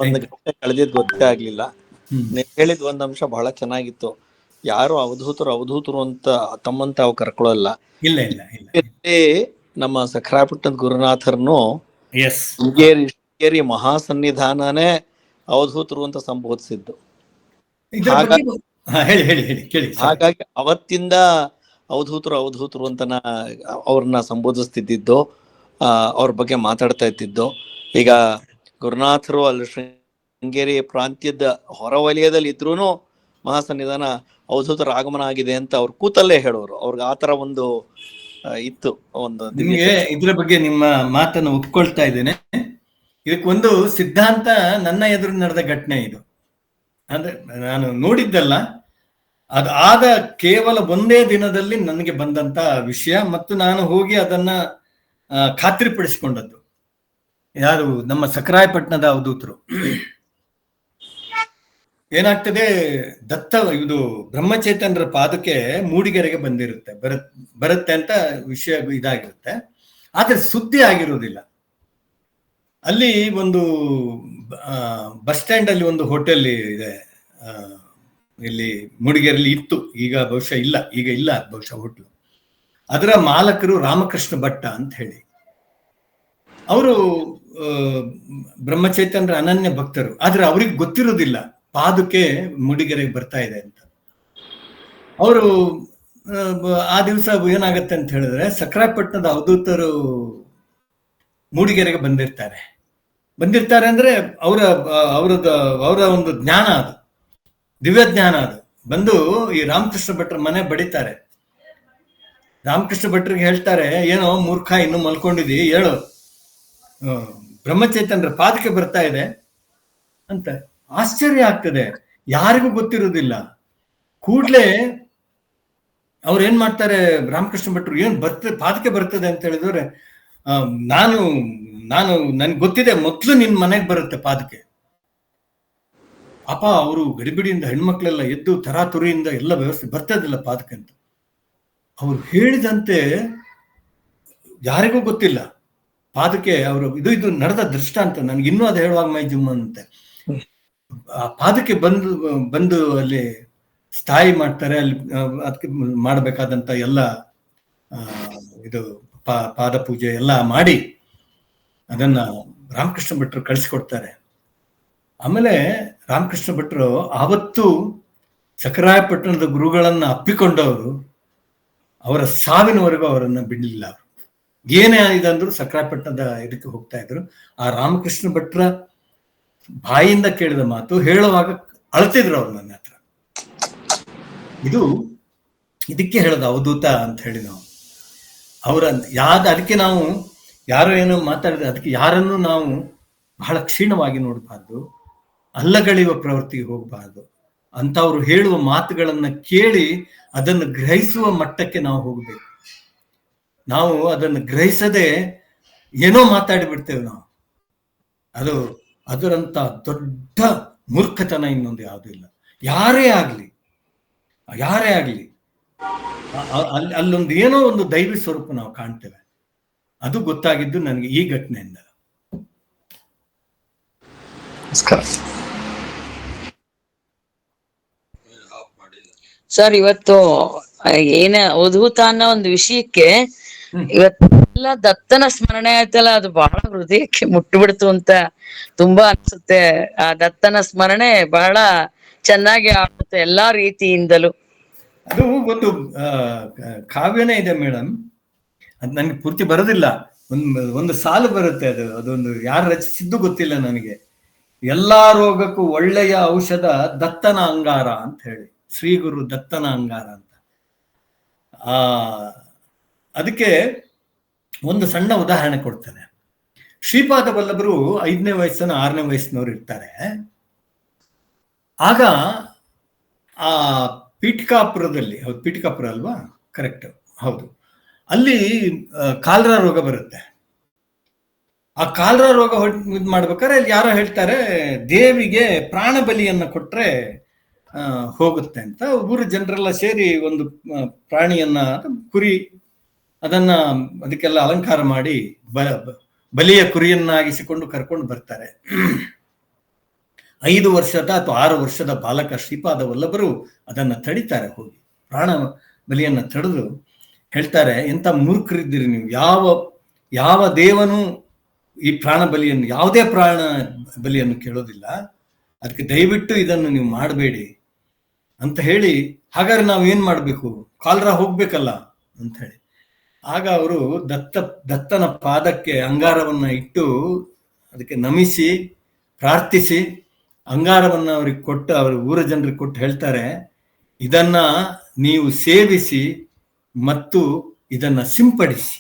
ಒಂದು ಗಂಟೆ ಕಳೆದಿದ್ದು ಗೊತ್ತೇ ಆಗ್ಲಿಲ್ಲ. ನೀವು ಹೇಳಿದ ಒಂದ್ ಅಂಶ ಬಹಳ ಚೆನ್ನಾಗಿತ್ತು. ಯಾರು ಅವಧೂತರು ಅಂತ ತಮ್ಮಂತ ತಾವು ಕರ್ಕೊಳ್ಳಲ್ಲ. ನಮ್ಮ ಸಖರಾಪಟ್ಟಣದ ಗುರುನಾಥರ್ನು ಶೃಂಗೇರಿ ಮಹಾಸನ್ನಿಧಾನನೇ ಅವಧೂತರು ಅಂತ ಸಂಬೋಧಿಸಿದ್ದು. ಹಾಗಾಗಿ ಅವತ್ತಿಂದ ಅವಧೂತರು ಅಂತ ಅವ್ರನ್ನ ಸಂಬೋಧಿಸ್ತಿದ್ದು, ಅವ್ರ ಬಗ್ಗೆ ಮಾತಾಡ್ತಾ ಇದ್ದಿದ್ದು. ಈಗ ಗುರುನಾಥರು ಅಲ್ಲಿ ಶೃಂಗೇರಿ ಪ್ರಾಂತ್ಯದ ಹೊರವಲಯದಲ್ಲಿ ಇದ್ರೂನು ಮಹಾಸನ್ನಿಧಾನ ಅವಧೂತರ ಆಗಮನ ಆಗಿದೆ ಅಂತ ಅವ್ರು ಕೂತಲ್ಲೇ ಹೇಳೋರು. ಅವ್ರಿಗೆ ಆತರ ಒಂದು ಇತ್ತು. ಒಂದು ಇದ್ರ ಬಗ್ಗೆ ನಿಮ್ಮ ಮಾತನ್ನು ಒಪ್ಕೊಳ್ತಾ ಇದ್ದೇನೆ. ಇದಕ್ಕೊಂದು ಸಿದ್ಧಾಂತ ನನ್ನ ಎದುರು ನಡೆದ ಘಟನೆ ಇದು. ಅಂದ್ರೆ ನಾನು ನೋಡಿದ್ದಲ್ಲ, ಅದು ಆದ ಕೇವಲ ಒಂದೇ ದಿನದಲ್ಲಿ ನನಗೆ ಬಂದಂತ ವಿಷಯ ಮತ್ತು ನಾನು ಹೋಗಿ ಅದನ್ನ ಖಾತ್ರಿಪಡಿಸಿಕೊಂಡದ್ದು. ಯಾರು ನಮ್ಮ ಸಖರಾಯಪಟ್ಟಣದ ಅವಧೂತರು. ಏನಾಗ್ತದೆ, ಇದು ಬ್ರಹ್ಮಚೈತನ್ಯರ ಪಾದಕ್ಕೆ ಮೂಡಿಗೆರೆಗೆ ಬರುತ್ತೆ ಅಂತ ವಿಷಯ ಇದಾಗಿರುತ್ತೆ. ಆದ್ರೆ ಸುದ್ದಿ ಆಗಿರೋದಿಲ್ಲ. ಅಲ್ಲಿ ಒಂದು ಬಸ್ ಸ್ಟ್ಯಾಂಡ್ ಅಲ್ಲಿ ಒಂದು ಹೋಟೆಲ್ ಇದೆ, ಇಲ್ಲಿ ಮೂಡಿಗೆರೆಯಲ್ಲಿ ಇತ್ತು. ಈಗ ಬಹುಶಃ ಇಲ್ಲ, ಬಹುಶಃ ಹೋಟ್ಲು. ಅದರ ಮಾಲಕರು ರಾಮಕೃಷ್ಣ ಭಟ್ಟ ಅಂತ ಹೇಳಿ. ಅವರು ಬ್ರಹ್ಮಚೈತನ್ಯರ ಅನನ್ಯ ಭಕ್ತರು. ಆದ್ರೆ ಅವ್ರಿಗೆ ಗೊತ್ತಿರೋದಿಲ್ಲ ಪಾದುಕೆ ಮೂಡಿಗೆರೆಗೆ ಬರ್ತಾ ಇದೆ ಅಂತ. ಅವರು ಆ ದಿವಸ ಏನಾಗತ್ತೆ ಅಂತ ಹೇಳಿದ್ರೆ, ಸಖರಾಯಪಟ್ಟಣದ ಅವಧೂತರು ಮೂಡಿಗೆರೆಗೆ ಬಂದಿರ್ತಾರೆ ಅಂದ್ರೆ ಅವರ ಒಂದು ಜ್ಞಾನ, ಅದು ದಿವ್ಯ ಜ್ಞಾನ. ಅದು ಬಂದು ಈ ರಾಮಕೃಷ್ಣ ಭಟ್ರ ಮನೆ ಬಡಿತಾರೆ. ರಾಮಕೃಷ್ಣ ಭಟ್ರಿಗೆ ಹೇಳ್ತಾರೆ, ಏನೋ ಮೂರ್ಖ, ಇನ್ನು ಮಲ್ಕೊಂಡಿದಿ, ಹೇಳು, ಬ್ರಹ್ಮಚೈತನ್ಯರ ಪಾದಕ್ಕೆ ಬರ್ತಾ ಇದೆ ಅಂತ. ಆಶ್ಚರ್ಯ ಆಗ್ತದೆ, ಯಾರಿಗೂ ಗೊತ್ತಿರೋದಿಲ್ಲ. ಕೂಡ್ಲೆ ಅವ್ರು ಏನ್ ಮಾಡ್ತಾರೆ, ರಾಮಕೃಷ್ಣ ಭಟ್ರು, ಏನ್ ಪಾದಕ್ಕೆ ಬರ್ತದೆ ಅಂತ ಹೇಳಿದ್ರೆ, ನನ್ಗೆ ಗೊತ್ತಿದೆ, ಮೊದ್ಲು ನಿನ್ ಮನೆಗೆ ಬರುತ್ತೆ ಪಾದಕ್ಕೆ. ಅವರು ಗಡಿಬಿಡಿಯಿಂದ ಹೆಣ್ಮಕ್ಳೆಲ್ಲ ಎದ್ದು ತರಾತುರಿಯಿಂದ ಎಲ್ಲ ವ್ಯವಸ್ಥೆ ಬರ್ತದಿಲ್ಲ ಪಾದಕ್ಕೆ ಅಂತ. ಅವ್ರು ಹೇಳಿದಂತೆ ಯಾರಿಗೂ ಗೊತ್ತಿಲ್ಲ ಪಾದಕ್ಕೆ. ಅವರು ಇದು ನಡೆದ ದೃಷ್ಟಾಂತ. ನನ್ಗೆ ಇನ್ನೂ ಅದು ಹೇಳುವಾಗ ಮೈ ಜುಮ್ ಅಂತೆ. ಆ ಪಾದಕ್ಕೆ ಬಂದು ಅಲ್ಲಿ ಸ್ಥಾಯಿ ಮಾಡ್ತಾರೆ. ಅಲ್ಲಿ ಅದಕ್ಕೆ ಮಾಡಬೇಕಾದಂತ ಎಲ್ಲ ಇದು ಪಾದ ಪೂಜೆ ಎಲ್ಲ ಮಾಡಿ ಅದನ್ನ ರಾಮಕೃಷ್ಣ ಭಟ್ರು ಕಳಿಸ್ಕೊಡ್ತಾರೆ. ಆಮೇಲೆ ರಾಮಕೃಷ್ಣ ಭಟ್ರು ಆವತ್ತು ಸಖರಾಯಪಟ್ಟಣದ ಗುರುಗಳನ್ನ ಅಪ್ಪಿಕೊಂಡವರು ಅವರ ಸಾವಿನವರೆಗೂ ಅವರನ್ನ ಬಿಡಲಿಲ್ಲ. ಅವರು ಏನೇ ಇದಂದ್ರು ಸಖರಾಯಪಟ್ಟಣದ ಇದಕ್ಕೆ ಹೋಗ್ತಾ ಇದ್ರು. ಆ ರಾಮಕೃಷ್ಣ ಭಟ್ರ ಬಾಯಿಂದ ಕೇಳಿದ ಮಾತು ಹೇಳುವಾಗ ಅಳ್ತಿದ್ರು ಅವ್ರು ನನ್ನ ಹತ್ರ. ಇದಕ್ಕೆ ಹೇಳೋದು ಅವಧೂತ ಅಂತ ಹೇಳಿ ನಾವು. ಅದಕ್ಕೆ ನಾವು ಯಾರೋ ಏನೋ ಮಾತಾಡಿದ್ರೆ ಅದಕ್ಕೆ ಯಾರನ್ನು ನಾವು ಬಹಳ ಕ್ಷೀಣವಾಗಿ ನೋಡಬಾರ್ದು, ಅಲ್ಲಗಳೆಯುವ ಪ್ರವೃತ್ತಿಗೆ ಹೋಗಬಾರ್ದು. ಅಂತವ್ರು ಹೇಳುವ ಮಾತುಗಳನ್ನ ಕೇಳಿ ಅದನ್ನು ಗ್ರಹಿಸುವ ಮಟ್ಟಕ್ಕೆ ನಾವು ಹೋಗ್ಬೇಕು. ನಾವು ಅದನ್ನು ಗ್ರಹಿಸದೆ ಏನೋ ಮಾತಾಡಿಬಿಡ್ತೇವೆ ನಾವು. ಅದರಂತ ದೊಡ್ಡ ಮೂರ್ಖತನ ಇನ್ನೊಂದು ಯಾವುದೂ ಇಲ್ಲ. ಯಾರೇ ಆಗ್ಲಿ ಅಲ್ಲೊಂದು ಏನೋ ಒಂದು ದೈವಿ ಸ್ವರೂಪ ನಾವು ಕಾಣ್ತೇವೆ. ಅದು ಗೊತ್ತಾಗಿದ್ದು ನನಗೆ ಈ ಘಟನೆಯಿಂದ. ಸರ್, ಇವತ್ತು ಅವಧೂತ ಅನ್ನೋ ಒಂದು ವಿಷಯಕ್ಕೆ ಇವತ್ತೆಲ್ಲ ದತ್ತನ ಸ್ಮರಣೆ ಆಯ್ತಲ್ಲ, ಅದು ಬಹಳ ಹೃದಯಕ್ಕೆ ಮುಟ್ಟುಬಿಡ್ತು ಅಂತ ತುಂಬಾ ಅನ್ಸುತ್ತೆ. ಆ ದತ್ತನ ಸ್ಮರಣೆ ಬಹಳ ಚೆನ್ನಾಗಿ ಆಗುತ್ತೆ ಎಲ್ಲಾ ರೀತಿಯಿಂದಲೂ. ಅದು ಒಂದು ಕಾವ್ಯನೇ ಇದೆ ಮೇಡಮ್, ಅದು ನನಗೆ ಪೂರ್ತಿ ಬರೋದಿಲ್ಲ. ಒಂದು ಸಾಲು ಬರುತ್ತೆ, ಅದೊಂದು ಯಾರು ರಚಿಸಿದ್ದು ಗೊತ್ತಿಲ್ಲ ನನಗೆ. ಎಲ್ಲಾ ರೋಗಕ್ಕೂ ಒಳ್ಳೆಯ ಔಷಧ ದತ್ತನ ಅಂಗಾರ ಅಂತ ಹೇಳಿ, ಶ್ರೀ ಗುರು ದತ್ತನ ಅಂಗಾರ ಅಂತ. ಅದಕ್ಕೆ ಒಂದು ಸಣ್ಣ ಉದಾಹರಣೆ ಕೊಡ್ತೇನೆ. ಶ್ರೀಪಾದ ವಲ್ಲಭರು 5ನೇ ವಯಸ್ಸನ್ನ 6ನೇ ವಯಸ್ಸಿನವ್ರು ಇರ್ತಾರೆ. ಆಗ ಆ ಪೀಠಿಕಾಪುರದಲ್ಲಿ, ಹೌದು ಪೀಠಿಕಾಪುರ ಅಲ್ವಾ, ಕರೆಕ್ಟ್, ಹೌದು, ಅಲ್ಲಿ ಕಾಲರಾ ರೋಗ ಬರುತ್ತೆ. ಆ ಕಾಲರಾ ರೋಗ ಇದು ಮಾಡ್ಬೇಕಾದ್ರೆ ಅಲ್ಲಿ ಯಾರೋ ಹೇಳ್ತಾರೆ ದೇವಿಗೆ ಪ್ರಾಣ ಬಲಿಯನ್ನ ಕೊಟ್ರೆ ಹೋಗುತ್ತೆ ಅಂತ. ಊರ ಜನರೆಲ್ಲ ಸೇರಿ ಒಂದು ಪ್ರಾಣಿಯನ್ನ, ಕುರಿ, ಅದನ್ನ ಅದಕ್ಕೆಲ್ಲ ಅಲಂಕಾರ ಮಾಡಿ ಬಲಿಯ ಕುರಿಯನ್ನಾಗಿಸಿಕೊಂಡು ಕರ್ಕೊಂಡು ಬರ್ತಾರೆ. 5 ವರ್ಷದ ಅಥವಾ 6 ವರ್ಷದ ಬಾಲಕ ಶ್ರೀಪಾದ ವಲ್ಲಭರು ಅದನ್ನ ತಡಿತಾರೆ. ಹೋಗಿ ಪ್ರಾಣ ಬಲಿಯನ್ನ ತಡೆದು ಹೇಳ್ತಾರೆ, ಎಂತ ಮೂರ್ಖರಿದ್ದೀರಿ ನೀವು, ಯಾವ ದೇವನು ಈ ಪ್ರಾಣ ಬಲಿಯನ್ನು, ಯಾವುದೇ ಪ್ರಾಣ ಬಲಿಯನ್ನು ಕೇಳೋದಿಲ್ಲ, ಅದಕ್ಕೆ ದಯವಿಟ್ಟು ಇದನ್ನು ನೀವು ಮಾಡಬೇಡಿ ಅಂತ ಹೇಳಿ, ಹಾಗಾದ್ರೆ ನಾವು ಏನ್ ಮಾಡ್ಬೇಕು, ಕಾಲರಾ ಹೋಗ್ಬೇಕಲ್ಲ ಅಂತ ಹೇಳಿ. ಆಗ ಅವರು ದತ್ತನ ಪಾದಕ್ಕೆ ಅಂಗಾರವನ್ನ ಇಟ್ಟು ಅದಕ್ಕೆ ನಮಿಸಿ ಪ್ರಾರ್ಥಿಸಿ ಅಂಗಾರವನ್ನ ಅವ್ರಿಗೆ ಕೊಟ್ಟು, ಅವ್ರ ಊರ ಜನರಿಗೆ ಕೊಟ್ಟು ಹೇಳ್ತಾರೆ, ಇದನ್ನ ನೀವು ಸೇವಿಸಿ ಮತ್ತು ಇದನ್ನ ಸಿಂಪಡಿಸಿ,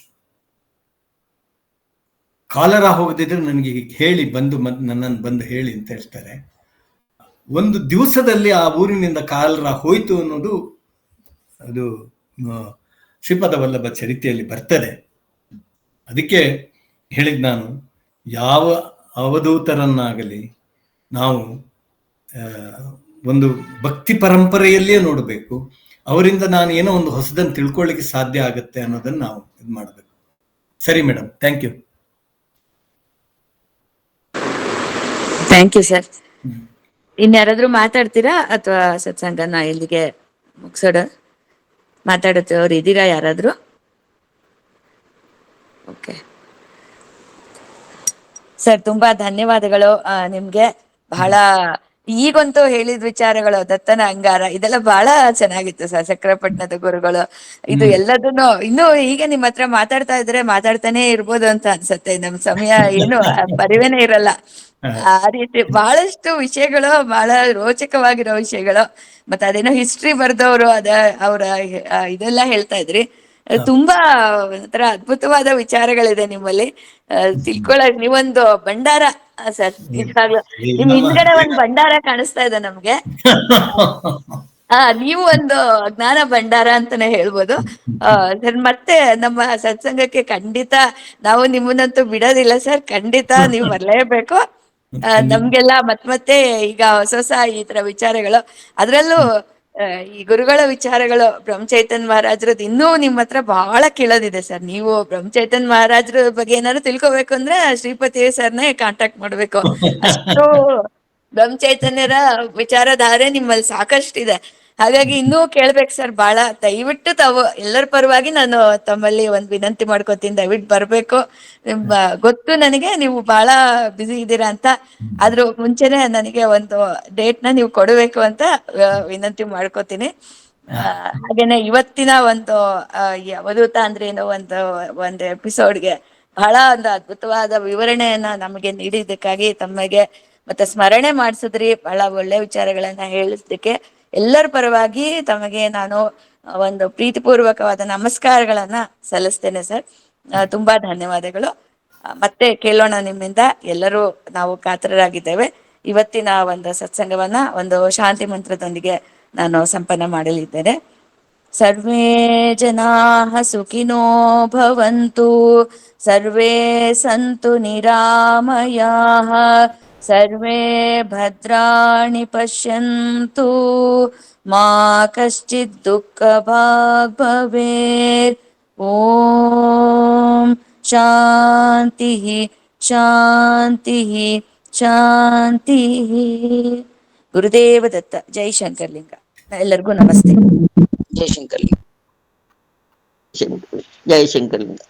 ಕಾಲರಾ ಹೋಗದಿದ್ರೆ ನನಗೆ ಹೇಳಿ ನನ್ನನ್ನು ಬಂದು ಹೇಳಿ ಅಂತ ಹೇಳ್ತಾರೆ. ಒಂದು ದಿವಸದಲ್ಲಿ ಆ ಊರಿನಿಂದ ಕಾಲರಾ ಹೋಯ್ತು ಅನ್ನೋದು ಅದು ಶ್ರೀಪಾದ ವಲ್ಲಭ ಚರಿತ್ರೆಯಲ್ಲಿ ಬರ್ತದೆ. ಅದಕ್ಕೆ ಹೇಳಿದ್ ನಾನು, ಯಾವ ಅವಧೂತರನ್ನಾಗಲಿ ನಾವು ಒಂದು ಭಕ್ತಿ ಪರಂಪರೆಯಲ್ಲಿಯೇ ನೋಡಬೇಕು. ಅವರಿಂದ ನಾನು ಏನೋ ಒಂದು ಹೊಸದನ್ನು ತಿಳ್ಕೊಳ್ಳಿಕ್ಕೆ ಸಾಧ್ಯ ಆಗುತ್ತೆ ಅನ್ನೋದನ್ನ ನಾವು ಇದು ಮಾಡಬೇಕು. ಸರಿ madam, thank you. Thank you sir. ಇನ್ಯಾರಾದ್ರೂ ಮಾತಾಡ್ತೀರಾ ಅಥವಾ ಸತ್ಸಂಗನ ಇಲ್ಲಿಗೆ ಮುಗಿಸೋಣ? ಮಾತಾಡುತ್ತವ್ರು ಇದ್ದೀರಾ ಯಾರಾದ್ರೂ? ಓಕೆ ಸರ್, ತುಂಬಾ ಧನ್ಯವಾದಗಳು ನಿಮ್ಗೆ. ಬಹಳ ಈಗಂತೂ ಹೇಳಿದ ವಿಚಾರಗಳು, ದತ್ತನ ಅಂಗಾರ, ಇದೆಲ್ಲ ಬಹಳ ಚೆನ್ನಾಗಿತ್ತು ಸರ್. ಚಕ್ರಪಟ್ಟಣದ ಗುರುಗಳು ಇದು ಎಲ್ಲದನ್ನು ಇನ್ನು ಹೀಗೆ ನಿಮ್ಮ ಹತ್ರ ಮಾತಾಡ್ತಾ ಇದ್ರೆ ಮಾತಾಡ್ತಾನೆ ಇರ್ಬೋದು ಅಂತ ಅನ್ಸತ್ತೆ. ನಮ್ ಸಮಯ ಏನು ಪರಿವೇನೇ ಇರಲ್ಲ. ಆ ರೀತಿ ಬಹಳಷ್ಟು ವಿಷಯಗಳು, ಬಹಳ ರೋಚಕವಾಗಿರೋ ವಿಷಯಗಳು. ಮತ್ತೆ ಅದೇನೋ ಹಿಸ್ಟ್ರಿ ಬರ್ದವ್ರು ಅವ್ರ ಇದೆಲ್ಲ ಹೇಳ್ತಾ ಇದ್ರಿ. ತುಂಬಾ ಒಂಥರ ಅದ್ಭುತವಾದ ವಿಚಾರಗಳಿದೆ ನಿಮ್ಮಲ್ಲಿ. ತಿಳ್ಕೊಳಕ್ ನೀವೊಂದು ಭಂಡಾರ ಸರ್. ನಿಜವಾಗ್ಲು ನಿಮ್ ಹಿಂದ್ಗಡೆ ಒಂದ್ ಭಂಡಾರ ಕಾಣಿಸ್ತಾ ಇದೆ ನಮ್ಗೆ. ನೀವು ಒಂದು ಜ್ಞಾನ ಭಂಡಾರ ಅಂತಾನೆ ಹೇಳ್ಬೋದು ಸರ್. ಮತ್ತೆ ನಮ್ಮ ಸತ್ಸಂಗಕ್ಕೆ ಖಂಡಿತ ನಾವು ನಿಮ್ಮನ್ನಂತೂ ಬಿಡೋದಿಲ್ಲ ಸರ್. ಖಂಡಿತ ನೀವು ಬರ್ಲೇಬೇಕು. ನಮ್ಗೆಲ್ಲ ಮತ್ತೆ ಈಗ ಹೊಸ ಈ ತರ ವಿಚಾರಗಳು, ಅದ್ರಲ್ಲೂ ಈ ಗುರುಗಳ ವಿಚಾರಗಳು, ಬ್ರಹ್ಮಚೈತನ್ಯ ಮಹಾರಾಜ್ರದ್ದು ಇನ್ನೂ ನಿಮ್ಮ ಹತ್ರ ಬಹಳ ಕೇಳೋದಿದೆ ಸರ್. ನೀವು ಬ್ರಹ್ಮಚೈತನ್ಯ ಮಹಾರಾಜ್ರ ಬಗ್ಗೆ ಏನಾದ್ರು ತಿಳ್ಕೊಬೇಕು ಅಂದ್ರೆ ಶ್ರೀಪತಿ ಸರ್ನೇ ಕಾಂಟ್ಯಾಕ್ಟ್ ಮಾಡ್ಬೇಕು. ಅಷ್ಟು ಬ್ರಹ್ಮಚೈತನ್ಯರ ವಿಚಾರಧಾರೆ ನಿಮ್ಮಲ್ಲಿ ಸಾಕಷ್ಟಿದೆ. ಹಾಗಾಗಿ ಇನ್ನೂ ಕೇಳ್ಬೇಕು ಸರ್ ಬಹಳ. ದಯವಿಟ್ಟು ತಾವು ಎಲ್ಲರ ಪರವಾಗಿ ನಾನು ತಮ್ಮಲ್ಲಿ ಒಂದು ವಿನಂತಿ ಮಾಡ್ಕೋತೀನಿ, ದಯವಿಟ್ಟು ಬರ್ಬೇಕು. ಗೊತ್ತು ನನಗೆ ನೀವು ಬಹಳ ಬ್ಯುಸಿ ಇದ್ದೀರಾ ಅಂತ, ಆದ್ರೂ ಮುಂಚೆನೆ ನನಗೆ ಒಂದು ಡೇಟ್ ನ ನೀವು ಕೊಡಬೇಕು ಅಂತ ವಿನಂತಿ ಮಾಡ್ಕೋತೀನಿ. ಹಾಗೇನೆ ಇವತ್ತಿನ ಒಂದು ಅವಧೂತ ಅಂದ್ರೆ ಏನೋ ಒಂದು ಎಪಿಸೋಡ್ಗೆ ಬಹಳ ಒಂದು ಅದ್ಭುತವಾದ ವಿವರಣೆಯನ್ನ ನಮಗೆ ನೀಡಿದ್ದಕ್ಕಾಗಿ ತಮಗೆ ಮತ್ತೆ ಸ್ಮರಣೆ ಮಾಡಿಸಿದ್ರಿ. ಬಹಳ ಒಳ್ಳೆ ವಿಚಾರಗಳನ್ನ ಹೇಳಿದ್ದಕ್ಕೆ ಎಲ್ಲರ ಪರವಾಗಿ ತಮಗೆ ನಾನು ಒಂದು ಪ್ರೀತಿಪೂರ್ವಕವಾದ ನಮಸ್ಕಾರಗಳನ್ನ ಸಲ್ಲಿಸ್ತೇನೆ ಸರ್. ತುಂಬಾ ಧನ್ಯವಾದಗಳು. ಮತ್ತೆ ಕೇಳೋಣ ನಿಮ್ಮಿಂದ. ಎಲ್ಲರೂ ನಾವು ಕಾತರರಾಗಿದ್ದೇವೆ. ಇವತ್ತಿನ ಒಂದು ಸತ್ಸಂಗವನ್ನ ಒಂದು ಶಾಂತಿ ಮಂತ್ರದೊಂದಿಗೆ ನಾನು ಸಂಪನ್ನ ಮಾಡಲಿದ್ದೇನೆ. ಸರ್ವೇ ಜನಾಃ ಸುಖಿನೋ ಭವಂತು, ಸರ್ವೇ ಸಂತು ನಿರಾಮಯಾಃ, ಸರ್ವೇ ಭದ್ರಾಣಿ ಪಶ್ಯಂತು, ಮಾ ಕಶ್ಚಿತ್ ದುಃಖಭಾಗ್ ಭವೇತ್. ಓಂ ಶಾಂತಿ ಶಾಂತಿ ಶಾಂತಿ. ಗುರುದೇವ ದತ್ತ. ಜೈ ಶಂಕರ್ಲಿಂಗ. ಎಲ್ಲರಿಗೂ ನಮಸ್ತೆ. ಜೈ ಶಂಕರ್ಲಿಂಗ. ಜೈ ಶಂಕರ್ಲಿಂಗ.